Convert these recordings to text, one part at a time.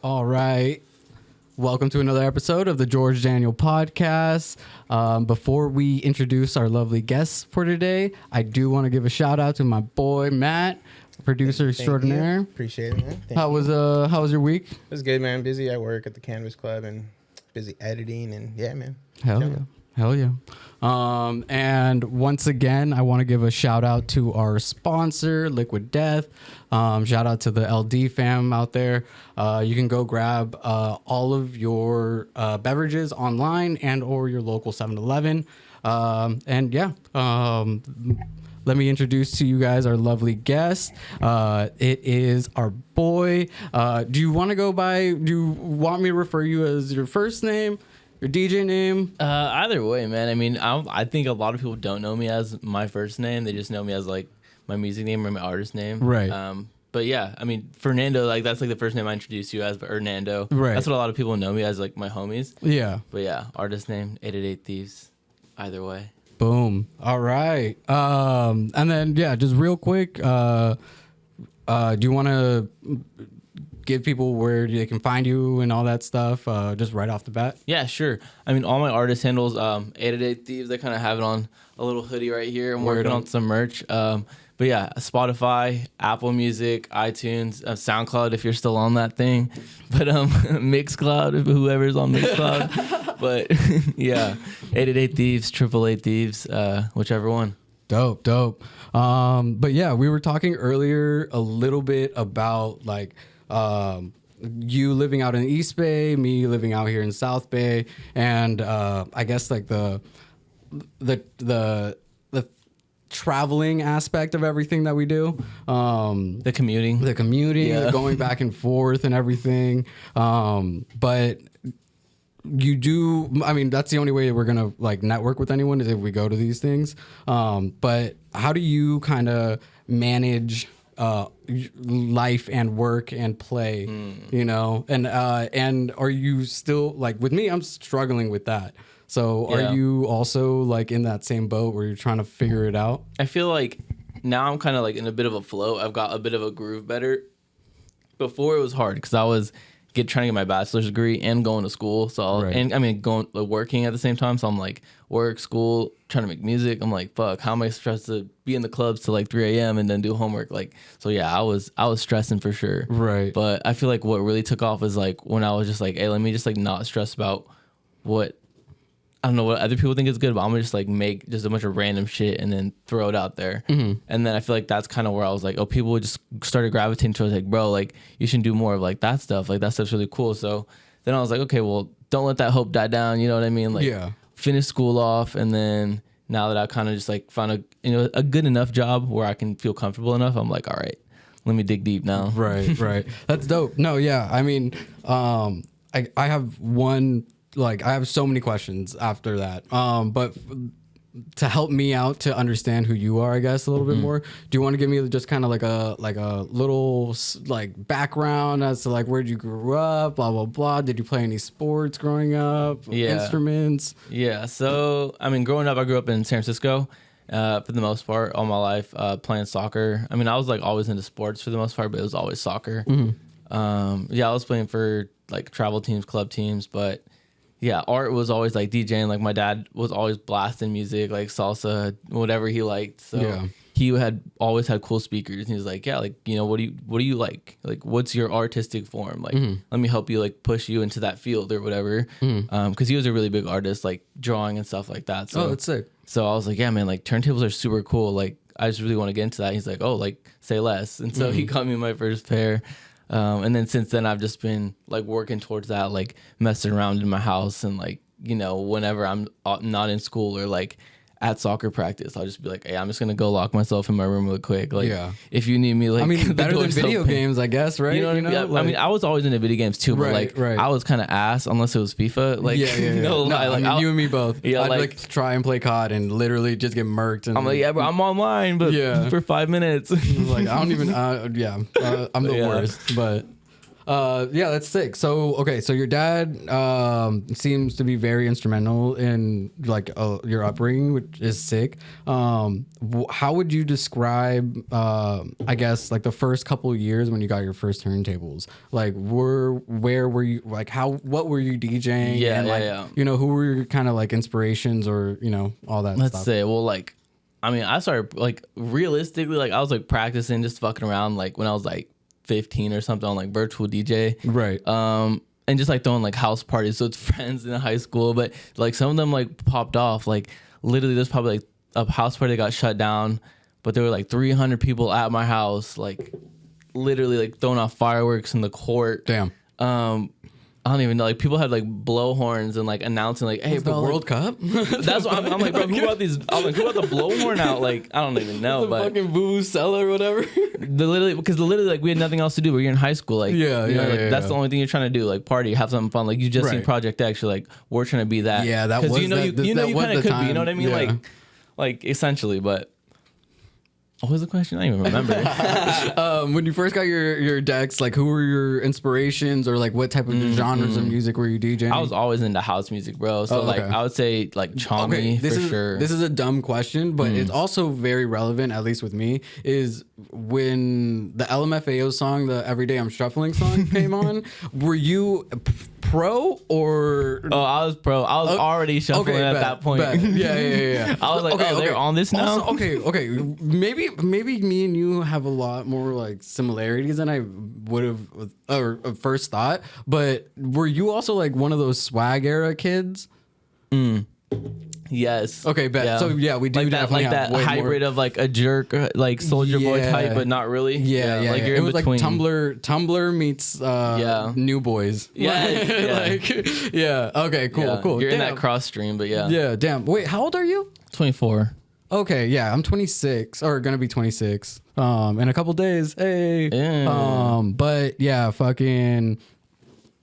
All right. Welcome to another episode of the George.Daniel podcast. Before we introduce our lovely guests for today, I do want to give a shout out to my boy Matt, producer extraordinaire. You. Appreciate it, man. How was your week? It was good, man. Busy at work at the Canvas Club and busy editing and yeah, man. Hell yeah. And once again, I want to give a shout out to our sponsor, Liquid Death. Shout out to the LD fam out there. You can go grab all of your beverages online and or your local 7-Eleven. Let me introduce to you guys our lovely guest. It is our boy. Do you want me to refer you as your first name? Your DJ name? Either way, man. I mean, I think a lot of people don't know me as my first name. They just know me as like my music name or my artist name. Right. But yeah, I mean, Fernando, like that's like the first name I introduced you as, but Hernando. Right. That's what a lot of people know me as, like my homies. Yeah. But yeah, artist name 888Thieves. Either way. Boom. All right. And then yeah, just real quick. Do you want to give people where they can find you and all that stuff, just right off the bat? Yeah, sure. I mean, all my artist handles, 888Thieves, I kind of have it on a little hoodie right here. I'm working on some merch. But yeah, Spotify, Apple Music, iTunes, SoundCloud if you're still on that thing. But Mixcloud, if whoever's on Mixcloud. But yeah, 888Thieves, 888Thieves, whichever one. Dope. But yeah, we were talking earlier a little bit about like you living out in East Bay, me living out here in South Bay, and I guess like the traveling aspect of everything that we do, the commuting, yeah. Going back and forth and everything. But you do, I mean, that's the only way we're gonna like network with anyone is if we go to these things. But how do you kind of manage life and work and play, you know, and are you still like with me? I'm struggling with that. So are you also like in that same boat where you're trying to figure it out? I feel like now I'm kind of like in a bit of a flow. I've got a bit of a groove better. Before it was hard because I was trying to get my bachelor's degree and going to school. So working at the same time. So I'm like work, school, trying to make music. I'm like, fuck, how am I stressed to be in the clubs till like 3 a.m. and then do homework? Like, so yeah, I was stressing for sure. Right. But I feel like what really took off is like when I was just like, hey, let me just like not stress about what, I don't know what other people think is good, but I'm gonna just like make just a bunch of random shit and then throw it out there. Mm-hmm. And then I feel like that's kind of where I was like, oh, people just started gravitating towards like, bro, like you should do more of like that stuff. Like that stuff's really cool. So then I was like, okay, well, don't let that hope die down. You know what I mean? Like, finish school off, and then now that I kind of just like found a good enough job where I can feel comfortable enough, I'm like, all right, let me dig deep now. Right. That's dope. No, yeah. I mean, I have one. Like I have so many questions after that. But to help me out to understand who you are, I guess a little bit more. Do you want to give me just kind of like a little like background as to like where you grew up, blah blah blah? Did you play any sports growing up? Yeah. Instruments? Yeah. So I mean, growing up, I grew up in San Francisco. For the most part, all my life, playing soccer. I mean, I was like always into sports for the most part, but it was always soccer. Mm-hmm. I was playing for like travel teams, club teams, but yeah, art was always like DJing. Like my dad was always blasting music, like salsa, whatever he liked. So he had always had cool speakers. And he was like, yeah, like, you know, what do you like? Like, what's your artistic form? Like, let me help you like push you into that field or whatever. Because he was a really big artist, like drawing and stuff like that. So, that's sick. So I was like, yeah, man, like turntables are super cool. Like, I just really want to get into that. He's like, oh, like say less. And so he got me my first pair. And then since then, I've just been like working towards that, like messing around in my house and like, you know, whenever I'm not in school or like at soccer practice, I'll just be like, hey, I'm just going to go lock myself in my room real quick. Like, if you need me, like, I mean, better than video games, I guess, right? You know what I mean? Yeah, like, I mean, I was always into video games too, but I was kind of ass unless it was FIFA. Like, no, like, I mean, you and me both. Yeah, I'd like try and play COD and literally just get murked. And I'm like, yeah, bro, I'm online, but for 5 minutes. Like, I don't even, I'm the worst, but. Yeah, that's sick. So, okay, so your dad seems to be very instrumental in like your upbringing, which is sick. How would you describe, I guess, like the first couple of years when you got your first turntables? Like, where were you? Like, what were you DJing? Yeah, and, like, yeah. You know, who were your kind of like inspirations or all that Let's stuff? say, well, like, I mean, I started like realistically, like I was like practicing, just fucking around, like when I was like 15 or something on like virtual DJ, Right. and just like throwing like house parties. So it's friends in high school, but like some of them like popped off. Like literally, there's probably like a house party that got shut down, but there were like 300 people at my house, like literally like throwing off fireworks in the court. Damn. I don't even know. Like people had like blowhorns and like announcing like, "Hey, The bro, World Cup? That's what I'm like, bro. Who brought these? I'm like, who brought the blowhorn out? Like, I don't even know, but Fucking vuvuzela or whatever. literally, like we had nothing else to do. We were in high school, like, Yeah, you know, yeah, like, yeah, that's yeah. the only thing you're trying to do, like party, have something fun. Like you just seen Right. Project X, you're like, we're trying to be that. Yeah, that 'Cause was you know, that- you that was kind the of could be. You time. know what I mean? Yeah. Like essentially, but. What was the question? I don't even remember. When you first got your decks, like who were your inspirations or like what type of genres of music were you DJing? I was always into house music, bro. So Oh, like, okay. I would say like Chommy for sure. This is a dumb question, but it's also very relevant, at least with me, is when the LMFAO song, the Everyday I'm Shuffling song came on, were you pro or... Oh, I was pro. I was already shuffling at bet, that point. bet. Yeah. I was like, they're on this now? Also, okay. Maybe me and you have a lot more like similarities than I would have or first thought. But were you also like one of those swag era kids? Yes. Okay, bet. So, yeah, we do like that, definitely like have that way hybrid of like a jerk, like Soldier Boy Yeah. type, but not really. Yeah. Like you're it in was between. like Tumblr meets New Boys. Yeah, yeah. Like, yeah. Okay. Cool. Yeah, Cool. You're in Damn. that cross stream, but yeah. Yeah. Damn. Wait. How old are you? 24. Okay, yeah, I'm 26 or gonna be 26 in a couple days. Hey. Yeah. But yeah, fucking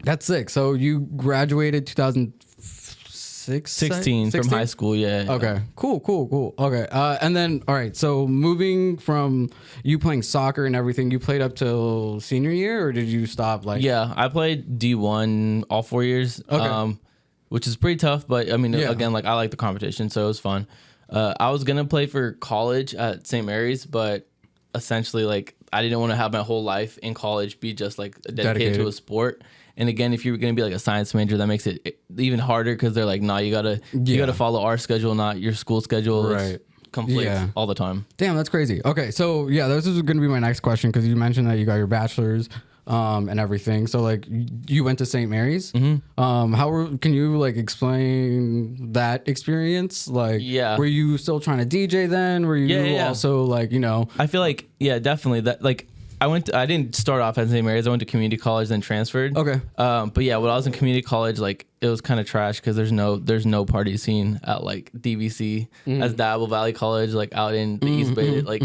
that's sick. So you graduated 2006 16 from high school, yeah. Okay. Cool. Okay. And then all right, so moving from you playing soccer and everything, you played up till senior year or did you stop like Yeah, I played D1 all 4 years. Okay. Which is pretty tough, but I mean, Yeah. again, like I like the competition, so it was fun. I was gonna play for college at St. Mary's, but essentially, like I didn't want to have my whole life in college be just like dedicated to a sport. And again, if you're gonna be like a science major, that makes it even harder because they're like, nah, you gotta follow our schedule, not your school schedule. Right. It's conflict Yeah. all the time. Damn, that's crazy. Okay, so yeah, this is going to be my next question because you mentioned that you got your bachelor's and everything. So like, you went to St. Mary's. Can you like explain that experience? Like, Yeah. were you still trying to DJ then? Were you Yeah. also like I feel like, yeah, definitely that like. I didn't start off at St. Mary's. I went to community college, then transferred. Okay. But yeah, when I was in community college, like it was kind of trash because there's no party scene at like DVC as Dabble Valley College, like out in the East Bay. Like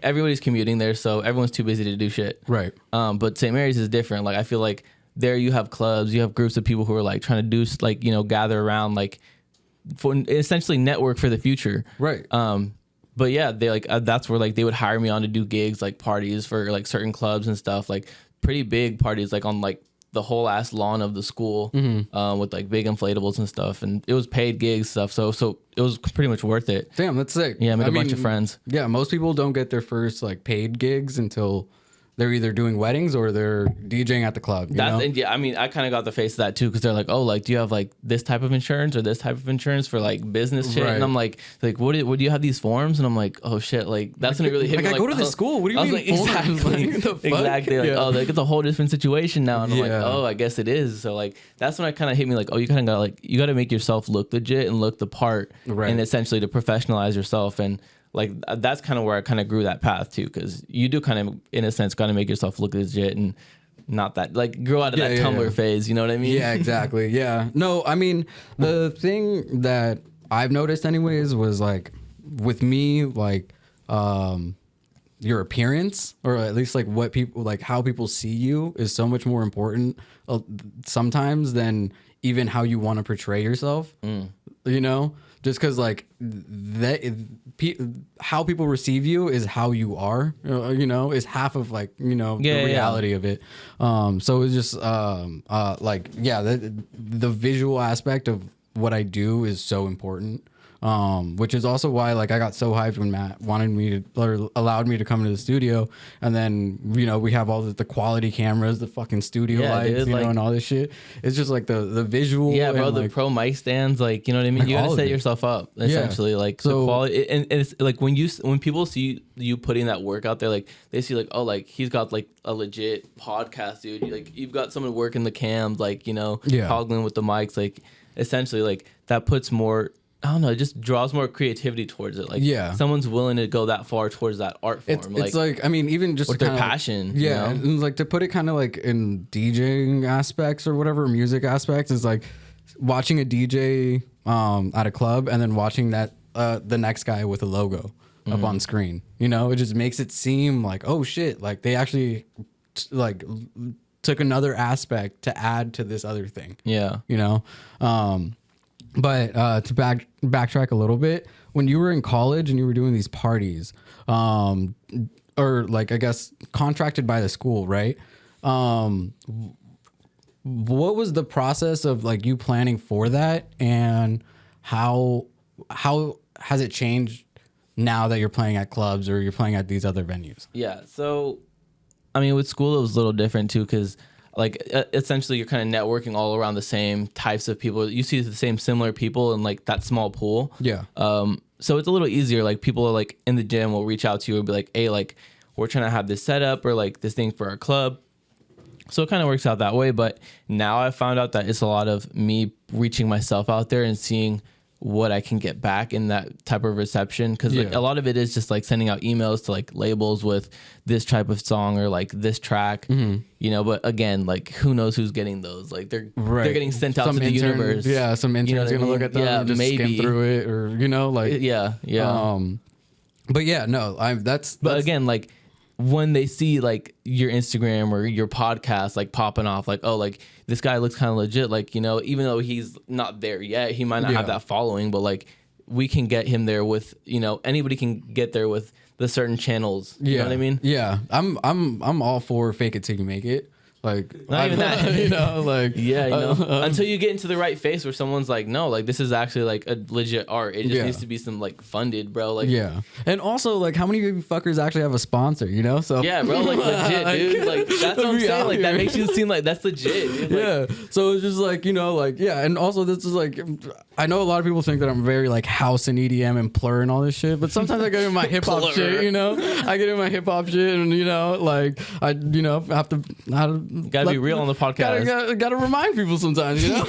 everybody's commuting there, so everyone's too busy to do shit. Right. But St. Mary's is different. Like I feel like there you have clubs, you have groups of people who are like trying to do like gather around like for essentially network for the future. Right. But yeah, they like that's where like they would hire me on to do gigs like parties for like certain clubs and stuff, like pretty big parties like on like the whole ass lawn of the school with like big inflatables and stuff, and it was paid gigs stuff, so it was pretty much worth it. Damn, that's sick. Yeah, I made a bunch of friends. Yeah, most people don't get their first like paid gigs until they're either doing weddings or they're DJing at the club. You know? And yeah, I mean, I kind of got the face of that too because they're like, oh, like, do you have like this type of insurance or this type of insurance for like business shit? Right. And I'm like, what do you have these forms? And I'm like, oh shit, like that's when it really hit me. I go to this school. What do you I mean? was like, forms? exactly, Like, the fuck? exactly. Like, Yeah. oh, like it's a whole different situation now. And I'm like, Yeah. oh, I guess it is. So like that's when I kind of hit me like, oh, you kind of got like you got to make yourself look legit and look the part, Right. and essentially to professionalize yourself. And like that's kind of where I kind of grew that path too, because you do kind of in a sense got to make yourself look legit and not that like grow out of that Tumblr phase. You know what I mean? Yeah, exactly. Yeah. No, I mean, the thing that I've noticed anyways was like with me, like, your appearance, or at least like what people like how people see you is so much more important sometimes than even how you want to portray yourself. You know, just because like how people receive you is how you are, you know, is half of like, you know, the reality of it. So it's just like, yeah, the visual aspect of what I do is so important. Which is also why like I got so hyped when Matt wanted me to, or allowed me to come into the studio, and then, you know, we have all the quality cameras, the fucking studio lights, dude, you know, and all this shit. It's just like the visual. Yeah, bro, and, the like, pro mic stands, like, you know what I mean? like You gotta set yourself up essentially, like so, the quality. And it's like when people see you putting that work out there, like they see like, oh, like he's got like a legit podcast, dude. Like you've got someone working the cams, like, you know, toggling with the mics, like essentially like that puts more, I don't know, it just draws more creativity towards it. Like, someone's willing to go that far towards that art form. It's like, I mean, even just with their passion. Yeah, you know? And like to put it kind of like in DJing aspects or whatever, music aspects, is like watching a DJ at a club and then watching that the next guy with a logo up on screen. You know, it just makes it seem like, oh shit, like they actually like took another aspect to add to this other thing. Yeah, you know. But to backtrack a little bit, when you were in college and you were doing these parties, or like I guess contracted by the school, right? What was the process of like you planning for that, and how has it changed now that you're playing at clubs or you're playing at these other venues? Yeah, so I mean, with school it was a little different too, because like essentially you're kind of networking all around the same types of people. You see the same similar people in like that small pool. Yeah. So it's a little easier. Like people are like in the gym will reach out to you and be like, hey, like we're trying to have this set up or like this thing for our club. So it kind of works out that way. But now I found out that it's a lot of me reaching myself out there and seeing what I can get back in that type of reception, because like a lot of it is just like sending out emails to like labels with this type of song or like this track, you know. But again, like who knows who's getting those? Like they're getting sent out to the universe. Yeah, some intern's gonna look at them and just skim through it, or you know, like But yeah, no, that's again, like when they see like your Instagram or your podcast like popping off, like, oh, like this guy looks kind of legit, like, you know, even though he's not there yet, he might not have that following, but like we can get him there with, you know, anybody can get there with the certain channels. You know what I mean? Yeah, I'm all for fake it till you make it. Like not even that, you know, like you know, until you get into the right face where someone's like, no, like this is actually like a legit art. It just needs to be some like funded, bro. Like and also like how many of you fuckers actually have a sponsor? You know, so bro, like legit, dude. Like that's what I'm saying. Like that makes you seem like that's legit. Dude. Like, so it's just like, you know, like and also this is like, I know a lot of people think that I'm very like house and EDM and Plur and all this shit, but sometimes I get in my hip hop shit. You know, I get in my hip hop shit, and you know, like I have to. Gotta be real on the podcast. Gotta remind people sometimes, you know.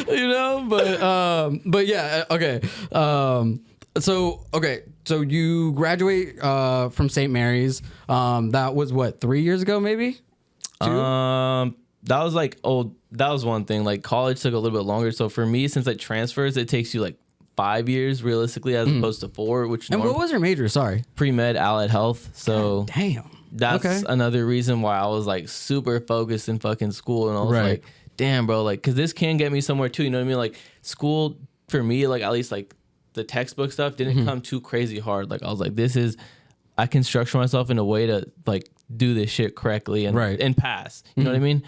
You know, but yeah, okay. So you graduate from St. Mary's. That was what, 3 years ago, maybe? 2? That was like that was one thing. Like college took a little bit longer. So for me, since it transfers, it takes you like 5 years realistically, as opposed to 4. Which what was your major? Sorry, pre-med allied health. So damn. That's another reason why I was like super focused in fucking school, and I was like, damn, bro, like, cause this can get me somewhere too. You know what I mean? Like school for me, like at least like the textbook stuff didn't come too crazy hard. Like I was like, I can structure myself in a way to like do this shit correctly and pass. You know what I mean?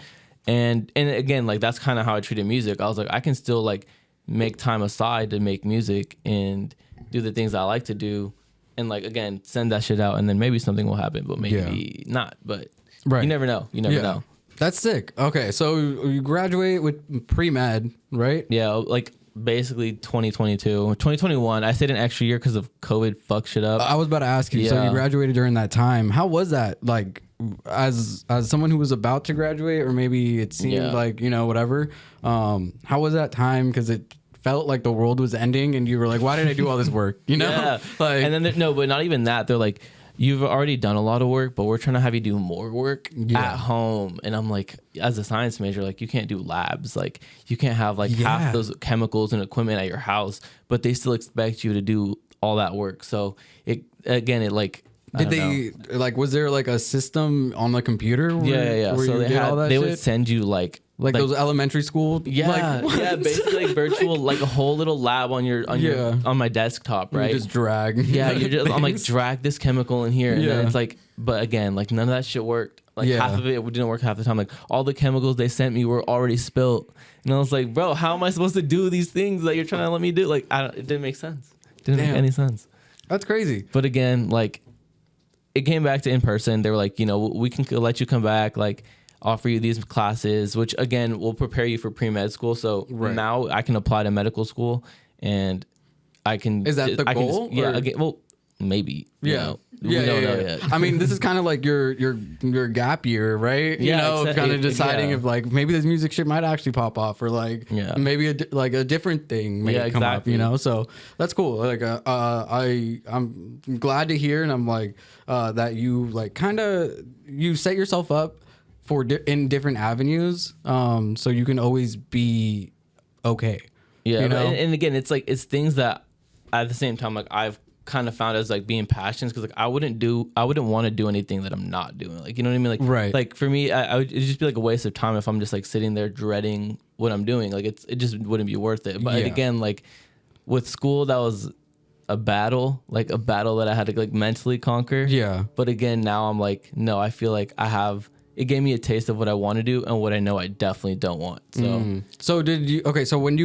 And again, like that's kind of how I treated music. I was like, I can still like make time aside to make music and do the things I like to do. And like, again, send that shit out, and then maybe something will happen, but maybe not. But you never know. You never know. That's sick. Okay, so you graduate with pre-med, right? Yeah, like basically 2022. 2021, I stayed an extra year because of COVID fucked shit up. I was about to ask you. So you graduated during that time. How was that? Like, as someone who was about to graduate, or maybe it seemed like, you know, whatever. How was that time? Because it felt like the world was ending, and you were like, why did I do all this work? You know? Like, and then but not even that. They're like, you've already done a lot of work, but we're trying to have you do more work at home. And I'm like, as a science major, like you can't do labs. Like you can't have like half those chemicals and equipment at your house, but they still expect you to do all that work. So it like Did they like? Was there like a system on the computer? Yeah. Where So you did all that they shit? would send you like those elementary school. Basically like virtual, like a whole little lab on my desktop, right? You just drag. I'm like, drag this chemical in here, and then it's like, but again, like none of that shit worked. Like half of it didn't work half the time. Like all the chemicals they sent me were already spilt, and I was like, bro, how am I supposed to do these things that you're trying to let me do? Like, it didn't make sense. Didn't make any sense. That's crazy. But again, like, it came back to in person. They were like, we can let you come back, like, offer you these classes, which again will prepare you for pre-med school. So now I can apply to medical school, and I can. Is that the goal? Again, well, maybe. We don't know yet. I mean, this is kind of like your gap year, right? Kind of deciding if like maybe this music shit might actually pop off, or like maybe a different thing may come up. So that's cool. Like I'm glad to hear, and I'm like that you like kind of you set yourself up for in different avenues, so you can always be okay. Yeah, and again, it's like it's things that at the same time like I've kind of found as like being passions, because like I wouldn't want to do anything that I'm not doing, like, you know what I mean, like like for me it'd just be like a waste of time if I'm just like sitting there dreading what I'm doing. Like it just wouldn't be worth it. But again, like with school, that was a battle that I had to like mentally conquer. But again, now I'm like, no, I feel like it gave me a taste of what I want to do and what I know I definitely don't want. So, so did you? Okay, so when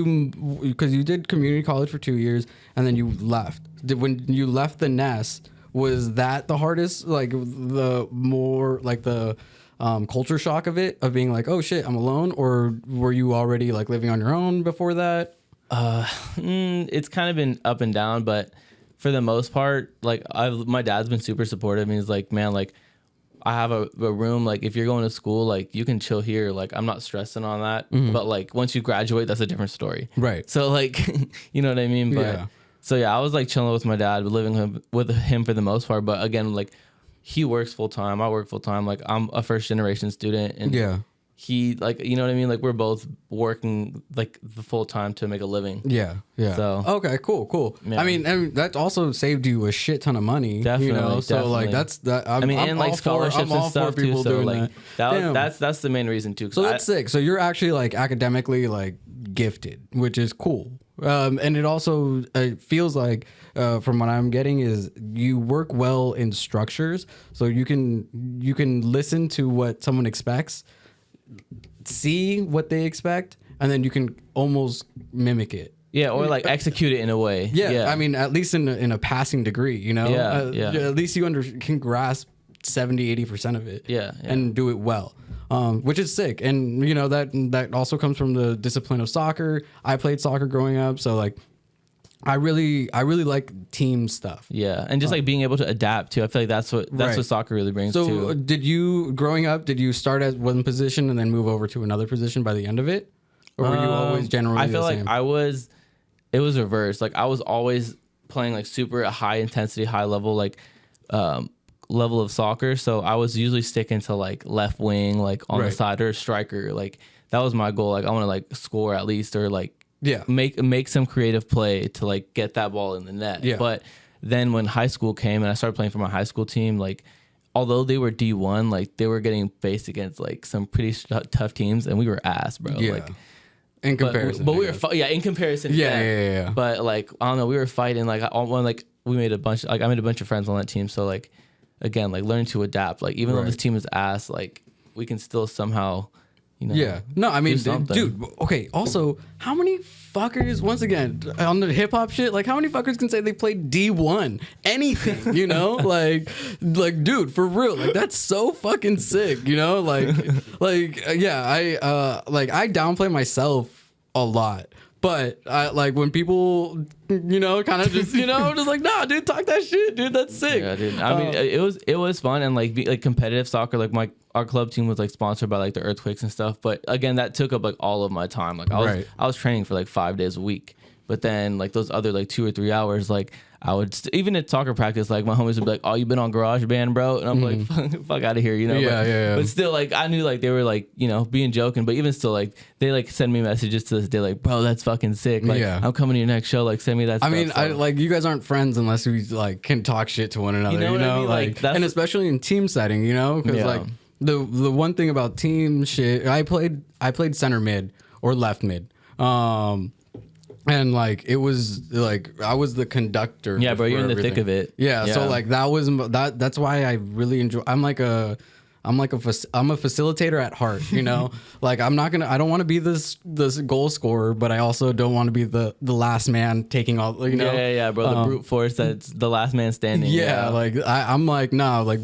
because you did community college for 2 years and then you left. When you left the nest, was that the hardest? Like the more like the culture shock of it, of being like, oh shit, I'm alone, or were you already like living on your own before that? It's kind of been up and down, but for the most part, like my dad's been super supportive. He's like, man, like, I have a room, like if you're going to school, like you can chill here, like I'm not stressing on that. But like once you graduate, that's a different story, right? So like you know what I mean. But so I was like chilling with my dad, living with him for the most part. But again, like he works full time, I work full time. Like I'm a first generation student, and he, like, you know what I mean, like we're both working like the full time to make a living. So okay, cool. I mean, and that also saved you a shit ton of money. Definitely. So like that's that. I'm and like scholarships and stuff too. So like that's the main reason too. So that's sick. So you're actually like academically like gifted, which is cool. And it also feels like from what I'm getting is you work well in structures, so you can listen to what someone expects, see what they expect, and then you can almost mimic it. Yeah, or like execute it in a way. Yeah. I mean, at least in a passing degree, you know? At least you can grasp 70-80% of it. And do it well. Which is sick. And you know, that also comes from the discipline of soccer. I played soccer growing up, so like I really like team stuff. Yeah, and just like being able to adapt too. I feel like that's what soccer really brings. So did you, growing up, did you start at one position and then move over to another position by the end of it? Or were you always generally I feel the like same? It was reversed. Like I was always playing like super high intensity, high level, like level of soccer. So I was usually sticking to like left wing, like on the side, or striker. Like that was my goal. Like I want to like score at least, or like make some creative play to like get that ball in the net. But then when high school came and I started playing for my high school team, like although they were D1, like they were getting faced against like some pretty tough teams, and we were ass, bro. Like in comparison, but we were in comparison. Yeah. But like I don't know, we were fighting. Like we made a bunch. Like I made a bunch of friends on that team. So like again, like learning to adapt. Like even though this team is ass, like we can still somehow, you know. No, I mean, dude. Okay. Also, how many fuckers? Once again, on the hip hop shit, like how many fuckers can say they played D1? Anything, you know? like, dude, for real. Like that's so fucking sick, you know? Like, I downplay myself a lot. But like when people, you know, kind of just, you know, just like, nah, dude, talk that shit, dude. That's sick. Yeah, dude. I mean, it was fun, and like competitive soccer. Like our club team was like sponsored by like the Earthquakes and stuff. But again, that took up like all of my time. Like I was training for like 5 days a week. But then like those other like 2 or 3 hours, like I would even at soccer practice, like my homies would be like, "Oh, you been on GarageBand, bro?" And I'm like, "Fuck out of here," you know. Yeah, But still, like I knew like they were like being joking, but even still, like they like send me messages to this day, like, "Bro, that's fucking sick. Like I'm coming to your next show. Like send me that." I mean, I like you guys aren't friends unless we like can talk shit to one another. You know, what I mean? like and especially in team setting, because like the one thing about team shit, I played center mid or left mid. And like it was like I was the conductor. Yeah, bro, you're in the thick of it. Yeah, so like that's why I really enjoy. I'm a facilitator at heart, like I don't want to be this goal scorer, but I also don't want to be the last man taking all, Yeah, bro, the brute force that's the last man standing. Yeah, like I'm like, nah, like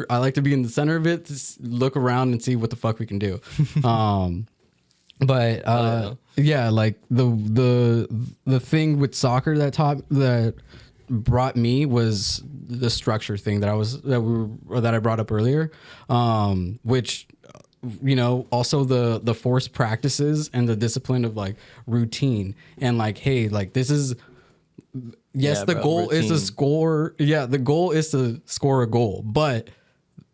I like to be in the center of it, to look around and see what the fuck we can do. But yeah, like the thing with soccer that brought me was the structure thing that I brought up earlier, which also the forced practices and the discipline of like routine and like, hey, like this is the goal routine. Is to score. Yeah, the goal is to score a goal, but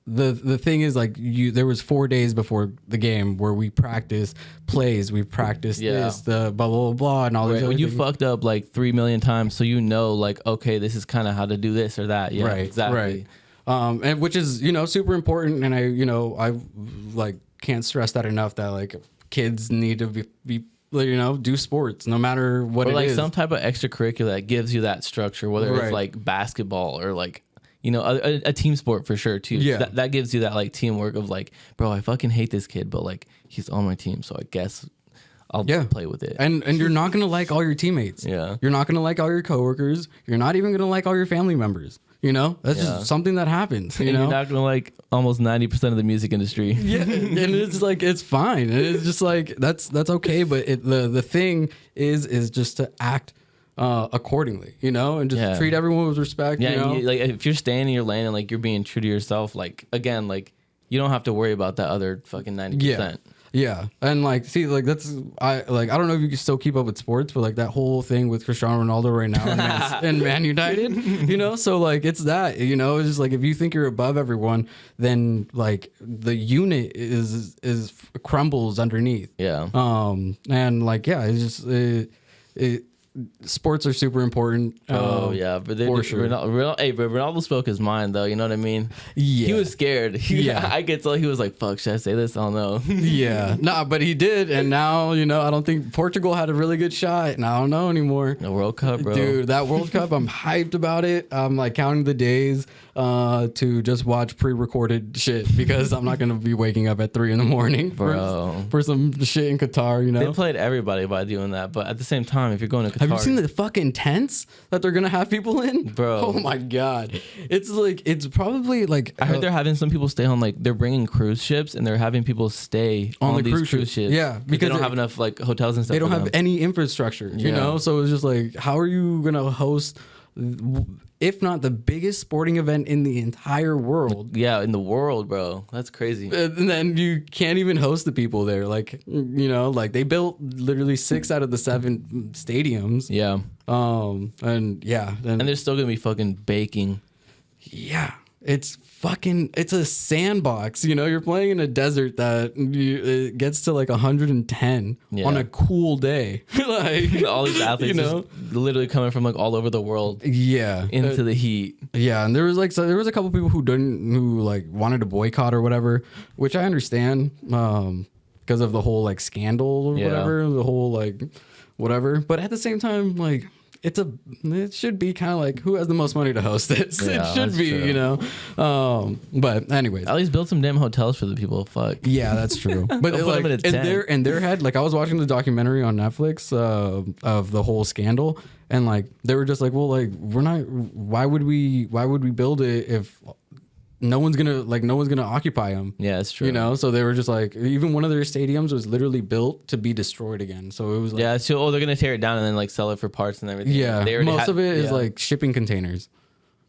the thing is like there was 4 days before the game where we practiced plays, we practiced this, the blah blah blah and all this. When you fucked up like 3 million times, so like, okay, this is kind of how to do this or that. Yeah, right, exactly. Right. And which is super important, and I like can't stress that enough that like kids need to be do sports no matter what or it is. Some type of extracurricular that gives you that structure, whether it's like basketball or like a team sport for sure too. Yeah, that gives you that like teamwork of like, bro, I fucking hate this kid, but like he's on my team, so I guess I'll play with it. And you're not gonna like all your teammates. Yeah, you're not gonna like all your coworkers. You're not even gonna like all your family members. That's just something that happens. You're not gonna like almost 90% of the music industry. Yeah, and it's like it's fine. It's just like that's okay. But the thing is just to act accordingly, and just treat everyone with respect. Yeah, like if you're staying in your lane and like you're being true to yourself, like again, like you don't have to worry about that other fucking 90%. Yeah, and like, see, like I don't know if you can still keep up with sports, but like that whole thing with Cristiano Ronaldo right now and Man United, so like it's that, it's just like if you think you're above everyone, then like the unit is crumbles underneath. Yeah. And like it's just sports are super important. Yeah, but for sure. But Ronaldo spoke his mind though. You know what I mean? Yeah, he was scared. I could tell he was like, "Fuck, should I say this? I don't know." Yeah, but he did, and now I don't think Portugal had a really good shot, and I don't know anymore. The World Cup, bro. Dude, that World Cup, I'm hyped about it. I'm like counting the days to just watch pre-recorded shit because I'm not gonna be waking up at 3 a.m, for some shit in Qatar. They played everybody by doing that, but at the same time, if you're going to Qatar, have you seen the fucking tents that they're gonna have people in, bro? Oh my god, it's probably like I heard they're having some people stay on, like they're bringing cruise ships and they're having people stay on these cruise ships. Yeah, because they don't have enough like hotels and stuff. They don't have any infrastructure, so it's just like, how are you gonna host, if not the biggest sporting event in the entire world? Yeah, in the world, bro. That's crazy. And then you can't even host the people there. Like, like they built literally 6 out of the 7 stadiums. Yeah. And they're still gonna be fucking baking. Yeah. It's a sandbox. You're playing in a desert that it gets to like 110 on a cool day. Like all these athletes, just literally coming from like all over the world. Yeah, into the heat. Yeah, and there was a couple people who like wanted to boycott or whatever, which I understand because of the whole like scandal or whatever, the whole like whatever. But at the same time, like, it should be kind of like, who has the most money to host this? Yeah, it should be, true. But anyways, at least build some damn hotels for the people. Fuck. Yeah, that's true. But like, and their head, like I was watching the documentary on Netflix of the whole scandal, and like they were just like, well, like why would we build it if no one's gonna occupy them? Yeah, it's true. So they were just like, even one of their stadiums was literally built to be destroyed again. So it was like, so they're gonna tear it down and then like sell it for parts and everything. Yeah, most of it is like shipping containers.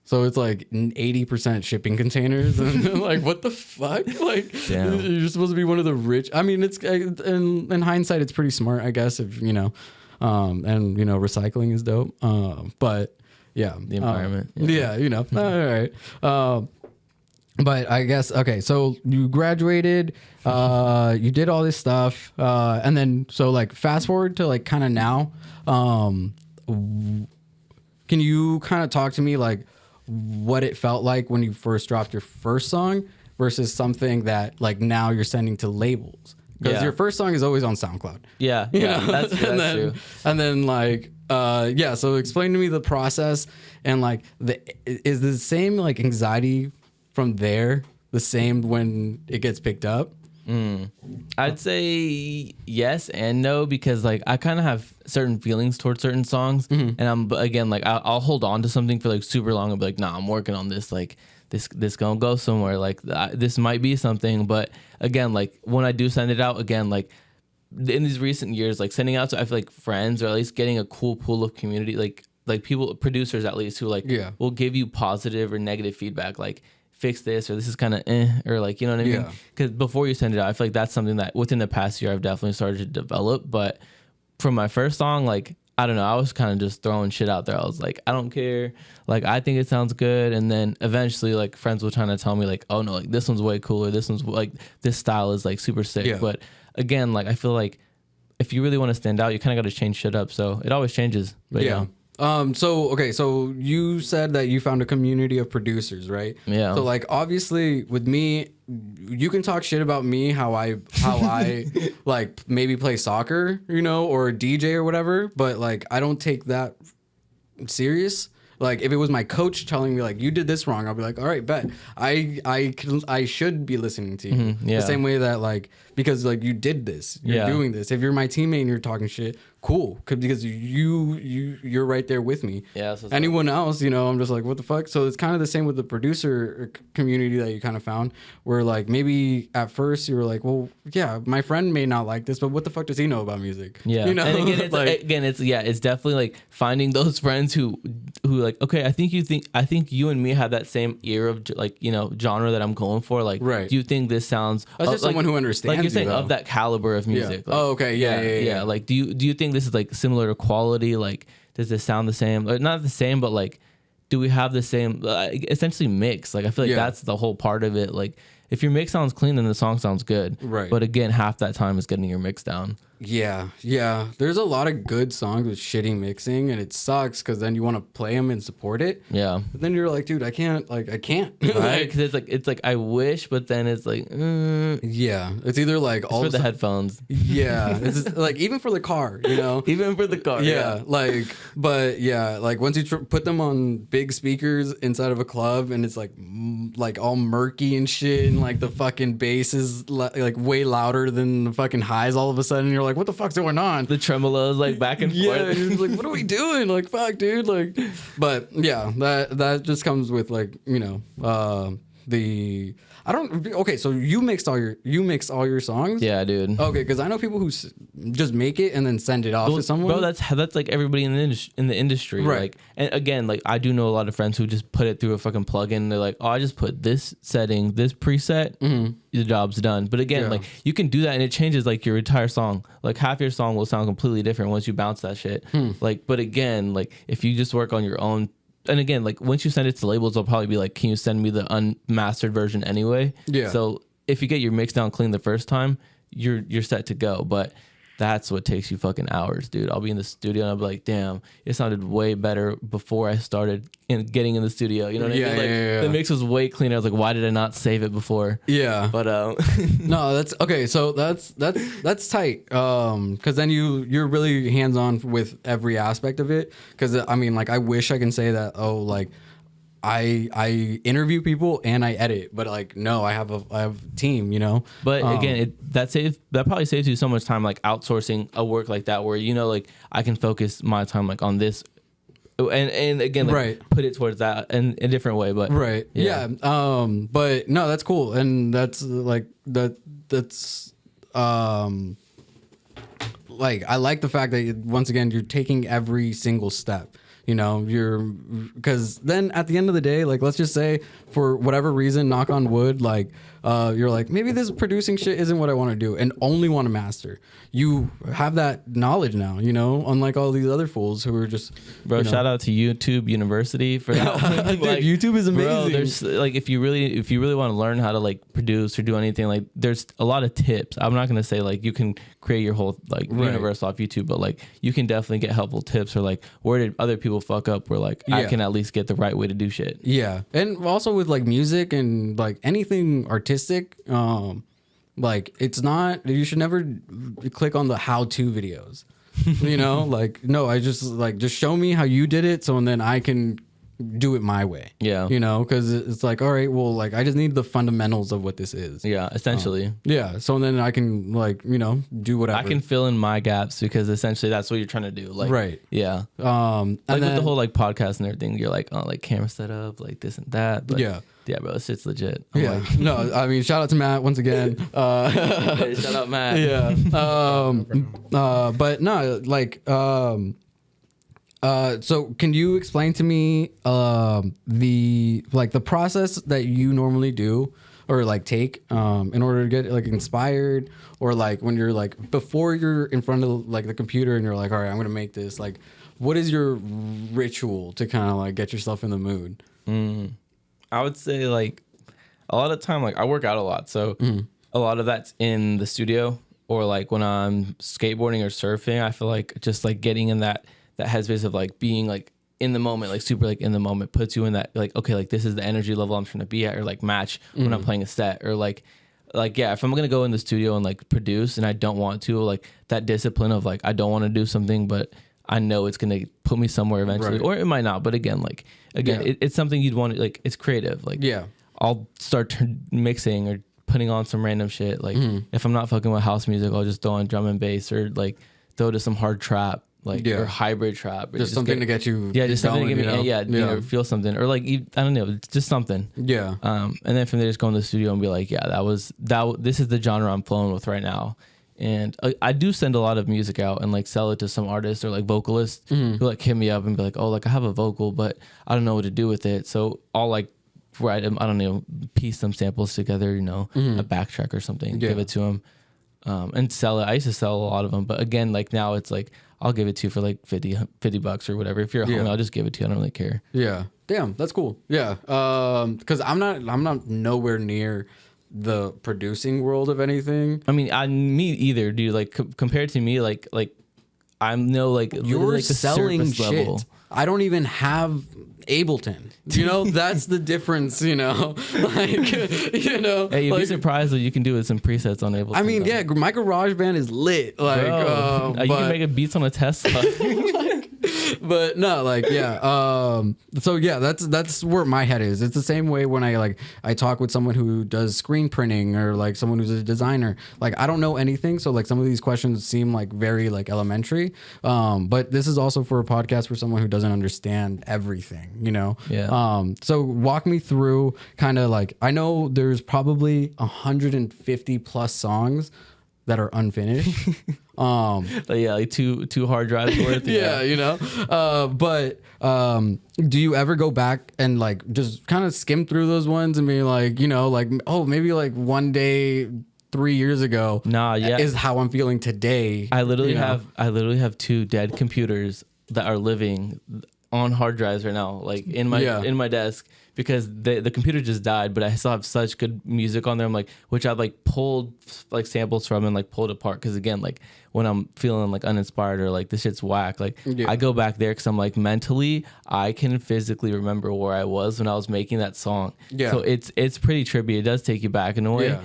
So it's like 80% shipping containers, and like, what the fuck? Like, you're supposed to be one of the rich. I mean, it's in hindsight, it's pretty smart, I guess, if and recycling is dope. But Yeah. the environment. Yeah, you know. All right. But I guess okay. So you graduated. You did all this stuff, and then so like fast forward to like kind of now. Can you kind of talk to me like what it felt like when you first dropped your first song versus something that like now you're sending to labels? Because your first song is always on SoundCloud. Yeah, You yeah, know? that's true. And then like, yeah. So explain to me the process and like is the same like anxiety from there the same when it gets picked up? I'd say yes and no, because like I kind of have certain feelings towards certain songs, and I'm again like I'll hold on to something for like super long and be like, nah, I'm working on this, like this gonna go somewhere, like this might be something. But again, like when I do send it out, again, like in these recent years, like sending out to I feel like friends, or at least getting a cool pool of community, like people, producers at least, who like will give you positive or negative feedback, like fix this, or this is kind of or like, you know what I mean? Because before you send it out, I feel like that's something that within the past year I've definitely started to develop. But from my first song, like I don't know, I was kind of just throwing shit out there. I was like, I don't care, like I think it sounds good. And then eventually like friends were trying to tell me like, oh no, like this one's way cooler, this one's like, this style is like super sick. But again, like I feel like if you really want to stand out, you kind of got to change shit up. So it always changes. But So okay, so you said that you found a community of producers, right? Yeah. So like obviously with me, you can talk shit about me how I like maybe play soccer, you know, or DJ or whatever, but like I don't take that serious. Like if it was my coach telling me like you did this wrong, I'll be like, all right, bet I should be listening to you. The same way that like because like you did this, you're doing this. If you're my teammate and you're talking shit, cool, because you're right there with me. Yeah. Anyone else, you know, I'm just like, what the fuck? So it's kind of the same with the producer community that you kind of found, where like maybe at first you were like, well, yeah, my friend may not like this, but what the fuck does he know about music? Yeah. You know, and again, it's definitely like finding those friends who like, okay, I think you and me have that same ear of like, you know, genre that I'm going for. Like, right. Do you think this sounds? That's just like, someone who understands. Like you're saying, you, of that caliber of music. Yeah. Like, Oh, okay. Yeah. Like, do you think this is like similar to quality? Like, does this sound the same? Like, not the same, but like, do we have the same essentially mix? Like, I feel like that's the whole part of it. Like, if your mix sounds clean, then the song sounds good. Right. But again, half that time is getting your mix down. Yeah. There's a lot of good songs with shitty mixing, and it sucks because then you want to play them and support it. Yeah. But then you're like, dude, I can't. Right? Because it's like I wish, but then it's like, yeah. It's either like it's for the headphones. Yeah. It's like even for the car, you know. Even for the car. Yeah. Like, but yeah, like once you put them on big speakers inside of a club, and it's like all murky and shit, and like the fucking bass is like way louder than the fucking highs all of a sudden. You're like, what the fuck's going on? The tremolos like back and forth. Yeah, you're like, what are we doing? Like, fuck, dude. Like, but yeah, that just comes with like, you know, okay, so you mixed all your songs? Yeah, dude. Okay, because I know people who just make it and then send it off to someone. Bro, that's like everybody in the industry. Right. Like, and again, like I do know a lot of friends who just put it through a fucking plugin. They're like, oh, I just put this setting, this preset, the job's done. But again, like you can do that and it changes like your entire song. Like half your song will sound completely different once you bounce that shit. Like, but again, like if you just work on your own. And again, like once you send it to labels, they'll probably be like, can you send me the unmastered version anyway? Yeah. So if you get your mix down clean the first time, you're set to go. But that's what takes you fucking hours, dude. I'll be in the studio and I'll be like, damn, it sounded way better before I started getting in the studio. You know what I mean? Like the mix was way cleaner. I was like, why did I not save it before? Yeah. But no, that's okay. So that's tight. Because then you're really hands on with every aspect of it. Because I mean, like I wish I can say that. Oh, like. I interview people and I edit, but like no, I have a team, you know. But again, that probably saves you so much time, like outsourcing a work like that, where you know, like I can focus my time like on this, and again, like, put it towards that in a different way. But yeah. But no, that's cool, and that's like that's like I like the fact that once again you're taking every single step. you know, because then at the end of the day, like, let's just say for whatever reason, knock on wood, like, you're like, maybe this producing shit isn't what I want to do and only want to master. You have that knowledge now, you know, unlike all these other fools who are just, bro, you know. shout out to YouTube University for that one. Dude, YouTube is amazing. Bro, there's like, if you really want to learn how to like produce or do anything, like there's a lot of tips. I'm not going to say like you can create your whole like universe off YouTube, but like you can definitely get helpful tips, or like where did other people fuck up where like I can at least get the right way to do shit. Yeah. And also with like music and like anything artistic, like it's not, you should never click on the how-to videos, you know, like, no, I just like, just show me how you did it. So, and then I can do it my way. Yeah. You know, cause it's like, all right, well, like I just need the fundamentals of what this is. Yeah. Essentially. Yeah. So then I can like, you know, do whatever. I can fill in my gaps because essentially that's what you're trying to do. Like, right. Yeah. And like then, with the whole like podcast and everything, you're like, oh, like camera setup, like this and that. But yeah. Yeah, bro, this shit's legit. I'm yeah. like, No, I mean, shout out to Matt once again. hey, shout out, Matt. Yeah. But no, like, so can you explain to me the process that you normally do or like take in order to get like inspired, or like when you're like before you're in front of like the computer and you're like, all right, I'm gonna make this, like what is your ritual to kind of like get yourself in the mood? I would say like a lot of time, like I work out a lot, so a lot of that's in the studio, or like when I'm skateboarding or surfing. I feel like just like getting in that headspace of like being like in the moment, like super like in the moment, puts you in that like, okay, like this is the energy level I'm trying to be at, or like match when I'm playing a set, or like yeah, if I'm gonna go in the studio and like produce and I don't want to, like that discipline of like I don't want to do something, but I know it's gonna put me somewhere eventually, or it might not. But again, it's something you'd want to, like, it's creative. Like, I'll start mixing or putting on some random shit. Like, if I'm not fucking with house music, I'll just throw on drum and bass, or like throw to some hard trap, like or hybrid trap. Or just something to get you, just something to get me, you know? Feel something, or like I don't know, it's just something. Yeah. And then from there, just go in the studio and be like, this is the genre I'm flowing with right now. And I do send a lot of music out and like sell it to some artists or like vocalists who like hit me up and be like, oh, like I have a vocal, but I don't know what to do with it. So I'll like write them, I don't know, piece some samples together, you know, a backtrack or something, give it to them and sell it. I used to sell a lot of them, but again, like now it's like, I'll give it to you for like $50 or whatever. If you're a homie, I'll just give it to you. I don't really care. Yeah. Damn, that's cool. Yeah. Cause I'm not nowhere near the producing world of anything. I mean, me either, dude. Like compared to me, like I'm no like you're like the selling shit. Level. I don't even have Ableton. You know, that's the difference. You know, like you know. Hey, you'd like, be surprised what you can do with some presets on Ableton. I mean, yeah, my GarageBand is lit. Like, you can make a beats on a Tesla. But no, like, yeah. So yeah, that's where my head is. It's the same way when I talk with someone who does screen printing, or like someone who's a designer. Like, I don't know anything, so like some of these questions seem like very like elementary. But this is also for a podcast for someone who doesn't understand everything, you know? Yeah. So walk me through kind of like, I know there's probably 150 plus songs that are unfinished. Like two hard drives worth. Yeah, you know. But do you ever go back and like just kind of skim through those ones and be like, you know, like, oh, maybe like one day 3 years ago is how I'm feeling today. I literally have two dead computers that are living on hard drives right now, like in my desk, because the computer just died, but I still have such good music on there. I'm like, which I've like pulled like samples from and like pulled apart, because again, like when I'm feeling like uninspired or like this shit's whack, like I go back there because I'm like, mentally I can physically remember where I was when I was making that song. So it's pretty trippy. It does take you back in a way.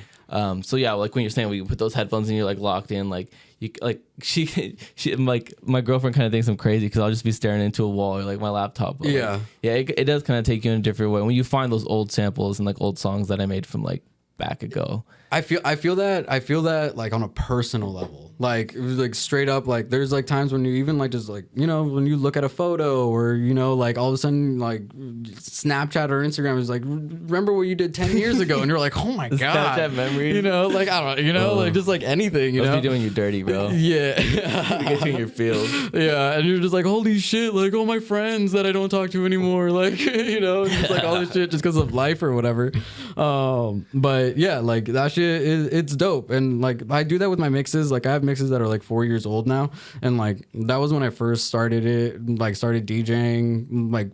So yeah, like when you're saying, you put those headphones and you're like locked in, like you like she like my girlfriend kind of thinks I'm crazy because I'll just be staring into a wall or like my laptop. But it does kind of take you in a different way when you find those old samples and like old songs that I made from like back ago. I feel that like on a personal level, like straight up, like there's like times when you even like just like, you know, when you look at a photo or, you know, like all of a sudden like Snapchat or Instagram is like, remember what you did 10 years ago, and you're like, oh my god, Snapchat memory, you know, like I don't, you know, like just like anything, you must know, be doing you dirty, bro. yeah, Get you in your field. yeah, and you're just like, holy shit, like all my friends that I don't talk to anymore, like you know, just like all this shit just because of life or whatever. But yeah, like that shit it's dope, and like I do that with my mixes. Like I have mixes that are like 4 years old now, and like that was when I first started it, like started DJing, like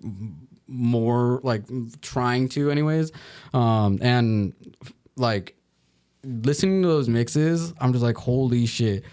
more like trying to anyways, and like listening to those mixes, I'm just like, holy shit,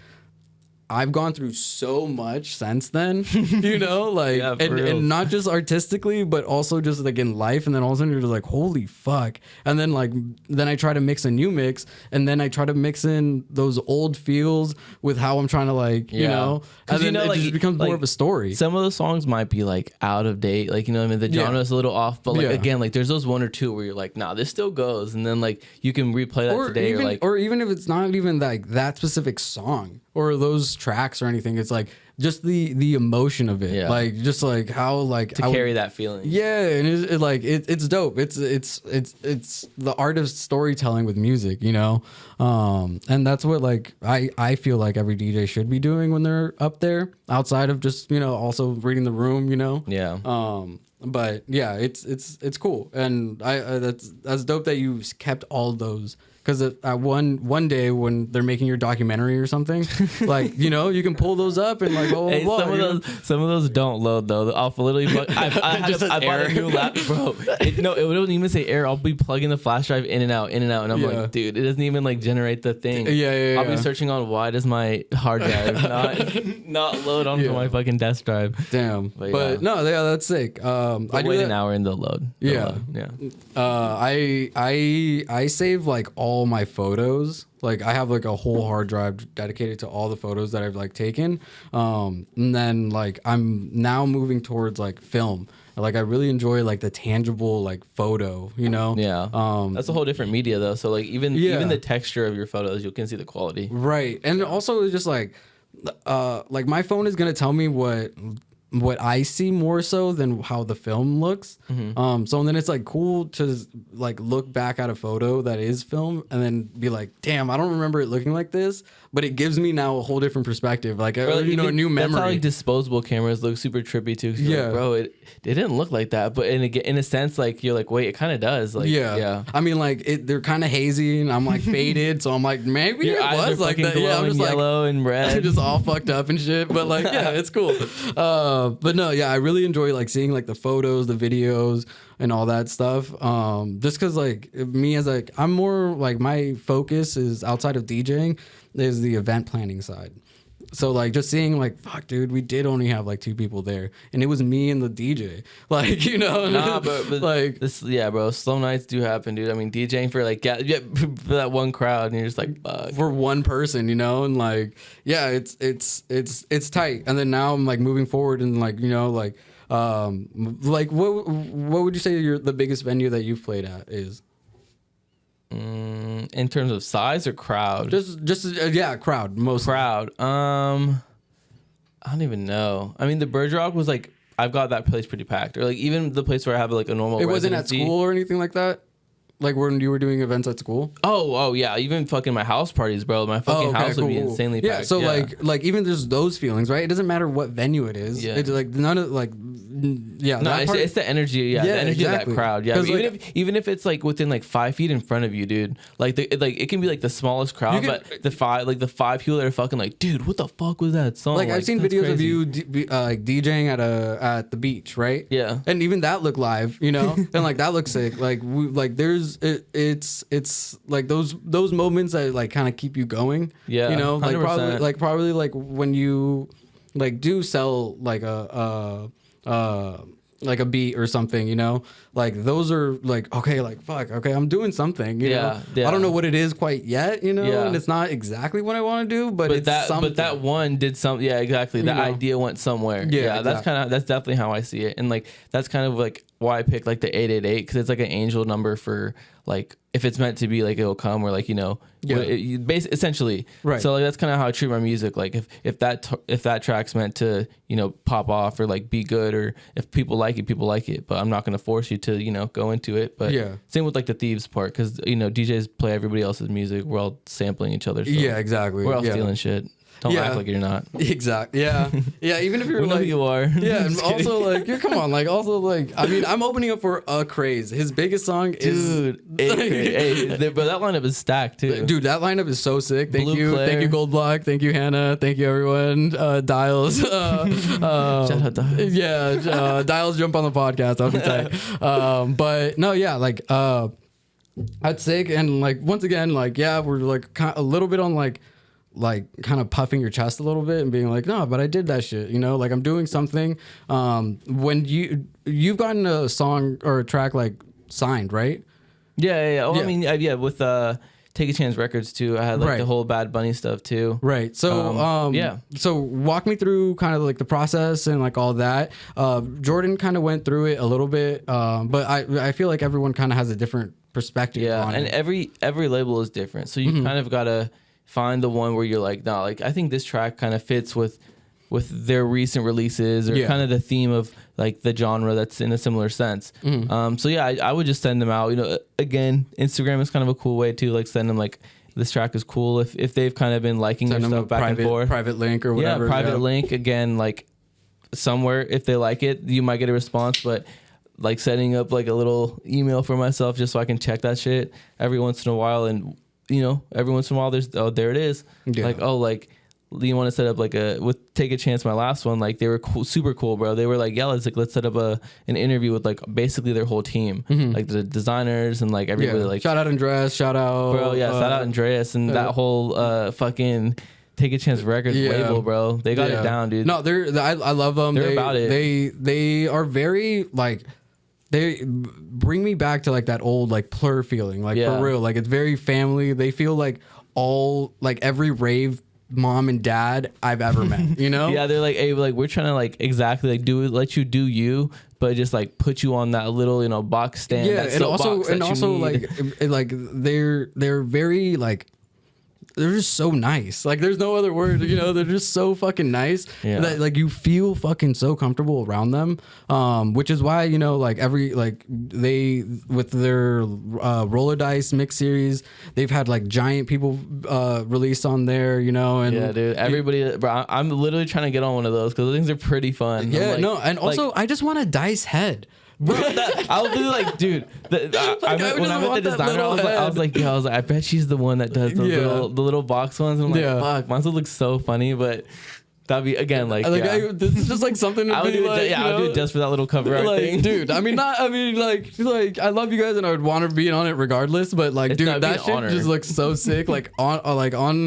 I've gone through so much since then, you know, like, Yeah, and not just artistically, but also just like in life. And then all of a sudden you're just like, holy fuck. And then like, then I try to mix a new mix, and then I try to mix in those old feels with how I'm trying to like, you know, and then it just becomes more of a story. Some of the songs might be like out of date, like, you know what I mean? The genre is a little off, but like, again, like there's those one or two where you're like, nah, this still goes. And then like, you can replay that today, even, or even if it's not even like that specific song or those tracks or anything, it's like just the emotion of it, like just like how like to carry that feeling. Yeah, and it's dope. It's the art of storytelling with music, you know, and that's what like I feel like every DJ should be doing when they're up there, outside of just, you know, also reading the room, you know. Yeah. But yeah, it's cool, and that's dope that you kept all those. Because at one day when they're making your documentary or something, like, you know, you can pull those up and like, oh, hey, some of those don't load though. I'll literally I bought a new laptop, bro. It wouldn't even say error. I'll be plugging the flash drive in and out, and I'm like, dude, it doesn't even like generate the thing. I'll be searching on why does my hard drive not load onto my fucking desk drive. Damn, but no, that's sick. I wait an hour in the load. I save like all my photos. Like I have like a whole hard drive dedicated to all the photos that I've like taken, and then like I'm now moving towards like film. Like I really enjoy like the tangible like photo, you know. That's a whole different media though, so like even the texture of your photos, you can see the quality, right? And also it's just like my phone is gonna tell me what I see more so than how the film looks. So then it's like cool to like look back at a photo that is film and then be like, damn, I don't remember it looking like this, but it gives me now a whole different perspective, like a new memory. That's how like disposable cameras look super trippy too. Like, bro, it didn't look like that, but in a sense, like you're like, wait, it kind of does. Like, I mean, like they're kind of hazy and I'm like faded, so I'm like, maybe your it was like that. Yeah, I'm just yellow like, and red, just all fucked up and shit. But like, yeah, it's cool. But no, I really enjoy like seeing like the photos, the videos, and all that stuff. Just because like me as like I'm more like my focus is outside of DJing is the event planning side. So like just seeing like, fuck, dude, we did only have like 2 people there, and it was me and the DJ. Like, you know, but like this, bro. Slow nights do happen, dude. I mean, DJing for like for that one crowd, and you're just like, fuck. For one person, you know, and like, yeah, it's tight. And then now I'm like moving forward and like, you know, like what would you say the biggest venue that you've played at is? In terms of size or crowd? Just crowd, most crowd. I don't even know. I mean, the Bird Rock was like, I've got that place pretty packed, or like even the place where I have like a normal. It wasn't at school or anything like that. Like when you were doing events at school? Oh yeah, even fucking my house parties, bro. My fucking house would be insanely packed. Yeah, so like even just those feelings, right? It doesn't matter what venue it is. Yeah. It's like none of like it's the energy, the energy of that crowd. Yeah, even if it's like within like 5 feet in front of you, dude. Like it can be like the smallest crowd, but the five people that are fucking like, dude, what the fuck was that song? Like I've seen videos of you like DJing at the beach, right? Yeah, and even that looked live, you know, and like that looks sick. Like there's it's like those moments that like kind of keep you going. Yeah, you know, 100%. probably like when you like do sell like a beat or something, you know, like those are like, okay, like fuck, okay, I'm doing something, you know? I don't know what it is quite yet, you know, and it's not exactly what I want to do, but it's something. But that one did something. Yeah, exactly. The idea went somewhere. Yeah, exactly. That's definitely how I see it, and like that's kind of like why I picked like the 888 because it's like an angel number for like if it's meant to be like it'll come or like essentially Right. So like that's kind of how I treat my music. Like if that track's meant to pop off or like be good or if people like it, but I'm not gonna force you to go into it. But same with like the Thieves part because DJs play everybody else's music. We're all sampling each other. So yeah, exactly. we're all stealing shit. Don't act like you're not. Exactly. Yeah. Yeah. Even if you're we know like, who you are. Yeah. And also like, come on. Like, also like, I mean, I'm opening up for A Craze. His biggest song is. Dude. But that lineup is stacked too. Dude, that lineup is so sick. Thank Blue you. Claire. Thank you, Gold Block. Thank you, Hannah. Thank you, everyone. Dials. Shout out Dials. Yeah. Dials jump on the podcast. I'll be tight. But no, yeah. Like, I'd say, and like, once again, like, yeah, we're like a little bit on like kind of puffing your chest a little bit and being like, no, but I did that shit, like I'm doing something. When you've gotten a song or a track like signed, right? Yeah. Well, I mean, with Take a Chance Records too. I had like the whole Bad Bunny stuff too. Right. So So walk me through kind of like the process and like all that. Jordan kind of went through it a little bit, but I feel like everyone kind of has a different perspective on and it. every label is different, so you kind of gotta find the one where you're like, no, like I think this track kind of fits with their recent releases or kind of the theme of like the genre that's in a similar sense. So yeah, I would just send them out. Again, Instagram is kind of a cool way to like send them like this track is cool if they've kind of been liking your stuff back and forth. Private link or whatever. Yeah, private link. Again, like somewhere if they like it, you might get a response, but like setting up like a little email for myself just so I can check that shit every once in a while and every once in a while there's there it is. Like you want to set up like with Take a Chance, my last one, like they were cool, super cool, bro. They were like, yeah, let's set up an interview with like basically their whole team, like the designers and like everybody. Like shout out Andreas, shout out bro, shout out Andreas and that whole fucking Take a Chance Records label, bro. They got it down, dude. No, I love them. They're about it. They are very like. They bring me back to like that old like Plur feeling, like for real. Like it's very family. They feel like every rave mom and dad I've ever met. Yeah, they're like, hey, like we're trying to like exactly like let you do you, but just like put you on that little box stand. Yeah, and also like they're very like. They're just so nice. Like there's no other word, they're just so fucking nice that like you feel fucking so comfortable around them. Which is why, like they with their roller dice mix series, they've had like giant people released on there, and yeah, dude, everybody, bro, I'm literally trying to get on one of those because those things are pretty fun. Yeah, and also I just want a dice head. Bro, I was really like, dude. When I met the designer, I was like, I bet she's the one that does the little box ones. And I'm like, fuck, mine would look so funny, but that'd be again this is just like something. I would do it. I would do it just for that little cover art thing, dude. I mean, like I love you guys and I would want to be on it regardless, but like, it's dude, that shit just looks so sick. Like on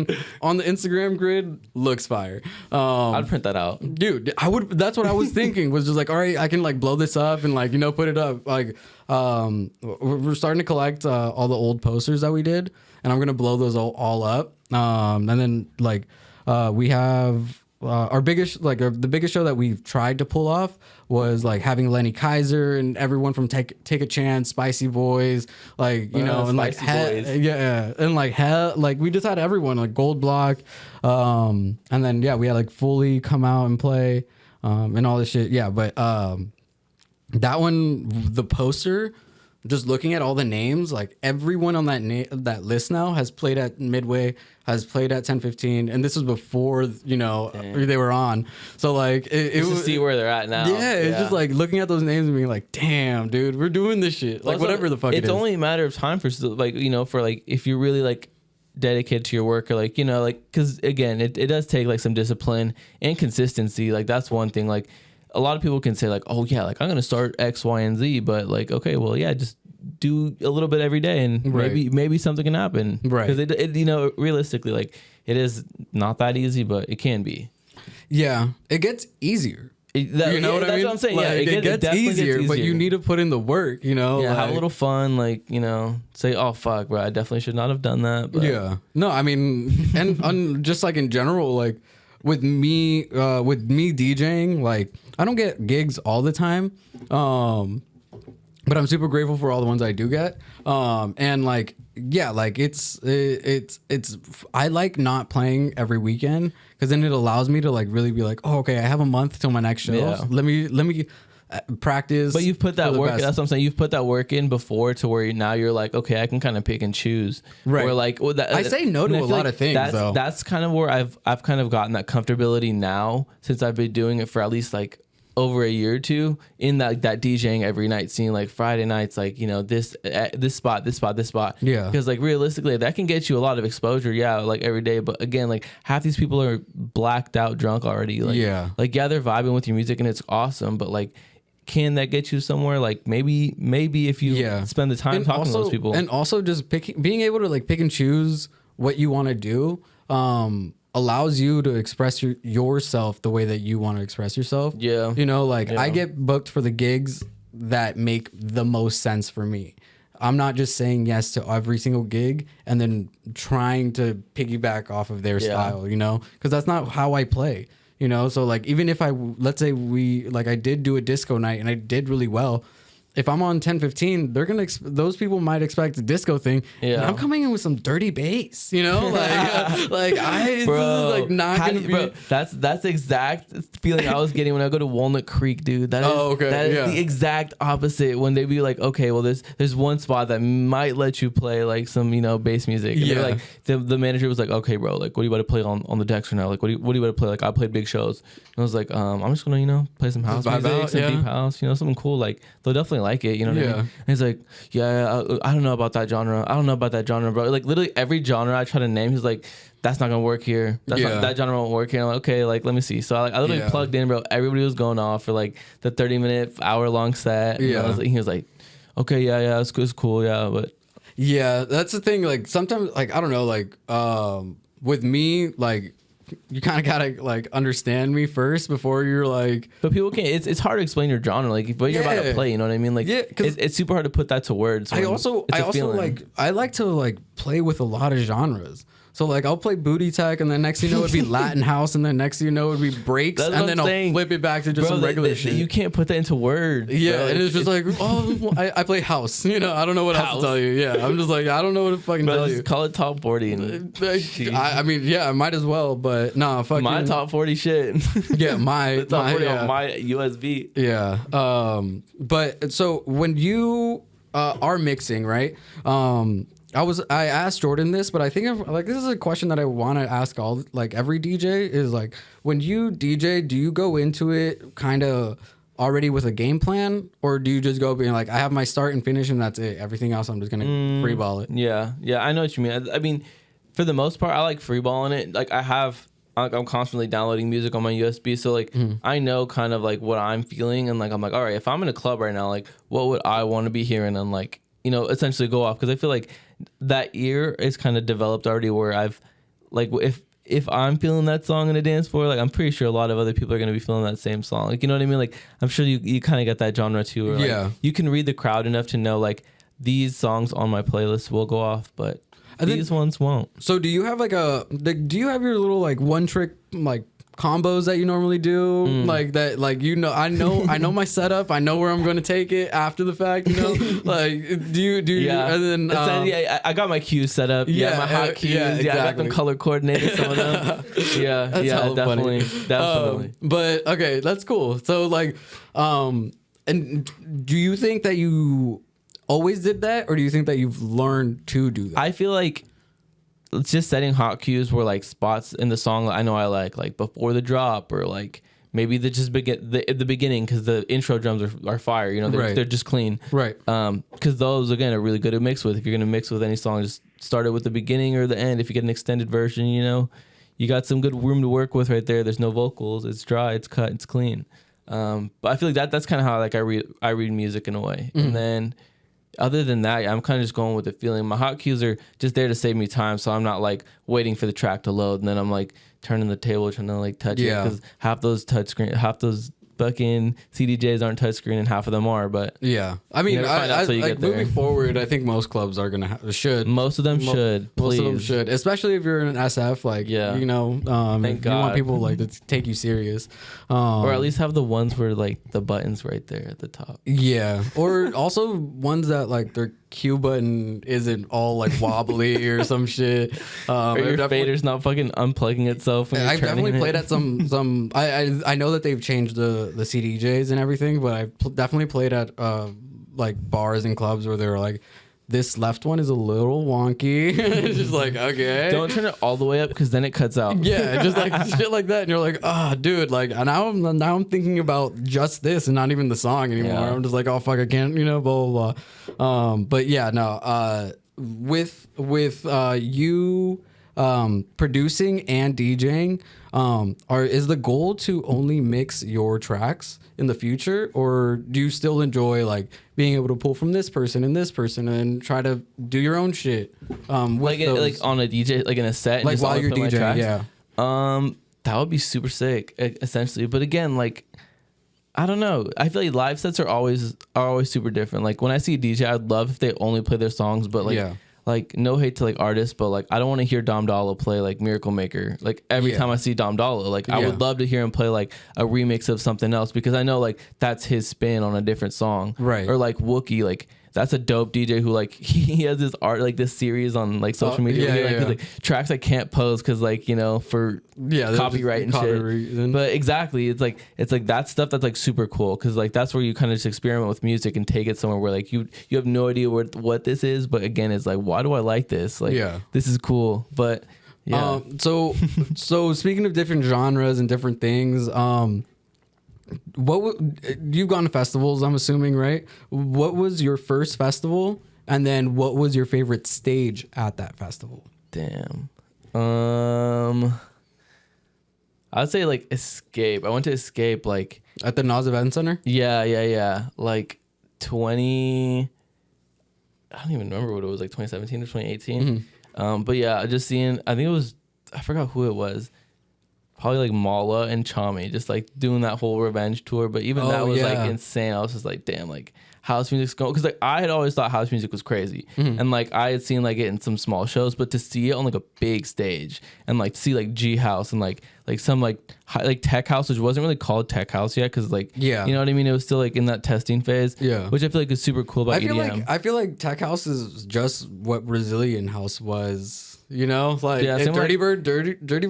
the Instagram grid, looks fire. I'd print that out, dude. I would. That's what I was thinking. Was just like, all right, I can like blow this up and like put it up. Like, we're starting to collect all the old posters that we did, and I'm gonna blow those all up. And then like we have. The biggest show that we've tried to pull off was like having Lenny Kaiser and everyone from Take a Chance, Spicy Boys, like and like and like we just had everyone like Gold Block, and then we had like Fully come out and play, and all this shit. Yeah, but that one, the poster. Just looking at all the names, like everyone on that list now has played at Midway, has played at 1015, and this was before they were on. So like it was to see where they're at now. Yeah, it's just like looking at those names and being like, damn, dude, we're doing this shit. Like whatever the fuck it is. It's only a matter of time for like for like if you're really like dedicated to your work or like because again it does take like some discipline and consistency. Like that's one thing. Like a lot of people can say like, oh yeah, like I'm gonna start X, Y, and Z, but like, okay, well yeah, just do a little bit every day, and maybe something can happen. Right? Because it realistically, like it is not that easy, but it can be. Yeah, it gets easier. What I mean? That's what I'm saying. Like, yeah, it gets easier, but you need to put in the work. Yeah, like, have a little fun. Like say, oh fuck, bro, I definitely should not have done that. But. Yeah, no, I mean, and just like in general, like. With me DJing, like I don't get gigs all the time, But I'm super grateful for all the ones I do get. And like, yeah, like it's I like not playing every weekend because then it allows me to like really be like, oh, okay, I have a month till my next show. Yeah. Let me practice. But you've put that work. best. That's what I'm saying. You've put that work in before to where now you're like, okay, I can kind of pick and choose. Right. Or like, well, I say no to I a feel lot of things, That's, though. that's kind of where I've kind of gotten that comfortability now since I've been doing it for at least like over a year or two in that DJing every night scene, like Friday nights, like, you know, this spot. Yeah. Because like realistically, that can get you a lot of exposure. Yeah. Like every day. But again, like half these people are blacked out drunk already. Like, Yeah. Like, yeah, they're vibing with your music and it's awesome. But like, can that get you somewhere? Like maybe if you spend the time talking to those people. And also just being able to like pick and choose what you want to do, allows you to express yourself the way that you want to express yourself. Yeah. You know, like Yeah. I get booked for the gigs that make the most sense for me. I'm not just saying yes to every single gig and then trying to piggyback off of their style, you know, because that's not how I play, you know. So like, even if let's say I did do a disco night and I did really well. If I'm on 1015, they're gonna those people might expect a disco thing. Yeah. And I'm coming in with some dirty bass, you know, like Bro, like not gonna be. bro, that's the exact feeling I was getting when I go to Walnut Creek, dude. That is that is the exact opposite. When they be like, okay, well, there's one spot that might let you play like some, you know, bass music. And they're like the manager was like, okay, bro, like what do you about to play on the decks right now? Like what do you about to play? Like I played big shows. And I was like, I'm just gonna, you know, play some house music, some deep house, you know, something cool. Like they'll definitely like it, you know what I mean? And he's like, yeah, I don't know about that genre. I don't know about that genre, bro. Like literally every genre I try to name, he's like, that's not gonna work here. That's not, that genre won't work here. I'm like, okay, like let me see. So I literally plugged in, bro. Everybody was going off for like the 30-minute, hour-long set. And he was like, okay, yeah, it's cool, yeah, but yeah, that's the thing. Like sometimes, like I don't know, like with me, like you kind of gotta like understand me first before you're like. But people can't. It's hard to explain your genre, like, but you're about to play. You know what I mean? Like, it's super hard to put that to words. I also like I like to like play with a lot of genres. So like I'll play booty tech, and then next thing you know it'd be Latin house, and then next thing you know it'd be breaks, and then I'll flip it back to just some regular shit. You can't put that into words. Yeah, bro. and it's just like, oh, I play house. You know, I don't know what else to tell you. Yeah, I'm just like, I don't know what to fucking tell you. Call it top 40. And I mean, yeah, I might as well, but nah, fuck my top 40 shit. Yeah, my top 40 on my USB. Yeah, but so when you are mixing, right? I asked Jordan this, but I think like this is a question that I want to ask every DJ is like, when you DJ, do you go into it kind of already with a game plan, or do you just go being like, I have my start and finish and that's it, everything else I'm just gonna freeball it? Yeah, I know what you mean. I mean, for the most part, I like freeballing it. Like I'm constantly downloading music on my USB, so like I know kind of like what I'm feeling, and like I'm like, all right, if I'm in a club right now, like what would I want to be hearing, and like, you know, essentially go off, because I feel like that ear is kind of developed already, where I've like if I'm feeling that song in a dance floor, like I'm pretty sure a lot of other people are gonna be feeling that same song. Like, you know what I mean? Like I'm sure you kind of get that genre too, where like, you can read the crowd enough to know like these songs on my playlist will go off, but these ones won't. So do you have do you have your little like one trick like combos that you normally do, like that, like, you know, I know my setup, I know where I'm going to take it after the fact, you know, like do you and then I got my cues set up, my hot cues, exactly. I got them color coordinated, some of them. That's definitely but okay, that's cool. So like and do you think that you always did that, or do you think that you've learned to do that? I feel like it's just setting hot cues where like spots in the song that I know I like before the drop, or like maybe they just begin the beginning, because the intro drums are fire, you know, they're just clean, right? Because those again are really good to mix with. If you're gonna mix with any song, just start it with the beginning or the end. If you get an extended version, you know, you got some good room to work with right there. There's no vocals, it's dry, it's cut, it's clean. But I feel like that's kind of how like I read music in a way, and then. Other than that, I'm kind of just going with the feeling. My hot cues are just there to save me time, so I'm not like waiting for the track to load, and then I'm like turning the table trying to like touch it, because half those fucking CDJs aren't touchscreen and half of them are, but Yeah, I mean, never find out till you like get there. moving forward, I think most clubs are gonna should. most of them should. Most of them Please. should, especially if you're in an SF. Like, Yeah. you know, Thank if you want God. people like to take you serious, Or at least have the ones where like the buttons right there at the top. yeah, or also ones that like their Q button isn't all like wobbly or some shit. Or I've your definitely- fader's not fucking unplugging itself. When you're I've turning definitely it. played at some. I know that they've changed the CDJs and everything, but I've definitely played at like bars and clubs where they were like, this left one is a little wonky. It's just like, okay, Don't turn it all the way up because then it cuts out. yeah, just like shit like that, and you're like, oh, dude, like now I'm thinking about just this and not even the song anymore. Yeah. I'm just like, oh fuck, I can't, you know, blah blah blah. But yeah, no, with you producing and DJing, is the goal to only mix your tracks in the future, or do you still enjoy like being able to pull from this person and this person and try to do your own shit? With Like those- on a DJ, like in a set, and like just while only you're play my DJing, tracks? yeah. That would be super sick, essentially. But again, like, I don't know. I feel like live sets are always super different. Like when I see a DJ, I'd love if they only play their songs, but like. Yeah. Like no hate to like artists, but like I don't want to hear Dom Dollar play like Miracle Maker. Like every Yeah. time I see Dom Dollar, like I Yeah. would love to hear him play like a remix of something else because I know like that's his spin on a different song. Right. Or like Wookie, like that's a dope DJ who like he has this art like this series on like social media. yeah, where he, like, yeah, does, yeah. like tracks I can't post because like you know for Yeah, there's copyright and copyright shit. reason. But exactly, it's like that stuff that's like super cool because like that's where you kind of just experiment with music and take it somewhere where like you have no idea what this is, but again, it's like why do I like this? Like Yeah. this is cool, but yeah. So speaking of different genres and different things, you've gone to festivals, I'm assuming, right? What was your first festival, and then what was your favorite stage at that festival? Damn. I'd say like Escape. I went to Escape like At the Nas Event Center? yeah. Like 20 I don't even remember what it was, like 2017 or 2018. But yeah, just seeing I forgot who it was. Probably like Mala and Chami, just like doing that whole revenge tour. But even that was yeah. like insane. I was just like, damn, like house music's going, because like I had always thought house music was crazy, and like I had seen like it in some small shows, but to see it on like a big stage and like to see like G House and like some like tech house, which wasn't really called tech house yet, because like Yeah. you know what I mean, it was still like in that testing phase. Yeah. which I feel like is super cool about EDM. I feel like tech house is just what Brazilian house was. You know, like Yeah, if same Dirty like-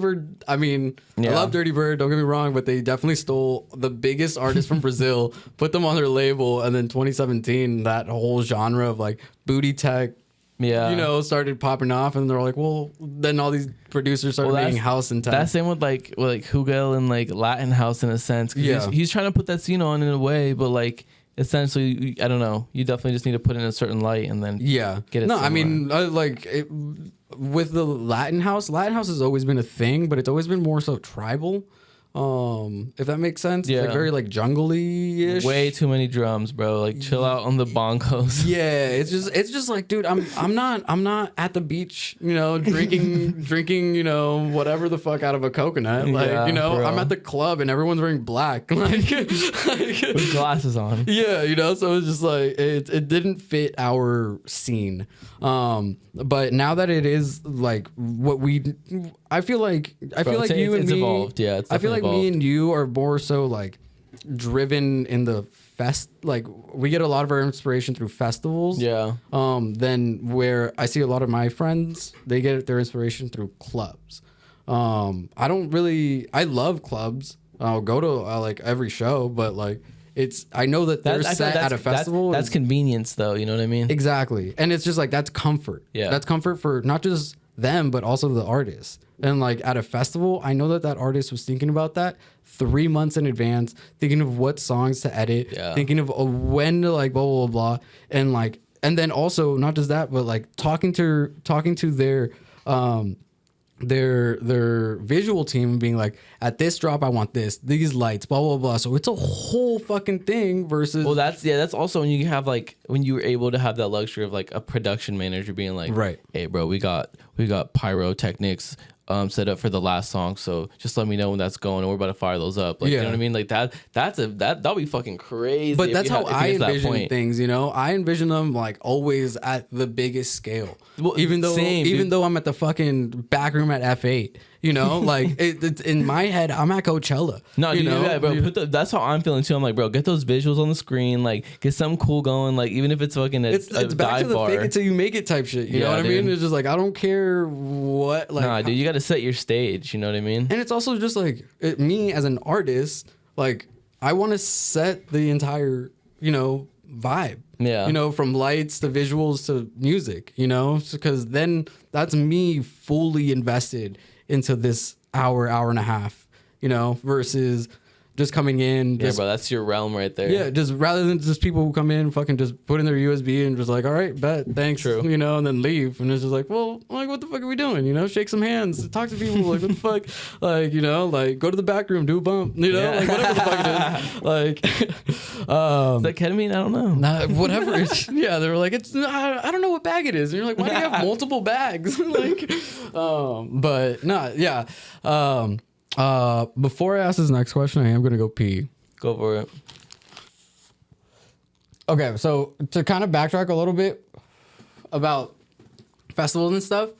Bird. I mean, I Yeah. love Dirty Bird. Don't get me wrong, but they definitely stole the biggest artists from Brazil, put them on their label, and then 2017, that whole genre of like booty tech, Yeah, you know, started popping off, and they're like, well, then all these producers started Well, making that's- house and tech. That's same with like Hugel and like Latin house in a sense. 'Cause Yeah. he's trying to put that scene on in a way, but like essentially, I don't know. You definitely just need to put in a certain light and then Yeah. Get it No, I somewhere. mean, with the Latin house has always been a thing, but it's always been more so tribal. If that makes sense. It's like Yeah. very like jungly-ish. way too many drums, bro. Like chill out on the bongos. Yeah, it's just like, dude, I'm not at the beach, you know, drinking, you know, whatever the fuck out of a coconut. Like, Yeah, you know, bro. I'm at the club and everyone's wearing black. Like, With glasses on. yeah, you know, so it's just like it didn't fit our scene. But now that it is like what I feel like you and it's me evolved. Yeah, it's I feel like definitely me evolved. and you are more so like driven in the fest. Like we get a lot of our inspiration through festivals. Yeah. Then where I see a lot of my friends, they get their inspiration through clubs. I love clubs. I'll go to like every show, but like I know that they're I feel set like at a festival. That's convenience, though. You know what I mean? Exactly. And it's just like that's comfort. Yeah. That's comfort for not just them, but also the artist. And like at a festival, I know that artist was thinking about that 3 months in advance, thinking of what songs to edit, Yeah. thinking of when to like blah, blah, blah, blah. And like, and then also not just that, but like talking to their visual team and being like, at this drop, I want these lights, blah, blah, blah. So it's a whole fucking thing versus. Well, that's also when you have like when you were able to have that luxury of like a production manager being like, Right. hey, bro, we got pyrotechnics. set up for the last song, so just let me know when that's going, and we're about to fire those up. Like, you know what I mean? Like that'll be fucking crazy. But that's how I envision things, you know? I envision them like always at the biggest scale. Well, even though I'm at the fucking back room at F8, you know? Like it's in my head, I'm at Coachella. No, you know? Yeah, bro. That's how I'm feeling too. I'm like, bro, get those visuals on the screen, like get something cool going, like even if it's fucking it's back dive to the bar. fake it till you make it type shit. You know what I mean? It's just like I don't care what like Nah, dude, you gotta set your stage, you know what I mean? And it's also just like me as an artist, like I want to set the entire, you know, vibe. Yeah. You know, from lights to visuals to music, you know, because then that's me fully invested into this hour and a half, you know, versus just coming in. Yeah, bro, that's your realm right there. Yeah, just rather than just people who come in, fucking just put in their USB and just like, all right, bet, thanks, True. you know, and then leave. And it's just like, well, like, what the fuck are we doing? You know, shake some hands, talk to people, like, what the fuck? Like, you know, like, go to the back room, do a bump, you know, like, whatever the fuck it is. Like, is that ketamine? I don't know. Whatever. Yeah, they were like, I don't know what bag it is. And you're like, why do you have multiple bags? Like, but no, yeah. Before I ask this next question, I am going to go pee. Go for it. Okay, so to kind of backtrack a little bit about festivals and stuff,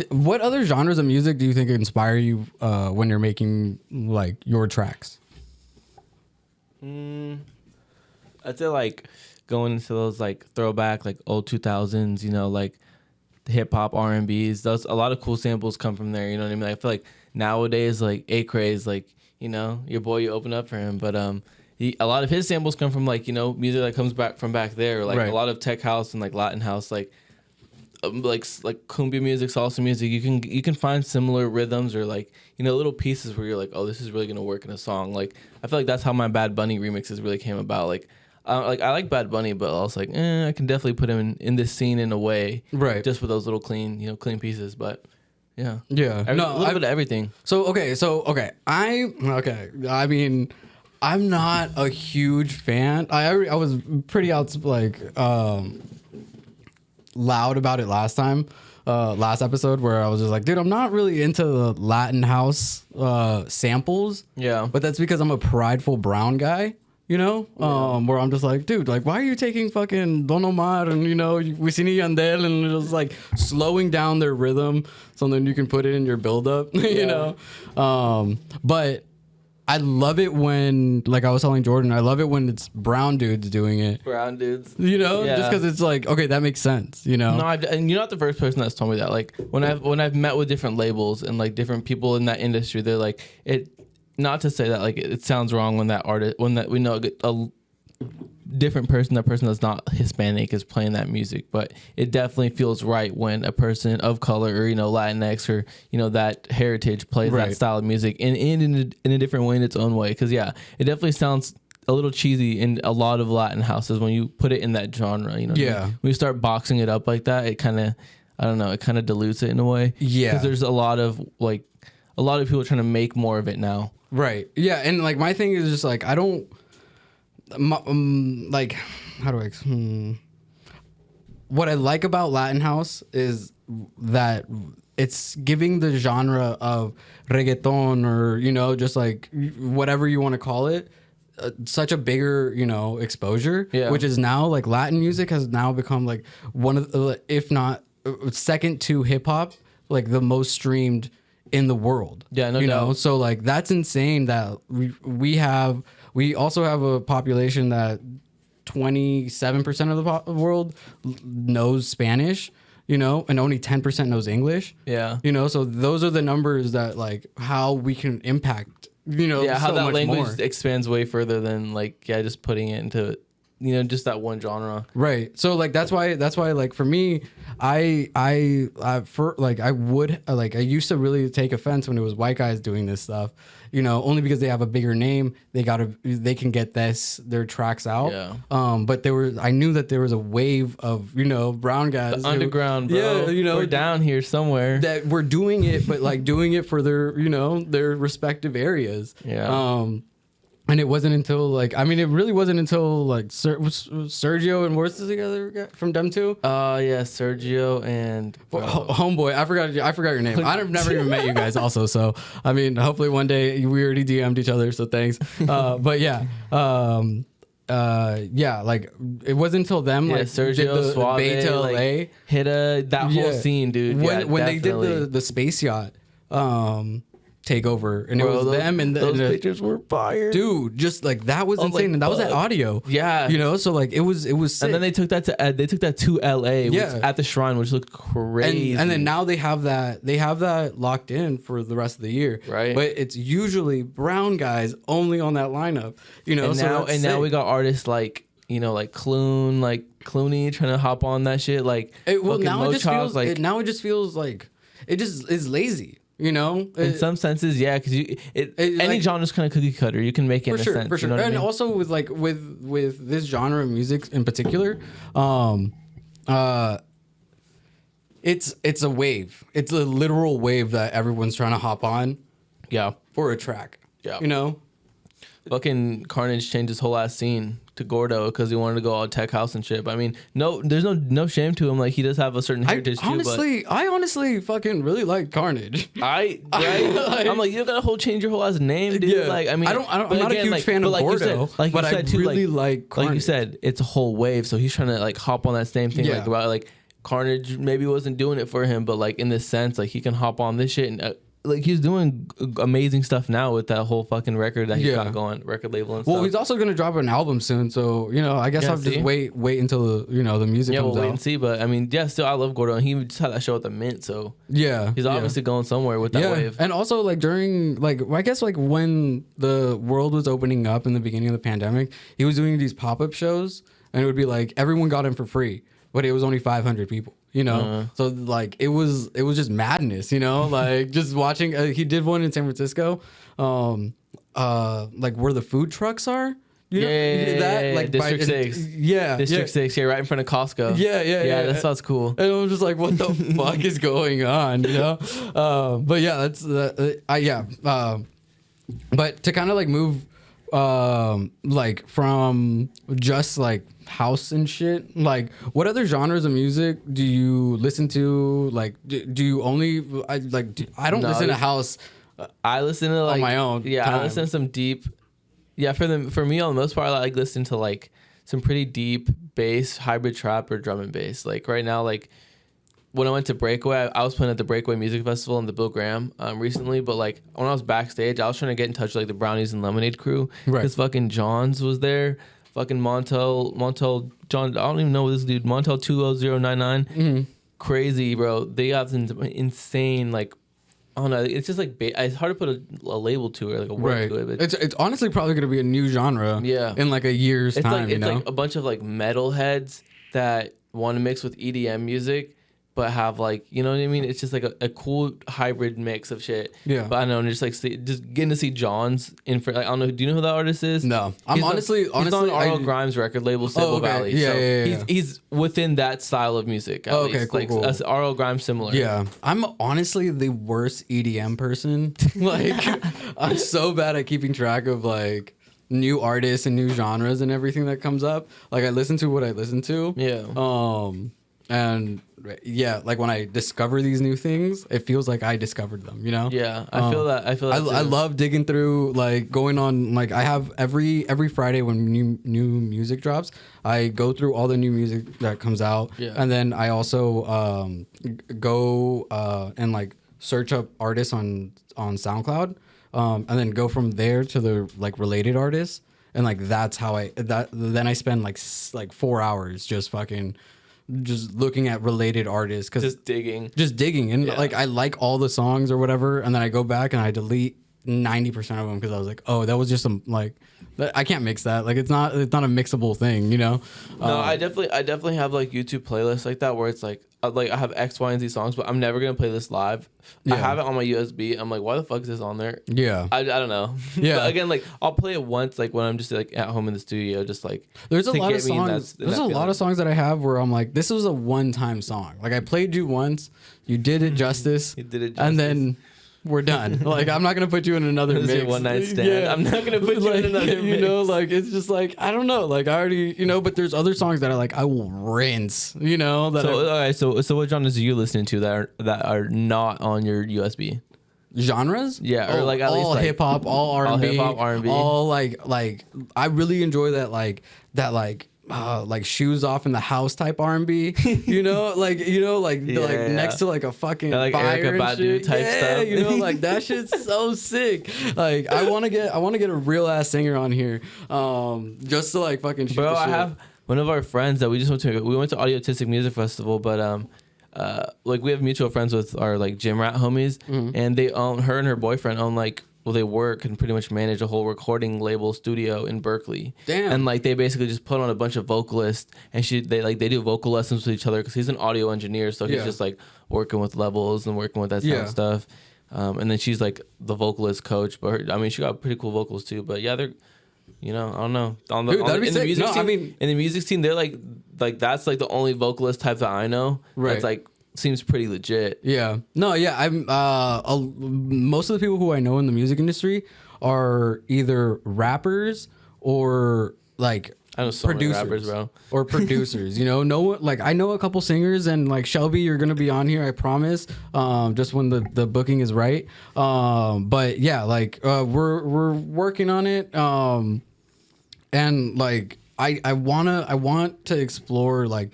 what other genres of music do you think inspire you when you're making like your tracks? I'd say like going into those like throwback, like old 2000s, you know, like hip hop, R&Bs. Those, a lot of cool samples come from there. You know what I mean? I feel like nowadays, like A-Craze, like, you know, your boy, you open up for him, but a lot of his samples come from like, you know, music that comes back from back there, like right. a lot of tech house and like Latin house, like cumbia music, salsa music. You can find similar rhythms or like, you know, little pieces where you're like, oh, this is really gonna work in a song. Like I feel like that's how my Bad Bunny remixes really came about. Like I like Bad Bunny, but I was like, I can definitely put him in this scene in a way, right? Just with those little clean pieces, but. Yeah. Yeah. A little bit of everything. Okay. I mean, I'm not a huge fan. I was pretty loud about it last episode where I was just like, dude, I'm not really into the Latin house samples. Yeah. But that's because I'm a prideful brown guy. You know, where I'm just like, dude, like, why are you taking fucking Don Omar and, you know, Wisin y Yandel and just like slowing down their rhythm so then you can put it in your buildup, you know? But I love it when, like I was telling Jordan, I love it when it's brown dudes doing it. Brown dudes. You know, just because it's like, okay, that makes sense, you know? No, and you're not the first person that's told me that. Like, when I've met with different labels and like different people in that industry, they're like, not to say that like it sounds wrong when we know a different person, that person that's not Hispanic is playing that music, but it definitely feels right when a person of color or, you know, Latinx or, you know, that heritage plays that style of music in a different way, in its own way. Because it definitely sounds a little cheesy in a lot of Latin houses when you put it in that genre. You know, when you start boxing it up like that, it kind of, I don't know, it kind of dilutes it in a way. Yeah, because there's a lot of people trying to make more of it now. Right. Yeah. And like my thing is just like, I don't like, how do I, what I like about Latin house is that it's giving the genre of reggaeton or, you know, just like whatever you want to call it, such a bigger, you know, exposure, which is now like Latin music has now become like one of the, if not second to hip hop, like the most streamed in the world. Yeah, no you doubt. know, so like that's insane that we also have a population that 27% of the world knows Spanish, you know, and only 10% knows English. Yeah. You know, so those are the numbers that like how we can impact, you know, how so that much language more. expands way further than like, just putting it into, you know, just that one genre. Right. So like that's why like for me, I used to really take offense when it was white guys doing this stuff, you know, only because they have a bigger name, they can get their tracks out. Yeah. But I knew that there was a wave of, you know, brown guys, the underground, bro. Yeah, you know, we're down here somewhere that we're doing it, but like doing it for their, you know, their respective areas. Yeah. And it wasn't until like, I mean, it really wasn't until like Sergio and Worth together from them too. Yeah, Sergio and Homeboy. I forgot your name. I've never even met you guys. Also, so I mean, hopefully one day we already DM'd each other. So thanks. But yeah, yeah, like it wasn't until them like Sergio Suave, Bay to LA like, hit that whole scene, dude. When they did the space yacht. Take over, and Bro, it was them, and those pictures were fire, dude. Just like that was insane, like, and that was that audio, you know. So like it was sick. And then they took that to LA, which, at the shrine, which looked crazy. And then now they have that locked in for the rest of the year, right? But it's usually brown guys only on that lineup, you know. And now we got artists like, you know, like Clooney trying to hop on that shit, like now it just feels like it just is lazy. You know, in some senses, yeah, because any like, genre's kind of cookie cutter. You can make it for sure. You know and I mean? Also with this genre of music in particular, it's a wave. It's a literal wave that everyone's trying to hop on. Yeah, for a track. Yeah, you know, fucking Carnage changed his whole ass scene to Gordo because he wanted to go all tech house and shit. But I mean, there's no shame to him. Like he does have a certain heritage too. I honestly fucking really like Carnage. I'm like, you gotta change your whole ass name, dude. Yeah. Like I mean, I'm not a huge fan of Gordo, but I really like Carnage. Like you said, it's a whole wave. So he's trying to like hop on that same thing. Like about like Carnage maybe wasn't doing it for him, but like in this sense, like he can hop on this shit and. Like he's doing amazing stuff now with that whole fucking record that he's got going, record label and stuff. Well, he's also gonna drop an album soon, so you know, I guess I'll just wait until the music comes out. We'll wait and see. But I mean, still I love Gordo, and he just had that show at the Mint, so he's obviously going somewhere with that wave. And also like during I guess when the world was opening up in the beginning of the pandemic, he was doing these pop-up shows, and it would be like everyone got in for free, but it was only 500 people. You know, so like it was just madness, you know, like just watching. He did one in San Francisco, like where the food trucks are. Like District 6. District 6. Yeah, right in front of Costco. Yeah. That sounds cool. And I'm just like, what the fuck is going on, you know? But yeah, that's but to kind of like move, like from just like house and shit, like what other genres of music do you listen to? Like do you only I don't listen to house. I listen to like on my own time. I listen to some deep for me on the most part I like listen to like some pretty deep bass, hybrid trap or drum and bass. Like right now, like when I went to Breakaway, I was playing at the Breakaway Music Festival in the Bill Graham recently, but like when I was backstage, I was trying to get in touch with like the Brownies and Lemonade crew because fucking Johns was there. Fucking Montel, John, I don't even know this dude. Montel 20099. Crazy, bro. They got some insane, like, I don't know. It's just like, it's hard to put a label to it, like a word to it. But it's honestly probably going to be a new genre in like a year's time, it's like a bunch of like metal heads that want to mix with EDM music, but have like, you know what I mean? It's just like a cool hybrid mix of shit. Yeah. But I don't know, just like just getting to see John's in front. Like, I don't know. Do you know who that artist is? No. I'm honestly, he's on R.L. Grimes' record label, Stable Valley. Yeah, he's within that style of music. At least. Cool. R.L. Grimes similar. Yeah. I'm honestly the worst EDM person. Like, I'm so bad at keeping track of like new artists and new genres and everything that comes up. Like, I listen to what I listen to. Yeah. And yeah, like when I discover these new things, it feels like I discovered them, you know? Yeah, I feel that. I love digging through, like going on, like I have every Friday when new music drops, I go through all the new music that comes out. Yeah. And then I also go and like search up artists on SoundCloud, and then go from there to the like related artists. And like that's how then I spend like 4 hours just looking at related artists, cause just digging and like I like all the songs or whatever, and then I go back and I delete 90% of them because I was like, oh, that was just some like I can't mix that. Like it's not a mixable thing, you know. No, I definitely have like YouTube playlists like that where it's like I have X, Y, and Z songs, but I'm never gonna play this live. I have it on my USB. I'm like, why the fuck is this on there? Yeah, I don't know. Yeah, but again, like I'll play it once, like when I'm just like at home in the studio, just like there's a lot of songs. There's a lot of songs that I have where I'm like, this was a one-time song. Like I played you once, you did it justice, and then we're done. Like, I'm not gonna put you in another This is mix. your one night stand. I'm not gonna put you in another You know, mix. like it's just like I don't know. Like I already, you know, but there's other songs that I will rinse. You know, that So are all right, so what genres are you listening to that are not on your USB? genres. Yeah, or like at all least like hip hop, all R&B, hip-hop, R&B. all like I really enjoy that like shoes off in the house type R&B. You know, like like Yeah. next to like a fucking Yeah, like fire Erykah and Badu shit. type Yeah, stuff. you know, like that shit's so sick. Like I want to get a real ass singer on here, just to like fucking shoot Bro, the I shit. have one of our friends that we went to Audiotistic Music Festival, but like we have mutual friends with our like gym rat homies, and they own her and her boyfriend own like they work and pretty much manage a whole recording label studio in Berkeley. Damn. And like they basically just put on a bunch of vocalists, and they do vocal lessons with each other because he's an audio engineer, so he's Yeah. just like working with levels and working with that kind of stuff. And then she's like the vocalist coach, but she got pretty cool vocals too. But yeah, they're, you know, I don't know. Dude, that'd be in the sick. music No, scene, I mean- in the music scene, they're like that's like the only vocalist type that I know. Right. That's like seems pretty legit. Yeah. No, yeah. I'm most of the people who I know in the music industry are either rappers or like I know so many producers, rappers, bro. or producers. You know, no one like I know a couple singers, and like Shelby, you're gonna be on here, I promise. Just when the booking is right. But yeah, like we're working on it. And like I want to explore like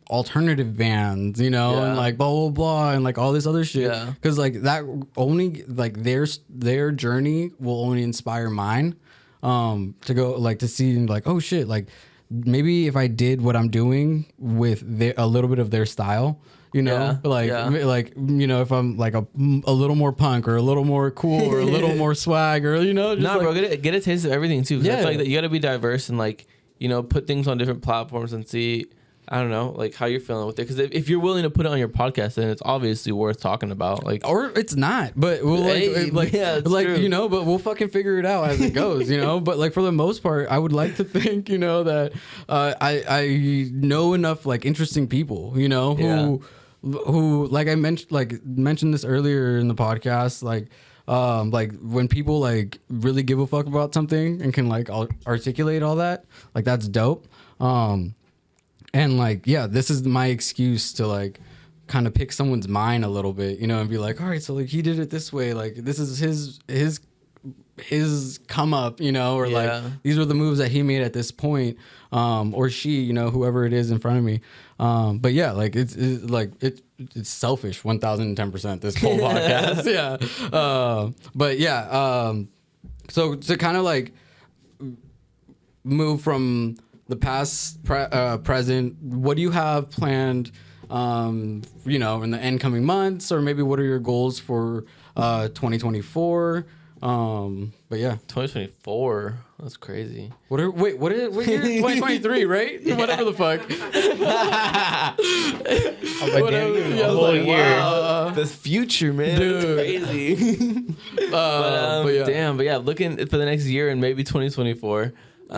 alternative bands, you know, Yeah. and like blah blah blah and like all this other shit. Yeah. Because like that only like their journey will only inspire mine. To go like to see like, oh shit, like maybe if I did what I'm doing with a little bit of their style, you know, like you know, if I'm like a little more punk or a little more cool or a little more swag or you know, just Nah, like, bro, get a taste of everything too. 'Cause I Yeah. feel like that you got to be diverse and like, you know, put things on different platforms and see, I don't know, like how you're feeling with it. Because if you're willing to put it on your podcast, then it's obviously worth talking about. Like, or it's not, but we'll Yeah, it's like true. you know, but we'll fucking figure it out as it goes, you know. But like for the most part, I would like to think, you know, that I know enough like interesting people, you know, who like I mentioned this earlier in the podcast, like when people like really give a fuck about something and can like articulate all that, like that's dope. And like, yeah, this is my excuse to like kind of pick someone's mind a little bit, you know, and be like, all right, so like he did it this way, like this is his come up, you know, or like these were the moves that he made at this point, or she, you know, whoever it is in front of me. But yeah, like it's selfish 1010% this whole podcast. Yeah. But yeah, so to kind of like move from the past, present, what do you have planned, you know, in the incoming months, or maybe what are your goals for 2024? But yeah, 2024, that's crazy. what year? 2023, right? Whatever the fuck. A whole year. The future, man, Dude. that's crazy. but yeah. damn, but yeah, looking for the next year and maybe 2024.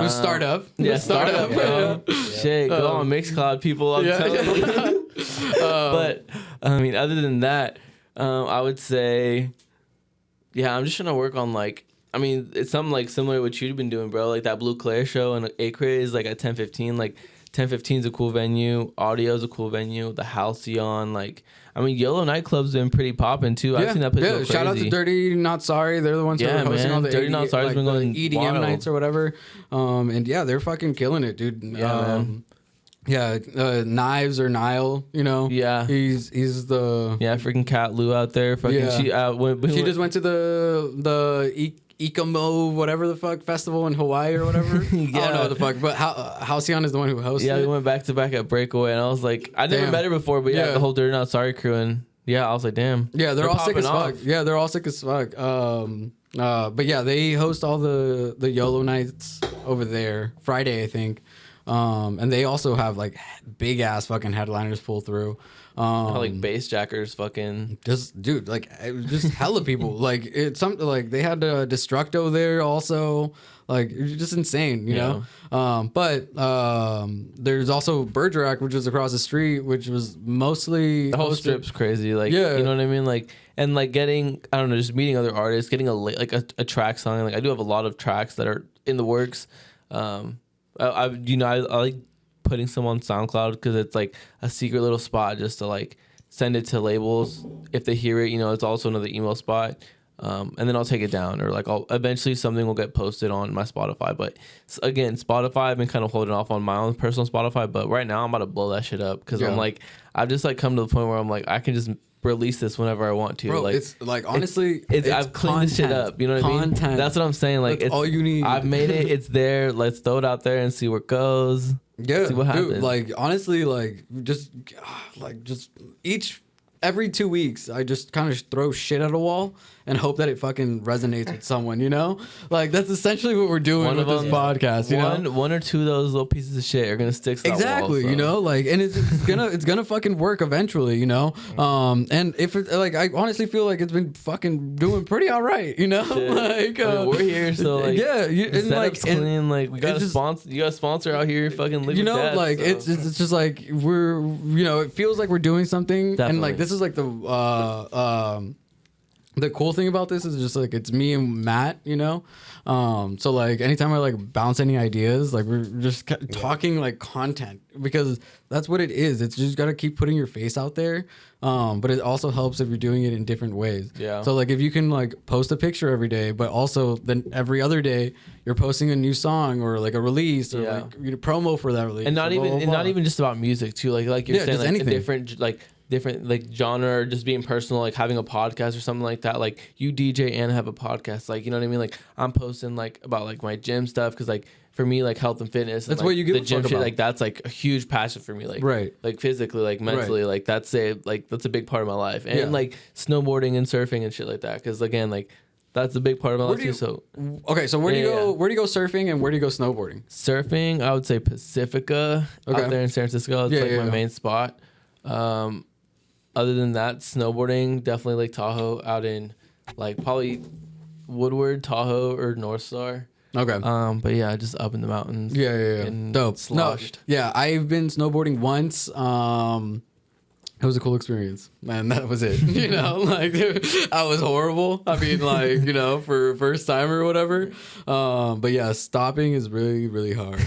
Start up. Yeah, start up, bro. Shit, go on Mixcloud, people. I'm telling you. But I mean, other than that, I would say, yeah, I'm just trying to work on like, I mean, it's something like similar to what you've been doing, bro. Like that Blue Claire show and Acre is like at 10:15. Like 10:15 is a cool venue. Audio is a cool venue. The Halcyon, like, I mean, Yellow Nightclub's been pretty popping too. I've seen that place go crazy. Shout out to Dirty Not Sorry. They're the ones who are hosting all the Dirty Not Sorry's like, been going the EDM wild. nights or whatever. And yeah, they're fucking killing it, dude. Yeah, man. Yeah, Knives or Nile, you know. Yeah. he's the Yeah, freaking Cat Lou out there. Fucking Yeah. she she just went to the Ikamo whatever the fuck festival in Hawaii or whatever. I don't know what the fuck, but Halcyon is the one who hosted. Yeah, we it. went back to back at Breakaway, and I was like, I never Damn. met her before, but yeah, Yeah. the whole Dirty Not Sorry crew, and yeah, I was like, damn. Yeah, they're all sick as popping fuck. Yeah, they're all sick as fuck. But yeah, they host all the YOLO nights over there Friday, I think. And they also have like big ass fucking headliners pull through. Like bass jackers, fucking Just dude, like it was just hella people. Like it's something like they had Destructo there also. Like it's just insane, you know. But there's also Bergerac, which is across the street, which was mostly the whole strip's crazy. Like, Yeah. you know what I mean? Like, and like getting, I don't know, just meeting other artists, getting a track song. Like I do have a lot of tracks that are in the works. I like putting some on SoundCloud because it's like a secret little spot just to like send it to labels. If they hear it, you know, it's also another email spot. And then I'll take it down, or like I'll eventually something will get posted on my Spotify. But again, Spotify, I've been kind of holding off on my own personal Spotify, but right now I'm about to blow that shit up because I'm like, I've just like come to the point where I'm like, I can just release this whenever I want to. Bro, like it's like honestly, it's I've cleaned this shit up. You know what I mean? That's what I'm saying. Like That's it's all you need. I've made it. It's there. Let's throw it out there and see where it goes. Yeah, see what happens. dude, like honestly, like just every 2 weeks, I just kind of throw shit at a wall and hope that it fucking resonates with someone, you know? Like, that's essentially what we're doing with this podcast, you know? One or two of those little pieces of shit are going to stick to that Exactly, wall, so. you know? Like, and it's gonna fucking work eventually, you know? And if it, like, I honestly feel like it's been fucking doing pretty all right, you know? Shit. Like, I mean, we're here, so like, yeah, and like, clean, like we got a just- sponsor. You got a sponsor out here, fucking live you with know, that, like so. it's just like we're, you know, it feels like we're doing something, Definitely. and like this is like the cool thing about this is just like it's me and Matt, you know. So like anytime I like bounce any ideas, like we're just talking like content, because that's what it is. It's just got to keep putting your face out there. But it also helps if you're doing it in different ways. Yeah. So like if you can like post a picture every day, but also then every other day you're posting a new song or like a release or like you know, promo for that release. And not or blah, even blah, and not blah. even just about music too. Like you're Yeah, saying, just like anything. different like genre, or just being personal, like having a podcast or something like that. Like you DJ and have a podcast, like, you know what I mean? Like I'm posting like about like my gym stuff, because like for me, like health and fitness, That's and, what like, you give the a gym fuck shit. about. Like that's like a huge passion for me. Like Right. like physically, like mentally, like that's a big part of my life. And Yeah. like snowboarding and surfing and shit like that, because again, like that's a big part of my life too. So Okay, so where do you Yeah, go? yeah. Where do you go surfing and where do you go snowboarding? surfing, I would say Pacifica Okay. out there in San Francisco. It's Yeah, like yeah, my yeah. main spot. Other than that, snowboarding, definitely Lake Tahoe out in like probably Woodward, Tahoe, or North Star. Okay. But yeah, just up in the mountains. Yeah. getting Dope. Sloshed. No, yeah, I've been snowboarding once. It was a cool experience, man. That was it. You know, like I was horrible. I mean, like, you know, for first time or whatever. But yeah, stopping is really, really hard.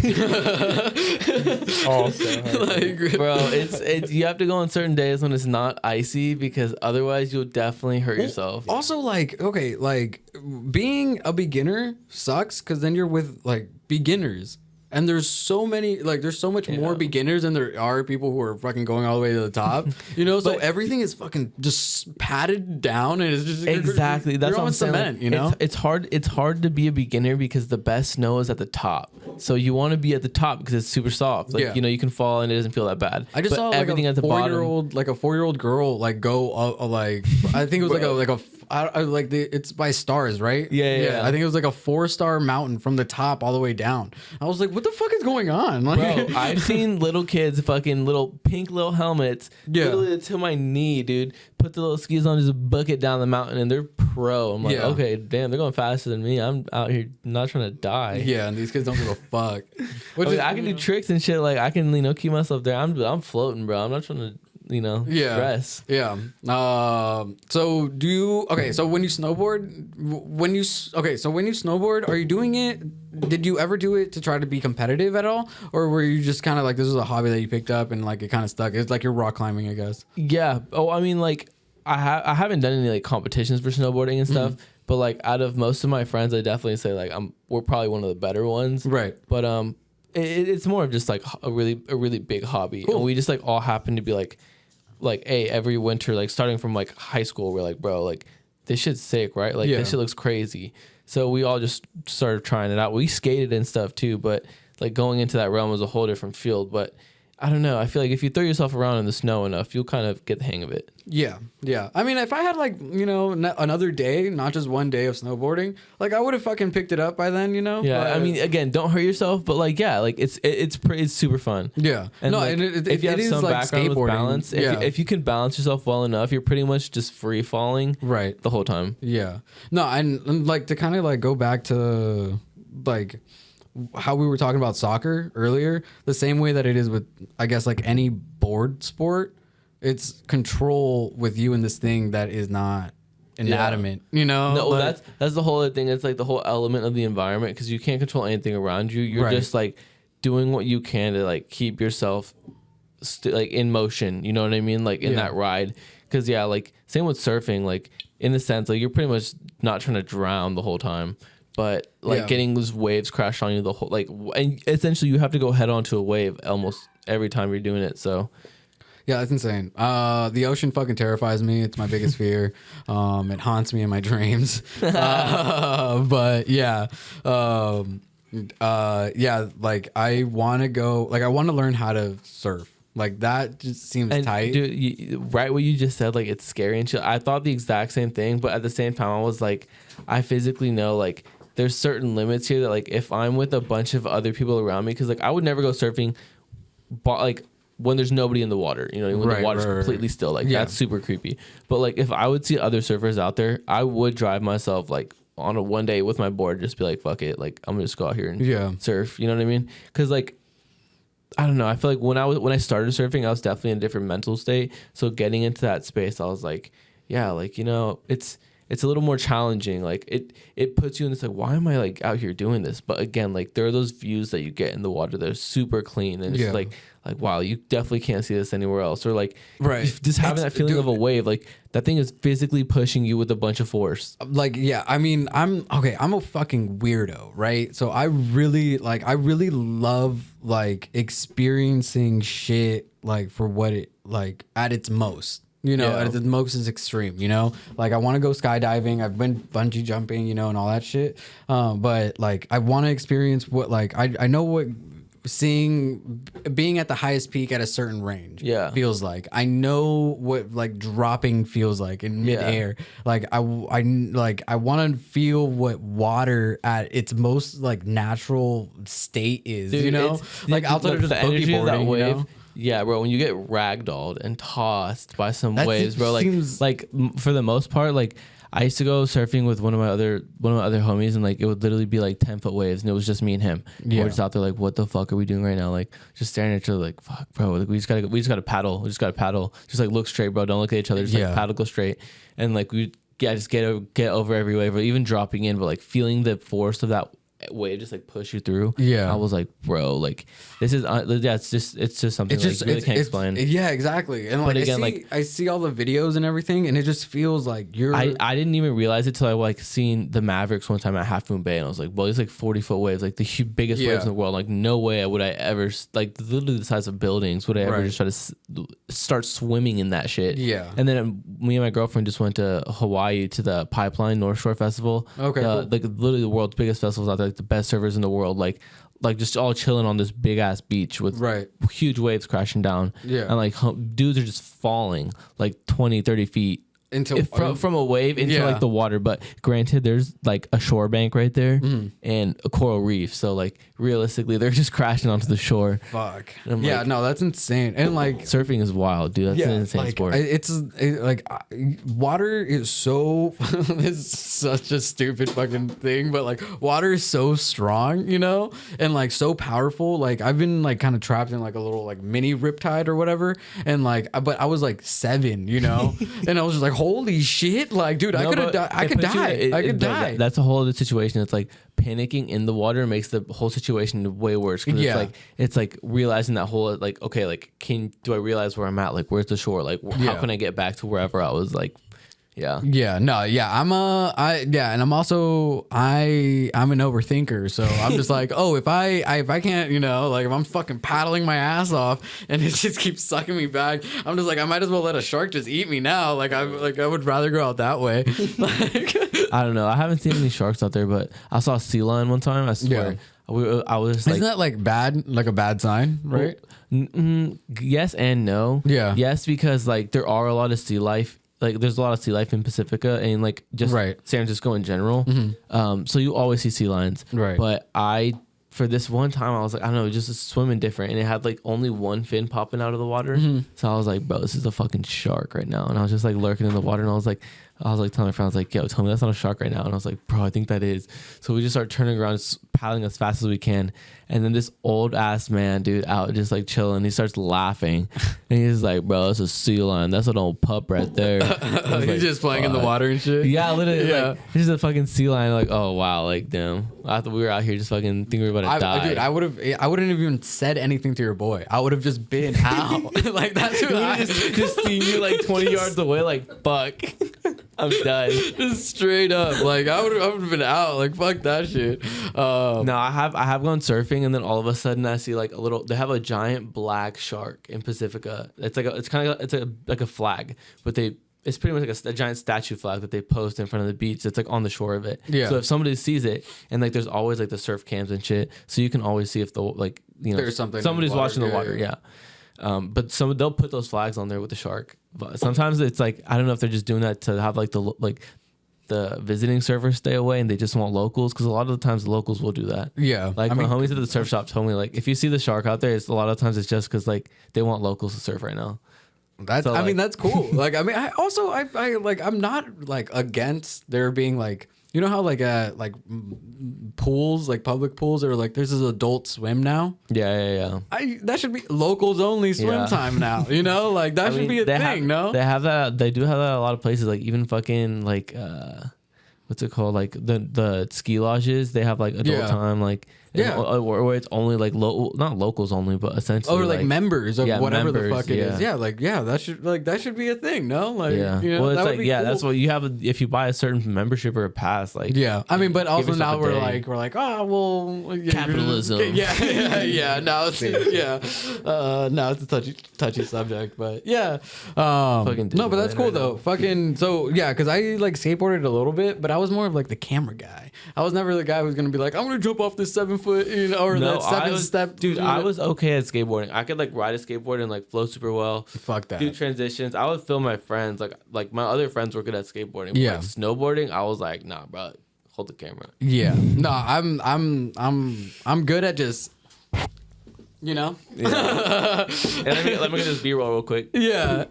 Also, Like, Bro, it's you have to go on certain days when it's not icy, because otherwise you'll definitely hurt yourself. also, like, okay, like being a beginner sucks because then you're with like beginners. And there's so many, like, there's so much more beginners than there are people who are fucking going all the way to the top. You know, so everything is fucking just padded down, and it's just Exactly. That's you're what I'm on saying. cement. Like, You know, it's hard. It's hard to be a beginner because the best snow is at the top. So you want to be at the top because it's super soft. Like, Yeah. you know, you can fall and it doesn't feel that bad. I just But saw everything like at the bottom. like a 4-year-old girl, like go like I think it was it's by stars, right? Yeah. I think it was like a 4-star mountain from the top all the way down. I was like, what the fuck is going on? Like, Bro, I've seen little kids, fucking little pink little helmets, literally to my knee, dude. Put the little skis on, just book it down the mountain, and they're pro. I'm like, okay, damn, they're going faster than me. I'm out here not trying to die. yeah, and these kids don't give a fuck. I can do tricks and shit. Like I can, you know, keep myself there. I'm floating, bro. I'm not trying to, you know, stress. Yeah. So do you? Okay. So when you snowboard, are you doing it? Did you ever do it to try to be competitive at all, or were you just kind of like this was a hobby that you picked up and like it kind of stuck? It's like you're rock climbing, I guess. Yeah. Oh, I mean, like I haven't done any like competitions for snowboarding and stuff. But like out of most of my friends, I definitely say like we're probably one of the better ones. Right. But it's more of just like a really big hobby, and we just like all happen to be like hey, every winter, like starting from like high school, we're like, bro, like this shit's sick, right? Like this shit looks crazy. So we all just started trying it out. We skated and stuff too, but like going into that realm was a whole different field. But I don't know. I feel like if you throw yourself around in the snow enough, you'll kind of get the hang of it. Yeah, yeah. I mean, if I had like, you know, another day, not just one day of snowboarding, like I would have fucking picked it up by then, you know. Yeah, but, I mean, again, don't hurt yourself, but like, yeah, like it's super fun. Yeah, And no, like, and if you have some like background with skateboarding. balance, if you can balance yourself well enough, you're pretty much just free falling right the whole time. Yeah, no, and like to kind of like go back to like how we were talking about soccer earlier, the same way that it is with, I guess, like any board sport, it's control with you in this thing that is not inanimate, you know? No, like, that's the whole other thing. It's like the whole element of the environment, because you can't control anything around you. You're Right. just like doing what you can to like keep yourself like in motion. You know what I mean? Like in that ride. Because yeah, like same with surfing. Like in the sense, like you're pretty much not trying to drown the whole time. But like getting those waves crash on you the whole and essentially you have to go head on to a wave almost every time you're doing it. So yeah, it's insane. The ocean fucking terrifies me. It's my biggest fear. It haunts me in my dreams. But yeah, yeah. Like I want to go. Like I want to learn how to surf. Like that just seems tight. Dude, right what you just said, like it's scary and shit. I thought the exact same thing, but at the same time, I was like, I physically know like there's certain limits here that like if I'm with a bunch of other people around me, because like I would never go surfing, but like when there's nobody in the water, you know, when the water's completely still, like that's super creepy. But like if I would see other surfers out there, I would drive myself like on a one day with my board, just be like, fuck it, like I'm gonna just go out here and surf. You know what I mean? Because like I don't know. I feel like when I started surfing, I was definitely in a different mental state. So getting into that space, I was like, yeah, like, you know, it's a little more challenging. Like it puts you in this like, why am I like out here doing this? But again, like there are those views that you get in the water that are super clean, and it's like wow, you definitely can't see this anywhere else. Or like just having that feeling of a wave, like that thing is physically pushing you with a bunch of force. Like yeah, I mean, I'm a fucking weirdo, right? So I really love like experiencing shit like for what it like at its most. You know, at its most is extreme, you know? Like, I want to go skydiving. I've been bungee jumping, you know, and all that shit. But, like, I want to experience what, like, I know what being at the highest peak at a certain range feels like. I know what, like, dropping feels like in midair. Like, I want to feel what water at its most, like, natural state is, you know? Like, outside of just the energy of that wave. You know? Yeah, bro, when you get ragdolled and tossed by some waves, bro, like for the most part, like I used to go surfing with one of my other homies, and like it would literally be like 10-foot waves, and it was just me and him. Yeah. We're just out there like, what the fuck are we doing right now? Like just staring at each other like, fuck, bro, like, we just gotta paddle. Just like look straight, bro. Don't look at each other. Just like paddle, go straight, and like just get over every wave, or even dropping in, but like feeling the force of that wave just like push you through. I was like, bro, like this is it's just something like really can't explain. Yeah, exactly. And like again, I see all the videos and everything, and it just feels like you're I didn't even realize it till I like seen the Mavericks one time at Half Moon Bay, and I was like, well, these like 40-foot waves, like the biggest waves in the world. Like no way would I ever, like literally the size of buildings, would I ever just try to start swimming in that shit. And then me and my girlfriend just went to Hawaii to the Pipeline North Shore Festival. Okay, cool. Like literally the world's biggest festivals out there, like the best servers in the world, like just all chilling on this big ass beach with huge waves crashing down. And like dudes are just falling like 20-30 feet into from a wave into like the water. But granted, there's like a shore bank right there and a coral reef, so like realistically they're just crashing onto the shore. Fuck. No, that's insane. And like surfing is wild, dude. That's an insane like, sport. Water is so it's such a stupid fucking thing, but like water is so strong, you know, and like so powerful. Like I've been like kind of trapped in like a little like mini riptide or whatever, and like but I was like 7, you know, and I was just like, holy shit, like dude, I could die. That's a whole other situation. It's like panicking in the water makes the whole situation way worse. It's like realizing that whole like, okay, like do I realize where I'm at? Like where's the shore? Like how can I get back to wherever I was? Like I'm an overthinker, so I'm just like, oh, if I can't, you know, like if I'm fucking paddling my ass off and it just keeps sucking me back, I'm just like, I might as well let a shark just eat me now. Like I would rather go out that way. Like I don't know. I haven't seen any sharks out there, but I saw a sea lion one time. I swear. I was Isn't like, that like bad, like a bad sign, right? yes and no. Yeah. Yes, because like there are a lot of sea life. Like there's a lot of sea life in Pacifica and like just Right. San Francisco in general. So you always see sea lions. Right. But for this one time, I was like, I don't know, just swimming different, and it had like only one fin popping out of the water. So I was like, bro, this is a fucking shark right now, and I was just like lurking in the water, and I was like telling my friend, I was like, yo, tell me that's not a shark right now, and I was like, bro, I think that is. So we just start turning around, paddling as fast as we can, and then this old ass man, dude, out just like chilling, he starts laughing, and he's like, bro, that's a sea lion, that's an old pup right there. He's like, just playing in the water and shit. Yeah, literally. Yeah. Like, he's a fucking sea lion. Like, oh wow, like damn. I thought we were out here just fucking thinking we were about to die. Dude, I wouldn't have even said anything to your boy. I would have just been out. Like that's what I just seen you like 20 yards away. Like fuck, I'm done. just straight up. Like I would have been out. Like fuck that shit. No, I have gone surfing, and then all of a sudden I see like a little. They have a giant black shark in Pacifica. It's like a flag, but it's pretty much like a giant statue flag that they post in front of the beach. It's like on the shore of it. Yeah. So if somebody sees it, and like there's always like the surf cams and shit, so you can always see if There's something in the somebody's water. watching the water. Yeah. But they'll put those flags on there with the shark. But sometimes it's like I don't know if they're just doing that to have like the visiting surfers stay away, and they just want locals, because a lot of the times the locals will do that. Yeah. Like my homies at the surf shop told me, like if you see the shark out there, it's a lot of times it's just because like they want locals to surf right now. That's, So, I mean, like- that's cool. Like, I mean, I like, I'm not like against there being like, you know how like pools, like public pools, are like there's this adult swim now. Yeah. That should be locals only swim Yeah. time now. You know, like that should be a thing. No, They have that. They do have that at a lot of places. Like even fucking like what's it called? Like the ski lodges. They have like adult Yeah. time. Like Yeah. or it's only like not locals only, but essentially or like members of whatever the members, fuck it is. yeah. Yeah, like that should be a thing. No, like Yeah. you know, Well, it's that would like be yeah. cool. That's what you have if you buy a certain membership or a pass. Like Yeah, I mean, but also yourself now a we're day. like, oh well, yeah, Capitalism. Yeah. Now it's now it's a touchy subject, but yeah. No, but that's cool though. Fucking so yeah, because I like skateboarded a little bit, but I was more of like the camera guy. I was never the guy who's gonna be like, I'm gonna jump off this 7 foot, you know, or that seven step. Dude, I was okay at skateboarding. I could like ride a skateboard and like flow super well. Fuck that. Do transitions. I would film my friends. Like my other friends were good at skateboarding. But, Yeah. like, snowboarding, I was like, nah, bro, hold the camera. Yeah. No, I'm good at just, you know. And let me get this B-roll real quick. Yeah,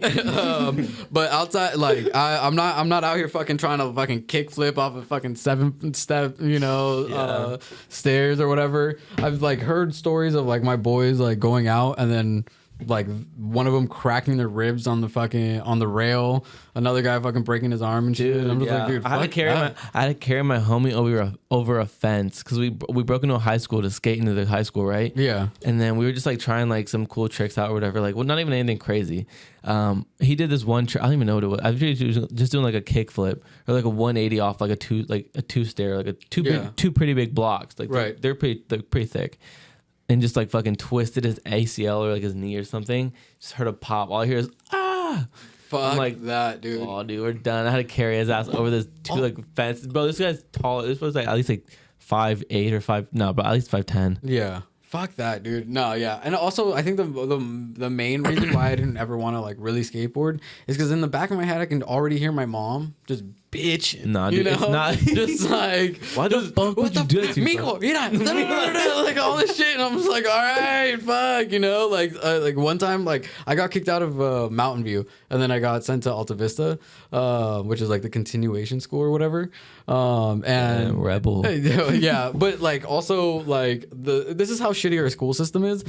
but outside, like I'm not out here fucking trying to fucking kickflip off a fucking 7 step, you know, stairs or whatever. I've like heard stories of like my boys like going out and then like one of them cracking their ribs on the rail, another guy fucking breaking his arm and shit. I'm just like, dude, I had to fuck carry my homie over a fence because we broke into a high school to skate into the high school, right? Yeah. And then we were just like trying like some cool tricks out or whatever. Like, well, not even anything crazy. He did this one trick. I don't even know what it was. I was just doing like a kick flip or like a 180 off like a two stair, like two pretty big blocks. Like Right. they're pretty thick. And just like fucking twisted his ACL or like his knee or something. Just heard a pop. All I hear is ah. fuck I'm like, that, dude. Oh, dude, we're done. I had to carry his ass over this like fence. Bro, this guy's tall. This was like at least like 5'8" or 5. No, but at least 5'10". Yeah. Fuck that, dude. No, yeah. And also, I think the main reason why I didn't ever want to like really skateboard is because in the back of my head, I can already hear my mom just bitching. Nah, you dude, it's know? not- just like, Why the fuck would you do that to Mijo, yourself? mira, like all this shit, and I'm just like, all right, fuck, you know, like one time, like I got kicked out of Mountain View, and then I got sent to Alta Vista, which is like the continuation school or whatever, and rebel. yeah, but like also like this is how shitty our school system is.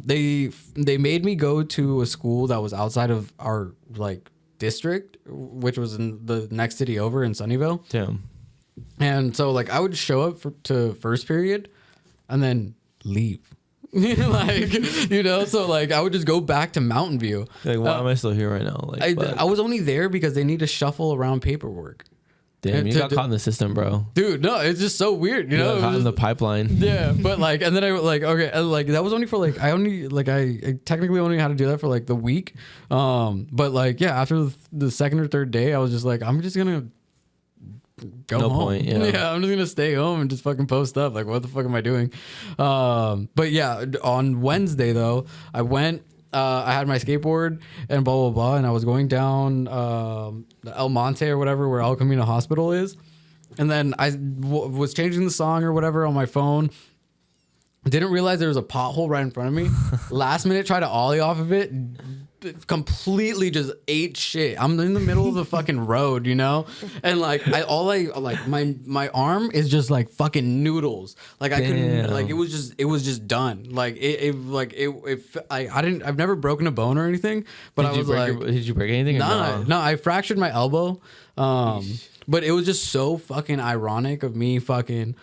They made me go to a school that was outside of our like district, which was in the next city over in Sunnyvale. Damn. And so like I would show up to first period and then leave. Like, you know, so like I would just go back to Mountain View. Like, why am I still here right now? Like, I was only there because they need to shuffle around paperwork. damn, you got caught in the system, bro. Dude, no, it's just so weird, you You know? got It caught was in the just- pipeline. yeah, but like, and then I like, okay, and, like that was only for like, I technically only had to do that for like the week. But like, yeah, after the second or third day, I was just like, I'm just gonna go No home. point, yeah. I'm just gonna stay home and just fucking post up. Like, what the fuck am I doing? But yeah, on Wednesday though, I went. I had my skateboard and blah blah blah, and I was going down El Monte or whatever, where El Camino Hospital is, and then I was changing the song or whatever on my phone. Didn't realize there was a pothole right in front of me. Last minute, tried to ollie off of it. Completely just ate shit. I'm in the middle of the fucking road, you know, and like my arm is just like fucking noodles. Like I couldn't, like it was just done. Like I've never broken a bone or anything, but Did you break anything? No, I fractured my elbow. But it was just so fucking ironic of me fucking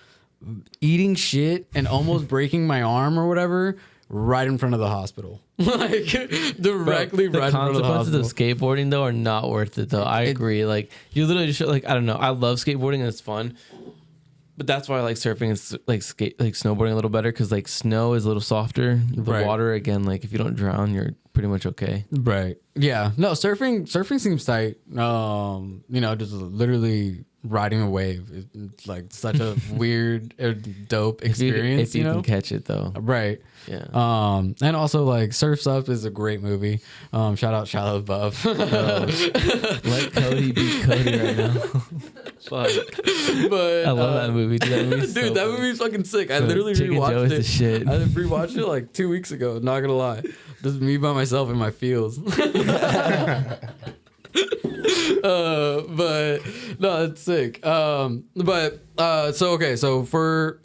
eating shit and almost breaking my arm or whatever right in front of the hospital. Like directly right in front of the hospital. The consequences of skateboarding though are not worth it though. I agree. Like you literally just like, I don't know. I love skateboarding and it's fun. But that's why I like surfing and like snowboarding a little better, because like snow is a little softer. The water, again, like if you don't drown, you're pretty much okay. Right. Yeah. No, surfing seems tight. You know, just literally riding a wave. It's like such a weird, dope experience. If you can catch it though. Right. Yeah. And also like Surf's Up is a great movie. Shout out Shia LaBeouf. Let Cody be Cody right now. Fuck. But I love that movie. Dude, that movie's fucking sick. I literally rewatched it. Shit. I rewatched it like 2 weeks ago. Not gonna lie, just me by myself in my feels. But no, it's sick. So for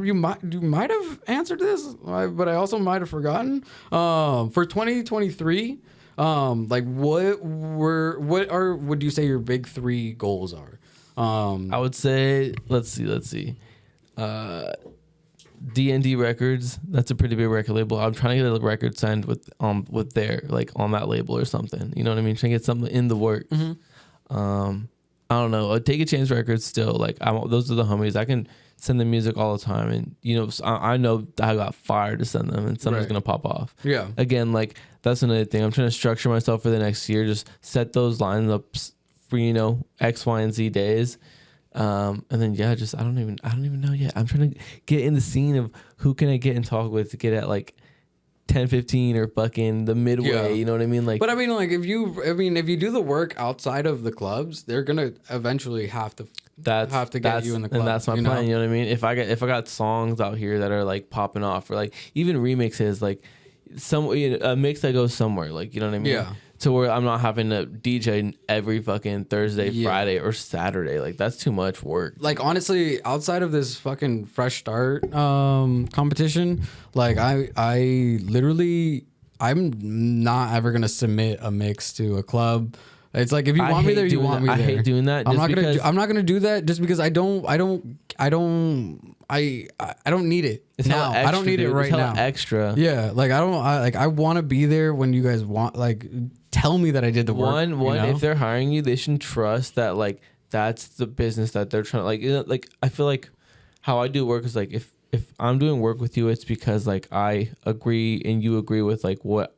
you might have answered this, but I also might have forgotten. For 2023, like what would you say your big 3 goals are? I would say, let's see. D&D Records, that's a pretty big record label. I'm trying to get a record signed with their, like, on that label or something. You know what I mean? Trying to get something in the works. I don't know. Take a Chance Records still. Like, those are the homies. I can send them music all the time, and you know, I know I got fire to send them, and something's gonna pop off. Yeah. Again, like that's another thing. I'm trying to structure myself for the next year. Just set those lines up for, you know, X, Y, and Z days. And then just I don't even know yet. I'm trying to get in the scene of who can I get and talk with to get at like 10-15 or fucking the midway. You know what I mean? Like, but I mean, like if you do the work outside of the clubs, they're gonna eventually have to get you in the club. And that's my plan. You know what I mean? If I got songs out here that are like popping off, or like even remixes, like a mix that goes somewhere, like, you know what I mean? Yeah. To where I'm not having to DJ every fucking Thursday, Friday, or Saturday. Like, that's too much work. Like, honestly, outside of this fucking Fresh Start competition, like, I'm not ever going to submit a mix to a club. It's like, if you want me there, you want me there. I hate doing that. I'm not gonna do that just because I don't need it now. I don't need it right now. Extra. Yeah, like I want to be there when you guys want. Like, tell me that I did the work. One, you know? If they're hiring you, they should trust that like that's the business that they're trying. Like, you know, like I feel like how I do work is like if I'm doing work with you, it's because like I agree and you agree with like what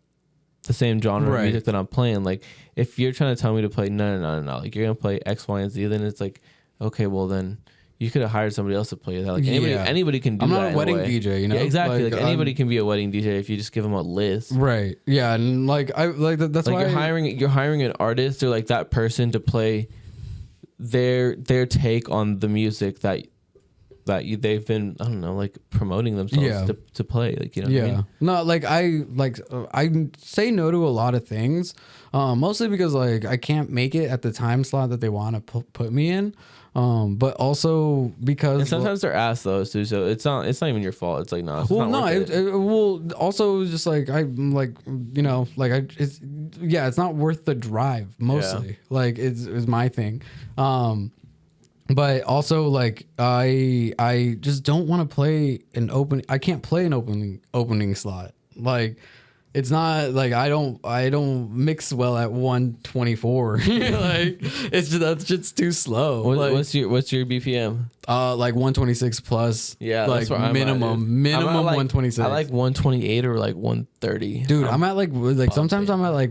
the same genre of music that I'm playing. Like, if you're trying to tell me to play no, like you're gonna play X, Y, and Z, then it's like, okay, well then you could have hired somebody else to play that. Like, anybody can do that. I'm not a wedding DJ, you know. Yeah, exactly. Like anybody can be a wedding DJ if you just give them a list. Right. Yeah, and like that's like why you're hiring an artist or like that person to play their take on the music that they've been, I don't know, like promoting themselves to play, like, you know what I mean? No, like I say no to a lot of things, mostly because like I can't make it at the time slot that they want to put me in, but also because sometimes they're asked those too, so it's not even your fault. It's like also just like I'm like, you know, like it's not worth the drive mostly. Like it's my thing. But also, like, I just don't want to play I can't play an opening slot. Like, it's not like I don't mix well at 124. Like, that's just too slow. What's your BPM? Like 126 plus. Yeah, like that's minimum 126. I like 128 or like 130. Dude, I'm at like sometimes I'm at like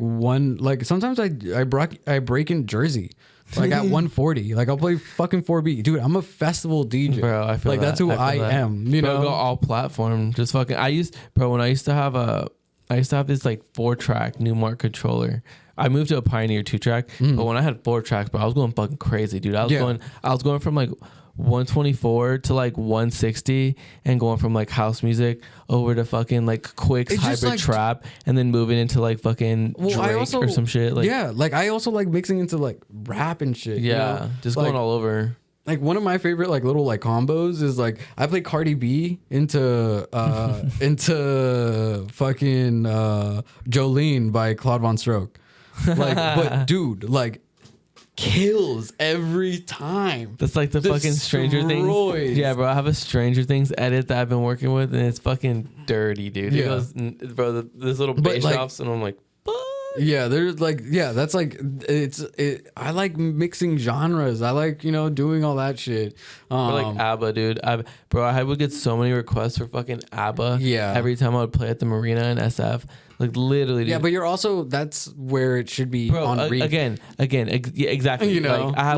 sometimes I break in Jersey. like at 140. Like I'll play fucking 4 beat, dude. I'm a festival DJ, Bro, I feel like that. that's who I feel that. am. You Bro, know, go all platform. Just fucking. When I used to have this like 4-track Newmark controller. I moved to a Pioneer 2-track, but when I had 4 tracks, bro, I was going fucking crazy, dude. I was going from like 124 to like 160 and going from like house music over to fucking like quick hybrid like, trap and then moving into like fucking Drake or some shit. Like, yeah, like I also like mixing into like rap and shit. Yeah, you know? just like, going all over. Like one of my favorite like little like combos is like I play Cardi B into fucking Jolene by Claude Von Stroke. Like, but dude, like kills every time. That's like the fucking Stranger Things. Yeah, bro. I have a Stranger Things edit that I've been working with, and it's fucking dirty, dude. Yeah. It goes, bro, this little bass like, drops, and I'm like, fuck. Yeah, there's like, yeah, that's like, I like mixing genres. I like, you know, doing all that shit. Like ABBA, dude. I would get so many requests for fucking ABBA. Yeah. Every time I would play at the marina in SF. Like literally, dude. Yeah, but you're also, that's where it should be on read. Again, yeah, exactly. You know, like, I have,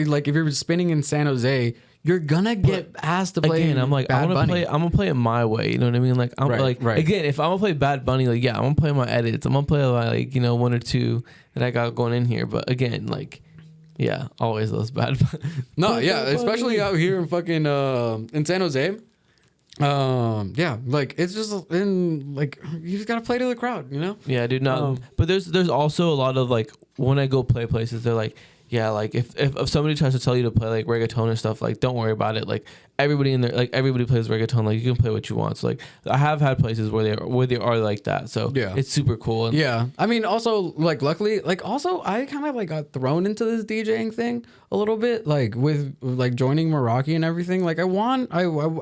like if you're spinning in San Jose, you're gonna get asked to play. Again, I'm like, I'm gonna play it my way. You know what I mean? Like, I'm again, if I'm gonna play Bad Bunny, like, yeah, I'm gonna play my edits. I'm gonna play like, you know, 1 or 2 that I got going in here. But again, like, yeah, always those bad. No, yeah, especially out here in fucking in San Jose. Yeah, like it's just in like you just gotta play to the crowd, you know? Yeah, dude. No, but there's also a lot of like when I go play places, they're like, yeah, like if somebody tries to tell you to play like reggaeton and stuff, like don't worry about it. Like everybody in there, like everybody plays reggaeton. Like you can play what you want. So like I have had places where they are like that. So yeah, it's super cool. And yeah, I mean, also like luckily, like also I kind of like got thrown into this DJing thing a little bit, like with like joining Meraki and everything. Like I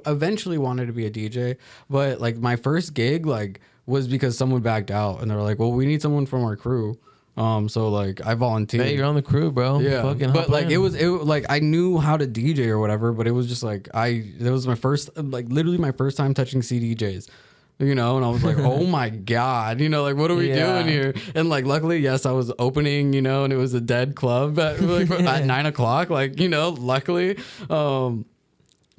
eventually wanted to be a DJ, but like my first gig like was because someone backed out and they were like, well, we need someone from our crew. So like I volunteered. Hey, you're on the crew, bro. Yeah, fucking but like it was like I knew how to DJ or whatever, but it was just like it was my first, like literally my first time touching CDJs, you know, and I was like, oh my god, you know, like what are we doing here? And like luckily, yes, I was opening, you know, and it was a dead club at like at 9 o'clock, like, you know, luckily, but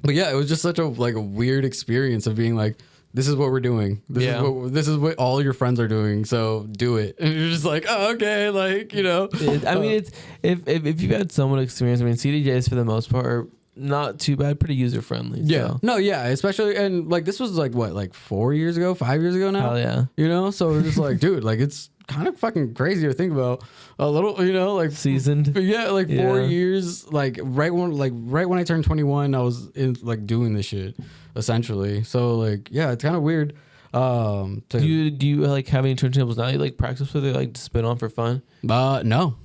yeah, it was just such a like a weird experience of being like, this is what we're doing. This is what all your friends are doing. So do it. And you're just like, oh, okay. Like, you know, I mean, it's, if you've had someone experience, I mean, CDJs for the most part are not too bad, pretty user friendly. Yeah. So. No, yeah. Especially, and like, this was like what, like 4 years ago, 5 years ago now? Hell yeah. You know? So we're just like, dude, like it's kind of fucking crazy to think about a little, you know, like seasoned. Yeah. Like 4 years, like right when I turned 21, I was in like doing this shit essentially. So like, yeah, it's kind of weird. Do you like have any turntables now you like practice with it, like to spin on for fun? No.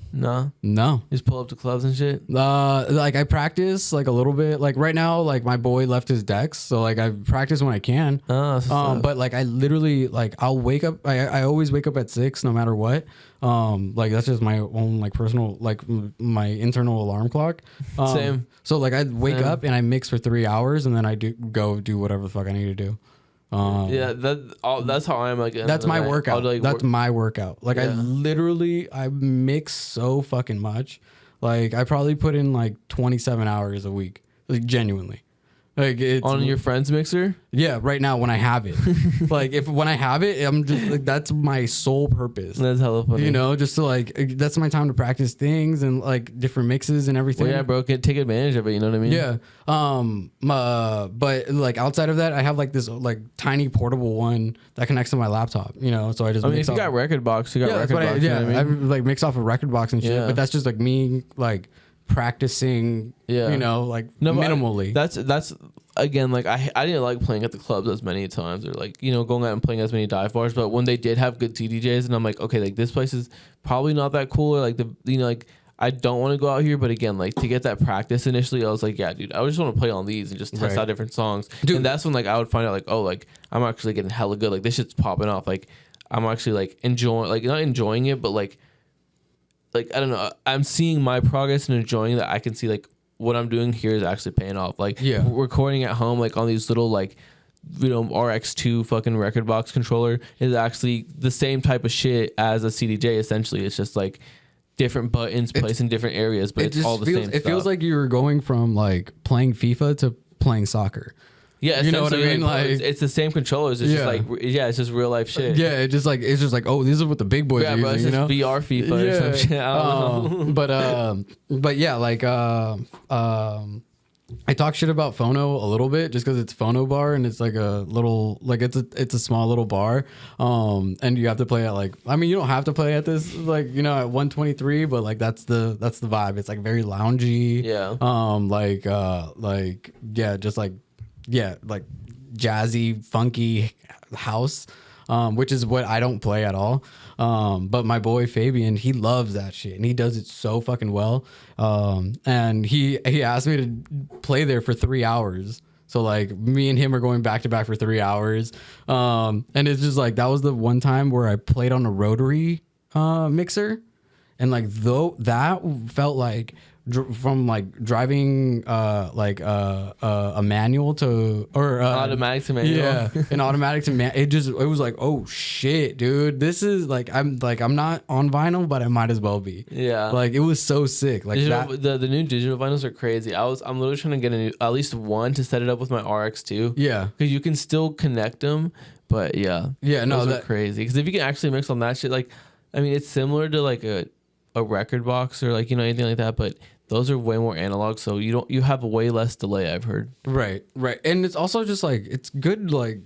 Just pull up to clubs and shit. Like I practice like a little bit. Like right now, like my boy left his decks, so like I practice when I can. But like I literally like I'll wake up. I always wake up at 6 no matter what. Like that's just my own like personal like my internal alarm clock. Same. So like I wake up and I mix for 3 hours and then I do whatever the fuck I need to do. That's how I am. Like that's my workout. That's my workout. Like I mix so fucking much. Like I probably put in like 27 hours a week. Like genuinely. Like it's on your friend's mixer. Yeah, right now when I have it. Like when I have it, I'm just like that's my sole purpose. That's hella funny. You know, just to like that's my time to practice things and like different mixes and everything. Well, yeah, bro, can take advantage of it. You know what I mean? Yeah. But like outside of that, I have like this like tiny portable one that connects to my laptop. You know, so I just. I mean, if you got record box, you got record box. You know what I mean? I like mix off a record box and shit. Yeah. But that's just like me like practicing. Yeah. You know, like minimally. That's. Again, like I didn't like playing at the clubs as many times or like, you know, going out and playing as many dive bars, but when they did have good CDJs and I'm like, okay, like this place is probably not that cool or like the, you know, like I don't want to go out here, but again, like to get that practice initially, I was like, yeah, dude, I just want to play on these and just test out different songs. Dude. And that's when like I would find out like, oh, like I'm actually getting hella good. Like this shit's popping off. Like I'm actually like enjoying, like not enjoying it, but like I don't know, I'm seeing my progress and enjoying that. I can see like what I'm doing here is actually paying off. Like recording at home, like on these little like, you know, RX2 fucking record box controller is actually the same type of shit as a CDJ. Essentially, it's just like different buttons placed in different areas, but it's all the same stuff. It feels like you were going from like playing FIFA to playing soccer. Yeah, you know what I mean. Like it's the same controllers. It's just like it's just real life shit. Yeah, it's just like oh, these are what the big boys are bro, using. it's just VR FIFA or some shit. I don't know. But yeah, like I talk shit about Phono a little bit just because it's Phono bar and it's like a little like it's a small little bar, and you have to play at like you don't have to play at this like at 123, but like that's the vibe. It's like very loungy. Yeah. Like jazzy, funky house, which is what I don't play at all. But my boy Fabian, he loves that shit and he does it so fucking well. And he asked me to play there for 3 hours. So like me and him are going back to back for 3 hours. And it's just like, that was the one time where I played on a rotary, mixer. And like, though that felt like from like driving a manual to automatic to manual. Yeah, an automatic to it was like, oh shit, dude, this is like I'm not on vinyl, but I might as well be. Yeah, like it was so sick. Like the new digital vinyls are crazy. I'm literally trying to get at least one to set it up with my RX2. Yeah, because you can still connect them, but no, those are crazy. Because if you can actually mix on that shit, like it's similar to like a record box or like anything like that, but those are way more analog, so you have way less delay, I've heard. Right. And it's also just like it's good like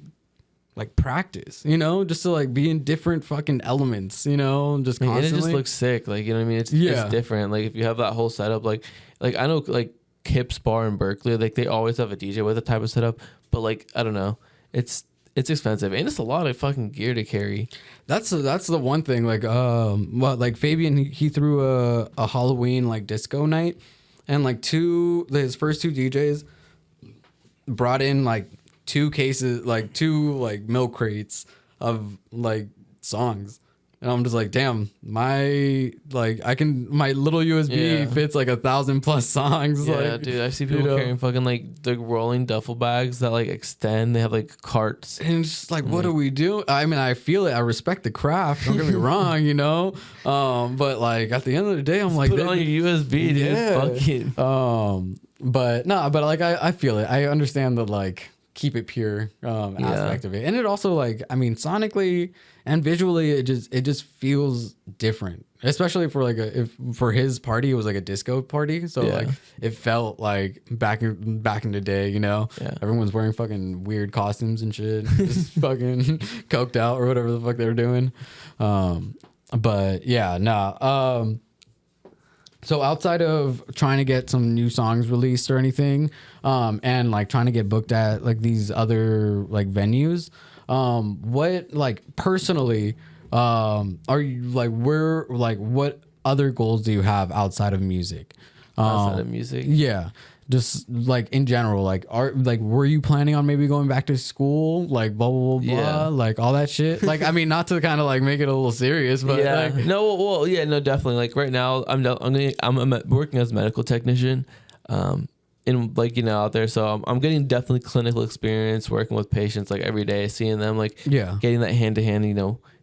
practice, just to like be in different fucking elements, just constantly. And it just looks sick, like it's different. Like if you have that whole setup, like I know like Kip's Bar in Berkeley, like they always have a DJ with a type of setup, but like I don't know, it's expensive and it's a lot of fucking gear to carry. That's the one thing. Like like Fabian, he threw a Halloween like disco night, and like his first two DJs brought in like two milk crates of like songs. And I'm just like, damn, my little USB fits like 1,000+ songs. Yeah, like, dude, I see people carrying fucking like the rolling duffel bags that like extend. They have like carts. And it's just like, what do we do? I feel it. I respect the craft. Don't get me wrong, but like at the end of the day, I'm like, put it on your USB, dude. Yeah. Fuck it. But like I feel it. I understand the like keep it pure aspect of it, and it also like sonically and visually it just feels different, especially for like for his party it was like a disco party, so like it felt like back in the day, everyone's wearing fucking weird costumes and shit, just fucking coked out or whatever the fuck they were doing. But yeah, nah. So outside of trying to get some new songs released or anything, and like trying to get booked at like these other like venues, what like personally, are you like what other goals do you have outside of music? Outside of music? Yeah. Just like in general, like were you planning on maybe going back to school, like blah blah blah, blah like all that shit? Like not to kind of like make it a little serious, but definitely. Like right now, I'm working as a medical technician, in like out there, so I'm getting definitely clinical experience working with patients like every day, seeing them like getting that hand to hand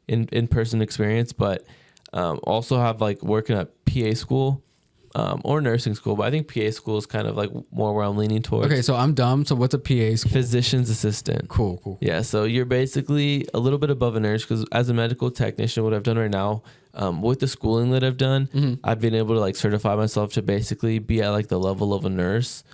in person experience, but also have like working at PA school. Or nursing school, but I think PA school is kind of like more where I'm leaning towards. Okay, so I'm dumb. So what's a PA school? Physician's assistant. Cool. Yeah, so you're basically a little bit above a nurse, because as a medical technician, what I've done right now, with the schooling that I've done, I've been able to like certify myself to basically be at like the level of a nurse.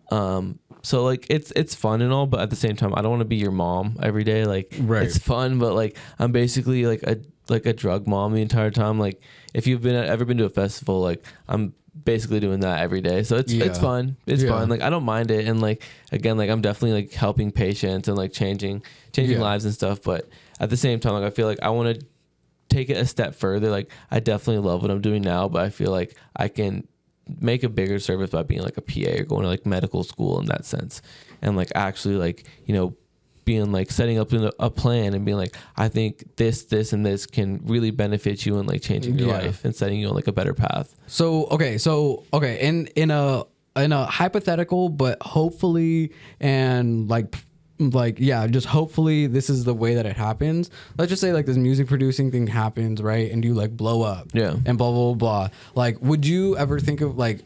So like it's fun and all, but at the same time, I don't want to be your mom every day. Like it's fun, but like I'm basically like a drug mom the entire time. Like if you've ever been to a festival, like I'm basically doing that every day, so it's fun. It's fun. Like I don't mind it, and like again, like I'm definitely like helping patients and like changing lives and stuff. But at the same time, like I feel like I want to take it a step further. Like I definitely love what I'm doing now, but I feel like I can make a bigger service by being like a PA or going to like medical school in that sense, and like actually like being like setting up a plan and being like, I think this and this can really benefit you and like changing your life and setting you on like a better path. So in a hypothetical, but hopefully and like like, yeah, just hopefully this is the way that it happens. Let's just say like this music producing thing happens, right? And you like blow up, Yeah. and blah blah blah. Like, would you ever think of like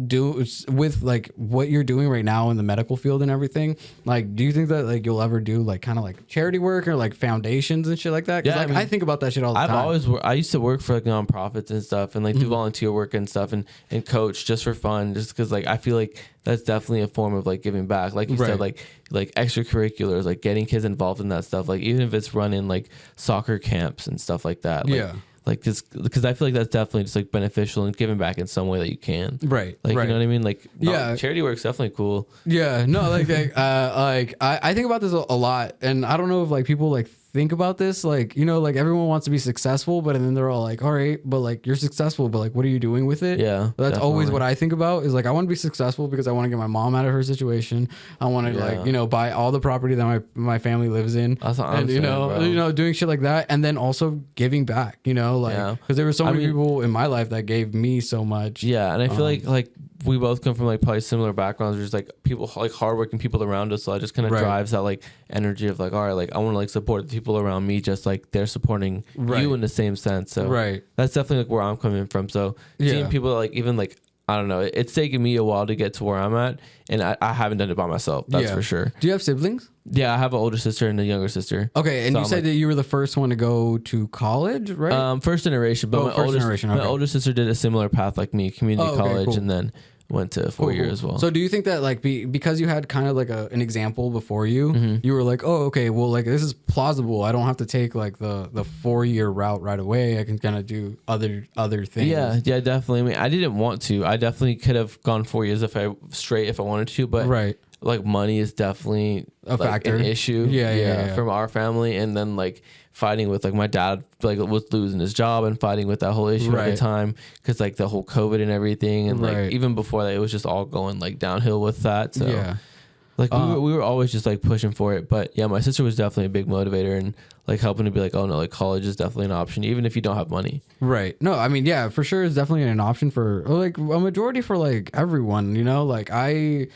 do with like what you're doing right now in the medical field and everything? Like, do you think that like you'll ever do like kind of like charity work or like foundations and shit like that? 'Cause, Yeah, like I mean, I think about that shit all the time. I used to work for like nonprofits and stuff, and like do volunteer work and stuff, and coach just for fun, just because like I feel like that's definitely a form of like giving back. Like you said, like extracurriculars, like getting kids involved in that stuff. Like even if it's running like soccer camps and stuff like that. Like, Yeah. Like just because I feel like that's definitely just like beneficial and giving back in some way that you can. Right. Like right. you know what I mean? Like Yeah. charity work's definitely cool. Yeah, no, like I think about this a lot, and I don't know if like people like think about this, like, you know, like everyone wants to be successful, but then they're all like, all right, but like you're successful, but like what are you doing with it? Yeah, that's always definitely. what I think about, is like I want to be successful because I want to get my mom out of her situation. I want to like, you know, buy all the property that my family lives in. That's what I'm and saying, bro. you know, doing shit like that, and then also giving back, you know, like because there were so many people in my life that gave me so much. Yeah, and I feel like we both come from like probably similar backgrounds. There's like people like hardworking people around us, so it just kind of drives that like energy of like, all right, like I want to like support the people around me, just like they're supporting you in the same sense. So that's definitely like where I'm coming from. So seeing people like even like I don't know, it's taken me a while to get to where I'm at, and I haven't done it by myself. That's for sure. Do you have siblings? Yeah, I have an older sister and a younger sister. Okay, and so you said that you were the first one to go to college, right? First generation, but my older sister did a similar path like me, community college, and then went to 4 years as well. So do you think that like because you had kind of like an example before you, you were like, oh, okay, well, like this is plausible. I don't have to take like the 4-year route right away. I can kind of do other things. Yeah, definitely. I mean, I didn't want to. I definitely could have gone 4 years if I wanted to, but like money is definitely a factor, an issue. Yeah, from our family, and then like fighting with like my dad like was losing his job and fighting with that whole issue at the time, because like the whole COVID and everything, and like even before that it was just all going like downhill with that. So like we were always just like pushing for it. But yeah, my sister was definitely a big motivator and like helping to be like, oh no, like college is definitely an option even if you don't have money. Right. No, I mean, yeah, for sure it's definitely an option for like a majority for like everyone, you know. Like I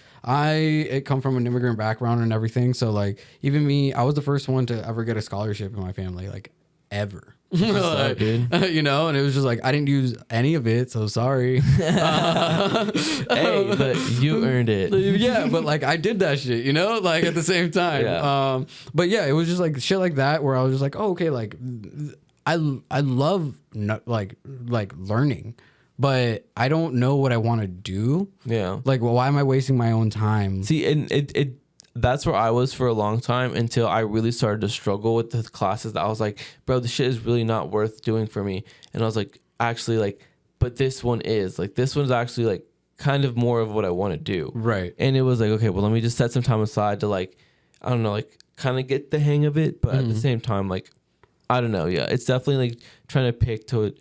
come from an immigrant background and everything, so like even me, I was the first one to ever get a scholarship in my family, like ever. Like, dude. You know, and it was just like I didn't use any of it, so sorry. Hey, but you earned it. Yeah, but like I did that shit, you know, like at the same time. But yeah, it was just like shit like that where I was just like, oh, okay, like I love like learning, but I don't know what I want to do. Yeah, like, well, why am I wasting my own time? See, and it that's where I was for a long time until I really started to struggle with the classes that I was like, bro, this shit is really not worth doing for me. And I was like, actually, like, but this one is. Like, this one's actually, like, kind of more of what I want to do. Right. And it was like, okay, well, let me just set some time aside to, like, I don't know, like, kind of get the hang of it. But at the same time, like, I don't know. Yeah, it's definitely, like, trying to pick to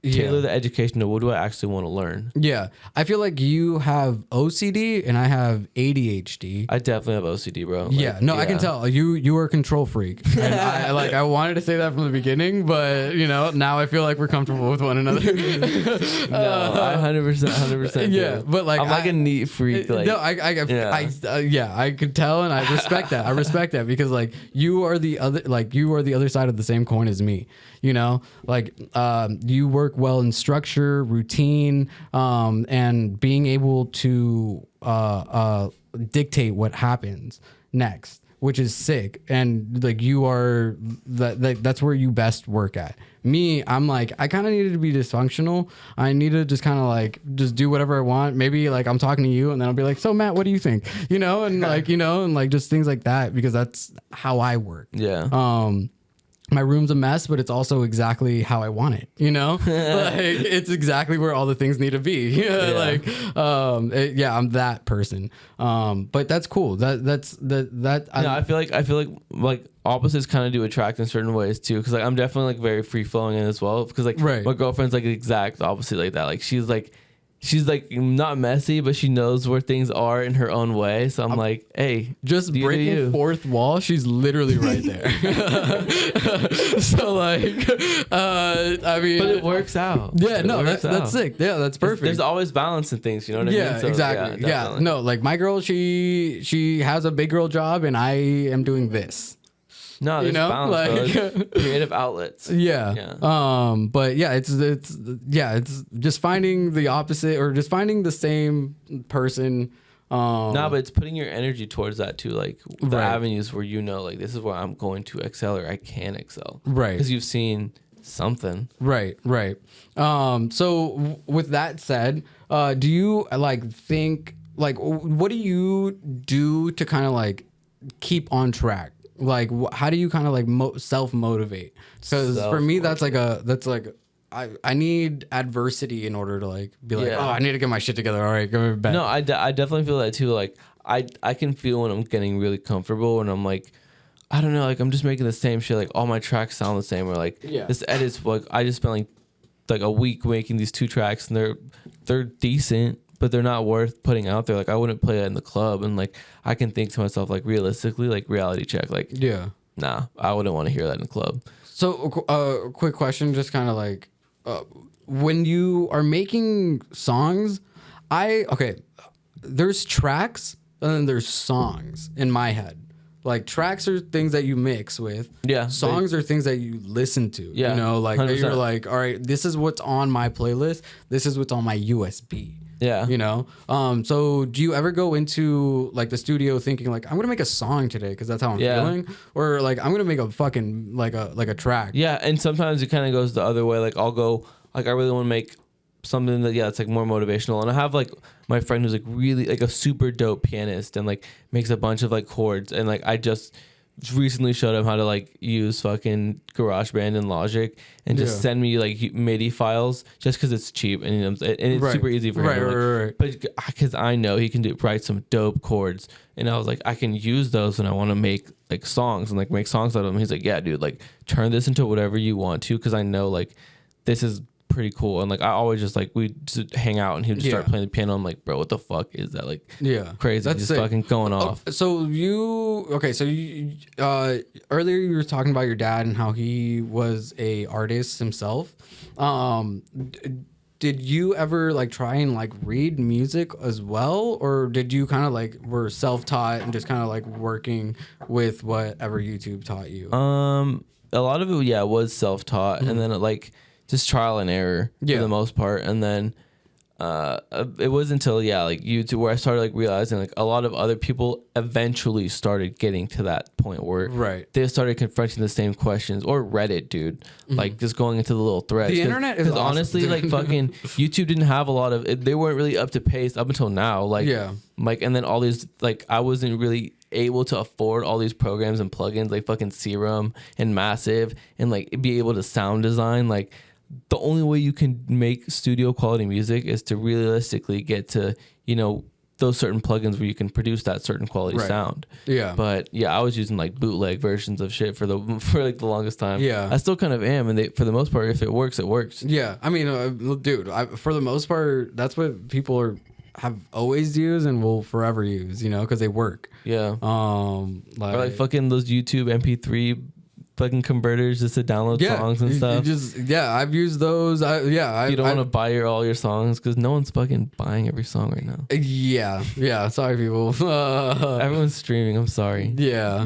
tailor the education to what do I actually want to learn. Yeah, I feel like you have OCD and I have ADHD. I definitely have OCD, bro. Like, yeah, no, I can tell you are a control freak. And I wanted to say that from the beginning, but you know, now I feel like we're comfortable with one another. No, I 100%. Yeah, but like I'm like a neat freak. Like, no, I could tell, and I respect that. I respect that because like you are the other side of the same coin as me. You know, like you work well in structure, routine, and being able to dictate what happens next, which is sick. And like you are that's where you best work at. Me, I'm like, I kind of needed to be dysfunctional. I need to just kind of like just do whatever I want. Maybe like I'm talking to you and then I'll be like, so Matt, what do you think? You know, and like, you know, and like just things like that, because that's how I work. Yeah. My room's a mess, but it's also exactly how I want it. You know, like it's exactly where all the things need to be. I'm that person. But that's cool. I feel like opposites kind of do attract in certain ways too. Because like I'm definitely like very free flowing in as well. Because like my girlfriend's like the exact opposite like that. Like she's like she's like not messy, but she knows where things are in her own way. So I'm like, hey, just breaking fourth wall. She's literally right there. So like, I mean, but it works out. Yeah, no, that's sick. Yeah, that's perfect. There's always balance in things. You know what I mean? Yeah, So, exactly. Yeah, no, like my girl, she has a big girl job, and I am doing this. No, there's balance, bro. Creative outlets. Yeah. But yeah, it's just finding the opposite or just finding the same person. No, but it's putting your energy towards that too, like the avenues where you know, like this is where I'm going to excel or I can excel. Right. Because you've seen something. Right. So with that said, do you like think like what do you do to kind of like keep on track? Like, how do you kind of like self motivate? Because for me, that's like I need adversity in order to like be like, oh, I need to get my shit together. All right, go to bed. No, I definitely feel that too. Like I can feel when I'm getting really comfortable and I'm like, I don't know, like I'm just making the same shit. Like all my tracks sound the same. Or like this edit's like I just spent like a week making these 2 tracks and they're decent, but they're not worth putting out there. Like I wouldn't play that in the club. And like I can think to myself like realistically, like reality check, like nah, I wouldn't want to hear that in the club. So quick question, just kind of like when you are making songs, there's tracks and then there's songs in my head. Like tracks are things that you mix with. Yeah. Songs are things that you listen to. Yeah. You know, like 100%. You're like, all right, this is what's on my playlist. This is what's on my USB. Yeah. You know? So do you ever go into like the studio thinking like, I'm gonna make a song today because that's how I'm feeling? Or like I'm gonna make a fucking like a track. Yeah, and sometimes it kind of goes the other way. Like I'll go like I really want to make something that it's like more motivational. And I have like my friend who's like really like a super dope pianist and like makes a bunch of like chords and like I just recently showed him how to like use fucking GarageBand and Logic and just send me like MIDI files just because it's cheap and, you know, and it's super easy for him. Right. But because I know he can write some dope chords and I was like, I can use those when I want to make like songs and like make songs out of them. He's like, yeah, dude, like turn this into whatever you want to because I know like this is pretty cool. And like I always just like we just hang out and he would just start playing the piano. I'm like, bro, what the fuck is that? Like crazy. That's just sick. Fucking going off. So you earlier you were talking about your dad and how he was a artist himself. Did you ever like try and like read music as well, or did you kind of like were self-taught and just kind of like working with whatever YouTube taught you? A lot of it was self-taught and then like just trial and error for the most part. And then it was until like YouTube where I started like realizing like a lot of other people eventually started getting to that point where they started confronting the same questions. Or Reddit, dude, like just going into the little threads. The internet is awesome, honestly like fucking YouTube didn't have a lot of it. They weren't really up to pace up until now. Like like and then all these like I wasn't really able to afford all these programs and plugins like fucking Serum and Massive and like be able to sound design. Like the only way you can make studio quality music is to realistically get to, you know, those certain plugins where you can produce that certain quality sound. Yeah. But I was using like bootleg versions of shit for like the longest time. Yeah. I still kind of am. And for the most part, if it works, it works. Yeah. I mean, dude, for the most part, that's what people have always used and will forever use, you know, because they work. Yeah. Or like fucking those YouTube MP3 fucking converters just to download songs and stuff. I've used those. You don't want to buy all your songs because no one's fucking buying every song right now. Yeah. Sorry, people. Everyone's streaming. I'm sorry. Yeah.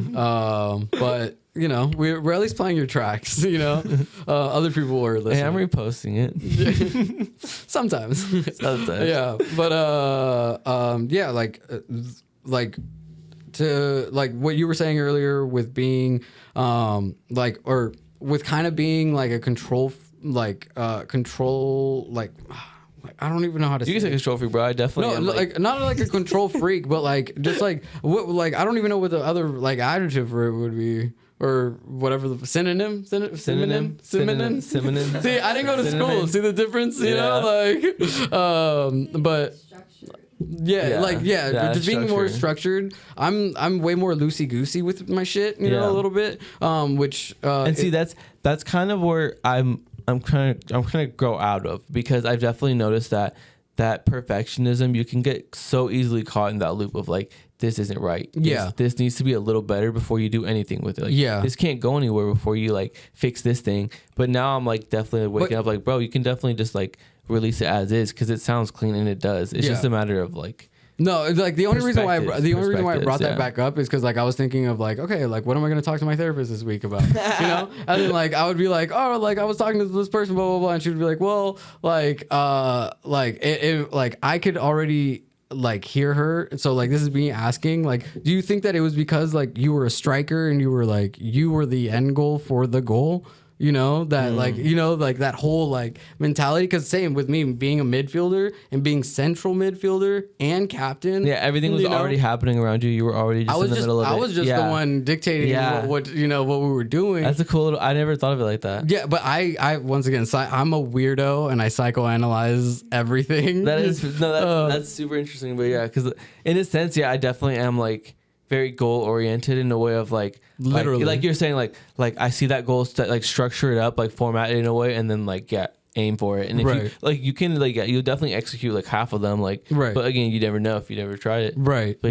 But you know, we're at least playing your tracks. You know, other people are listening. Hey, I'm reposting it. Sometimes. Yeah, but like to like what you were saying earlier with being like or with kind of being like a control I don't even know how to say you can say control freak, bro. I definitely am, like not like a control freak, but like just like what like I don't even know what the other like adjective for it would be. Or whatever the synonym. See, I didn't go to school. See the difference, you know, like, but just being more structured. I'm way more loosey goosey with my shit, you know, a little bit. And see, that's kind of where I'm trying to grow out of because I've definitely noticed that that perfectionism, you can get so easily caught in that loop of like, this isn't right. This needs to be a little better before you do anything with it. Like, this can't go anywhere before you like fix this thing. But now I'm like definitely waking up like, bro, you can definitely just like release it as is because it sounds clean and it does. It's just a matter of like. No, like the only reason why I brought that back up is because like I was thinking of like, okay, like what am I going to talk to my therapist this week about? You know, and then like I would be like, oh, like I was talking to this person, blah blah blah, and she would be like, well, like like I could already like hear her, so like this is me asking, like, do you think that it was because like you were a striker and you were the end goal for the goal? You know, that like, you know, like that whole like mentality. Because same with me being a midfielder and being central midfielder and captain. Yeah, everything was already happening around you. You were already just in the middle of it. I was just the one dictating what you know, what we were doing. That's a cool little, I never thought of it like that. Yeah, but I once again, I'm a weirdo and I psychoanalyze everything. That's super interesting. But yeah, because in a sense, yeah, I definitely am like very goal oriented in a way of like literally like you're saying like I see that goal like structure it up, like format it in a way, and then like aim for it. And if you like, you can like you'll definitely execute like half of them, like but again, you never know if you never tried it. But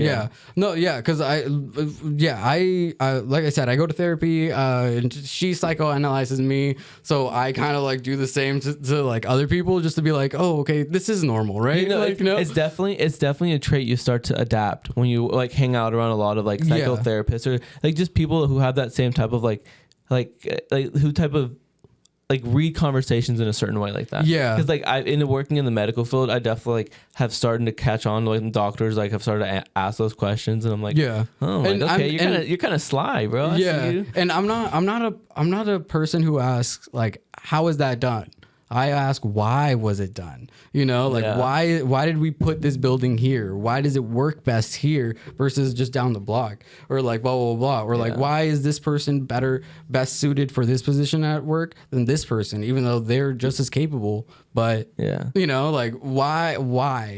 because I like I said, I go to therapy and she psychoanalyzes me, so I kind of like do the same to like other people, just to be like, oh, okay, this is normal, right? You know, like, it's definitely a trait you start to adapt when you like hang out around a lot of like psychotherapists or like just people who have that same type of like who type of like read conversations in a certain way like that. Yeah. Because like in working in the medical field, I definitely like have started to catch on to like doctors like have started to ask those questions, and I'm like, oh, like, okay, you're kind of sly, bro. I see you. And I'm not a person who asks like, how is that done? I ask, why was it done? You know, like why did we put this building here? Why does it work best here versus just down the block? Or like blah blah blah. Or like, why is this person best suited for this position at work than this person, even though they're just as capable? But you know, like why?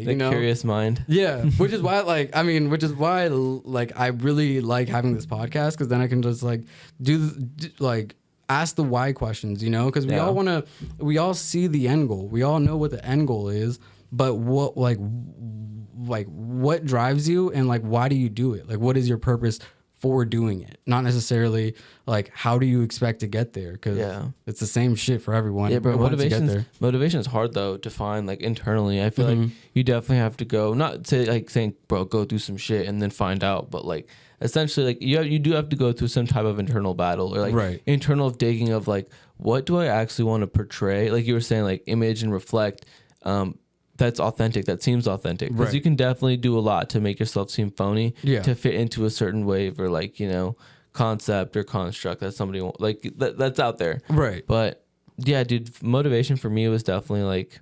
The you know, curious mind. Yeah, which is why I really like having this podcast, because then I can just like do like ask the why questions, you know, because we all see the end goal. We all know what the end goal is, but what what drives you, and like, why do you do it? Like, what is your purpose for doing it? Not necessarily like, how do you expect to get there? Because it's the same shit for everyone. Yeah, but motivation is hard though to find like internally. I feel like you definitely have to go, not to like saying, bro, go do some shit and then find out, but like essentially like you do have to go through some type of internal battle, or like internal digging of like, what do I actually want to portray? Like you were saying, like image and reflect. That's authentic. That seems authentic, because you can definitely do a lot to make yourself seem phony to fit into a certain wave or like, you know, concept or construct that somebody like that's out there. But yeah, dude, motivation for me was definitely like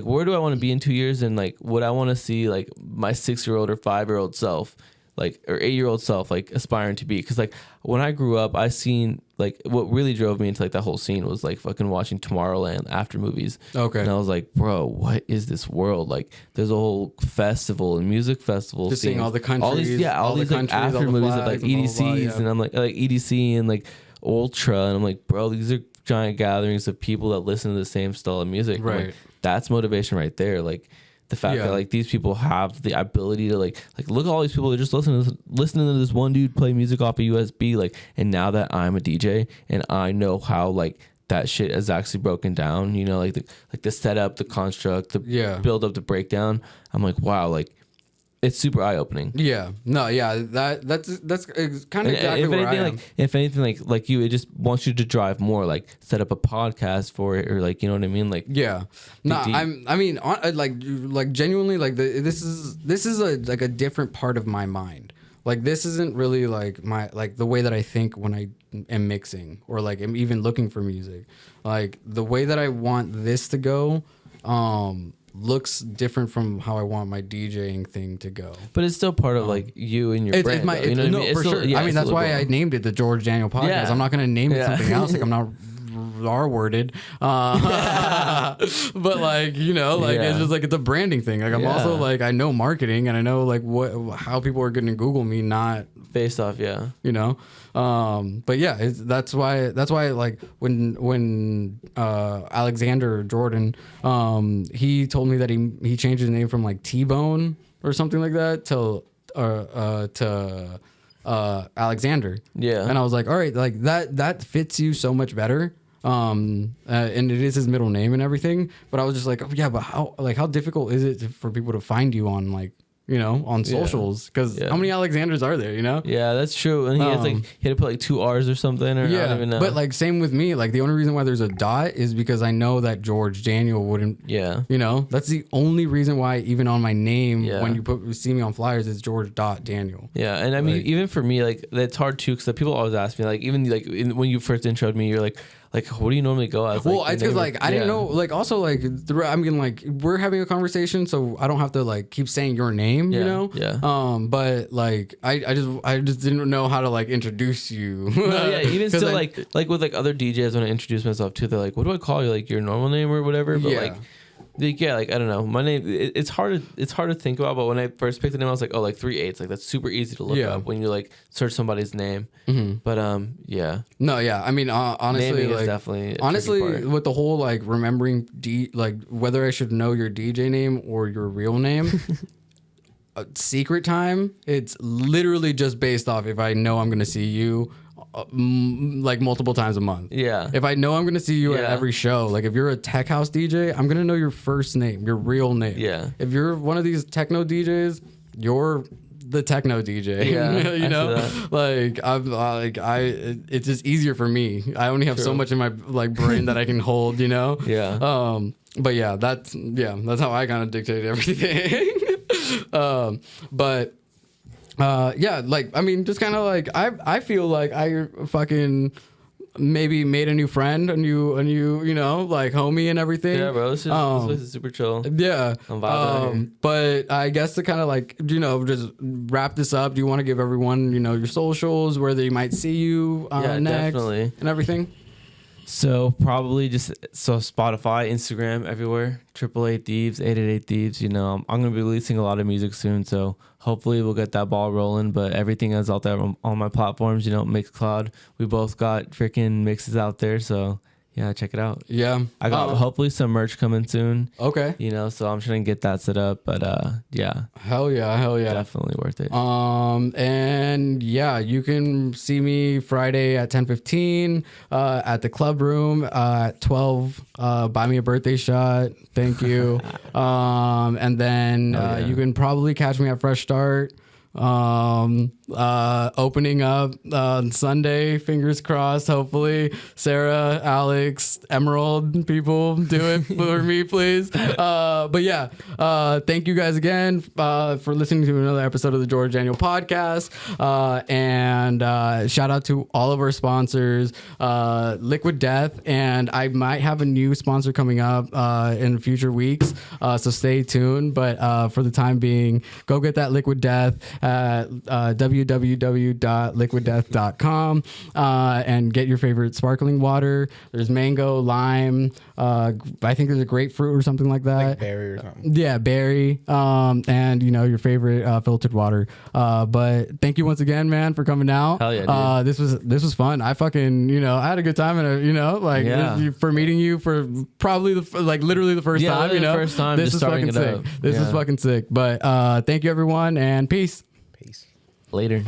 where do I want to be in 2 years, and like what I want to see like my 6-year-old or 5-year-old self, like, or 8-year-old self, like aspiring to be. Because like when I grew up, I seen like what really drove me into like that whole scene was like fucking watching Tomorrowland after movies. And I was like, bro, what is this world? Like there's a whole festival and music festival, just seeing all the countries, all these like after movies of like EDCs, and I'm like EDC and like Ultra, and I'm like, bro, these are giant gatherings of people that listen to the same style of music. Like, that's motivation right there. Like the fact that like these people have the ability to like look at all these people that just listening to this one dude play music off a USB, like, and now that I'm a DJ and I know how like that shit is actually broken down, you know, like the setup, the construct, the build up, the breakdown, I'm like, wow, like it's super eye opening. That's kind of exactly where I am. If anything, like you, it just wants you to drive more, like set up a podcast for it, or like, you know what I mean, like like genuinely, like this is a different part of my mind. Like this isn't really like my like the way that I think when I am mixing, or like am even looking for music. Like the way that I want this to go looks different from how I want my DJing thing to go. But it's still part of like you and your brand. For sure. I mean, that's why I named it the George.Daniel podcast. Yeah. I'm not going to name it something else. Like I'm not R-worded. But like, you know, like it's just like, it's a branding thing. Like I'm also like, I know marketing, and I know like how people are going to Google me, not based off, yeah. You know, but yeah, that's why like when Alexander Jordan, he told me that he changed his name from like T-Bone or something like that to Alexander. Yeah. And I was like, all right, like that fits you so much better. And it is his middle name and everything. But I was just like, oh, yeah, but how difficult is it for people to find you on like, you know, on socials? Because how many Alexanders are there, you know? Yeah, that's true. And he had to put like 2 R's or something, or I don't even know. But like same with me. Like the only reason why there's a dot is because I know that George.Daniel wouldn't. Yeah. You know, that's the only reason why even on my name when you see me on flyers, it's George.Daniel. Yeah, and I mean even for me, like that's hard too, because people always ask me, like even like when you first introed me, you're like, what do you normally go as? Well, it's because like I didn't know. Like also like I mean like we're having a conversation, so I don't have to like keep saying your name, you know. Yeah. But like I just didn't know how to like introduce you. No, yeah. Even still, like with like other DJs, when I introduce myself too, they're like, "What do I call you? Like your normal name or whatever?" But like I don't know. My name, it's hard to think about. But when I first picked the name, I was like, oh, like 3 8s, like that's super easy to look up when you like search somebody's name. Mm-hmm. But yeah. No, yeah. I mean, honestly, naming like is definitely with the whole like remembering like whether I should know your DJ name or your real name. Secret time, it's literally just based off if I know I'm gonna see you like multiple times a month. Yeah. If I know I'm gonna see you at every show, like if you're a tech house DJ, I'm gonna know your first name, your real name. Yeah. If you're one of these techno DJs, you're the techno DJ. Yeah. You know, like it's just easier for me. I only have so much in my like brain that I can hold. You know. Yeah. But yeah, that's how I kind of dictate everything. Yeah, like I mean, just kind of like I feel like I fucking maybe made a new friend, a new you know, like homie and everything. Yeah, bro, this place is super chill. Yeah, I'm vibing but I guess to kind of like, you know, just wrap this up, do you want to give everyone, you know, your socials, where they might see you next, definitely, and everything? So probably just Spotify, Instagram, everywhere. 888Thieves, 888Thieves. You know, I'm gonna be releasing a lot of music soon, so hopefully we'll get that ball rolling. But everything is out there on my platforms. You know, Mixcloud. We both got freaking mixes out there, so yeah, check it out. Yeah, I got hopefully some merch coming soon. Okay, you know, so I'm trying to get that set up. But yeah, hell yeah, definitely worth it. And yeah, you can see me Friday at 10:15 at the club room at 12. Buy me a birthday shot, thank you. And then you can probably catch me at Fresh Start. Opening up on Sunday, fingers crossed. Hopefully Sarah, Alex, Emerald people do it for me, please. But yeah, thank you guys again for listening to another episode of the George.Daniel podcast, and shout out to all of our sponsors, Liquid Death, and I might have a new sponsor coming up in future weeks, so stay tuned. But for the time being, go get that Liquid Death at www.liquiddeath.com and get your favorite sparkling water. There's mango, lime, I think there's a grapefruit or something like that. Like berry or something. Yeah, berry, and you know, your favorite filtered water. But thank you once again, man, for coming out. Hell yeah, dude. This was fun. I fucking, you know, I had a good time, and you know, like for meeting you for probably literally the first time. You know, the first time. This is fucking sick. This is fucking sick. But thank you everyone, and peace. Peace. Later.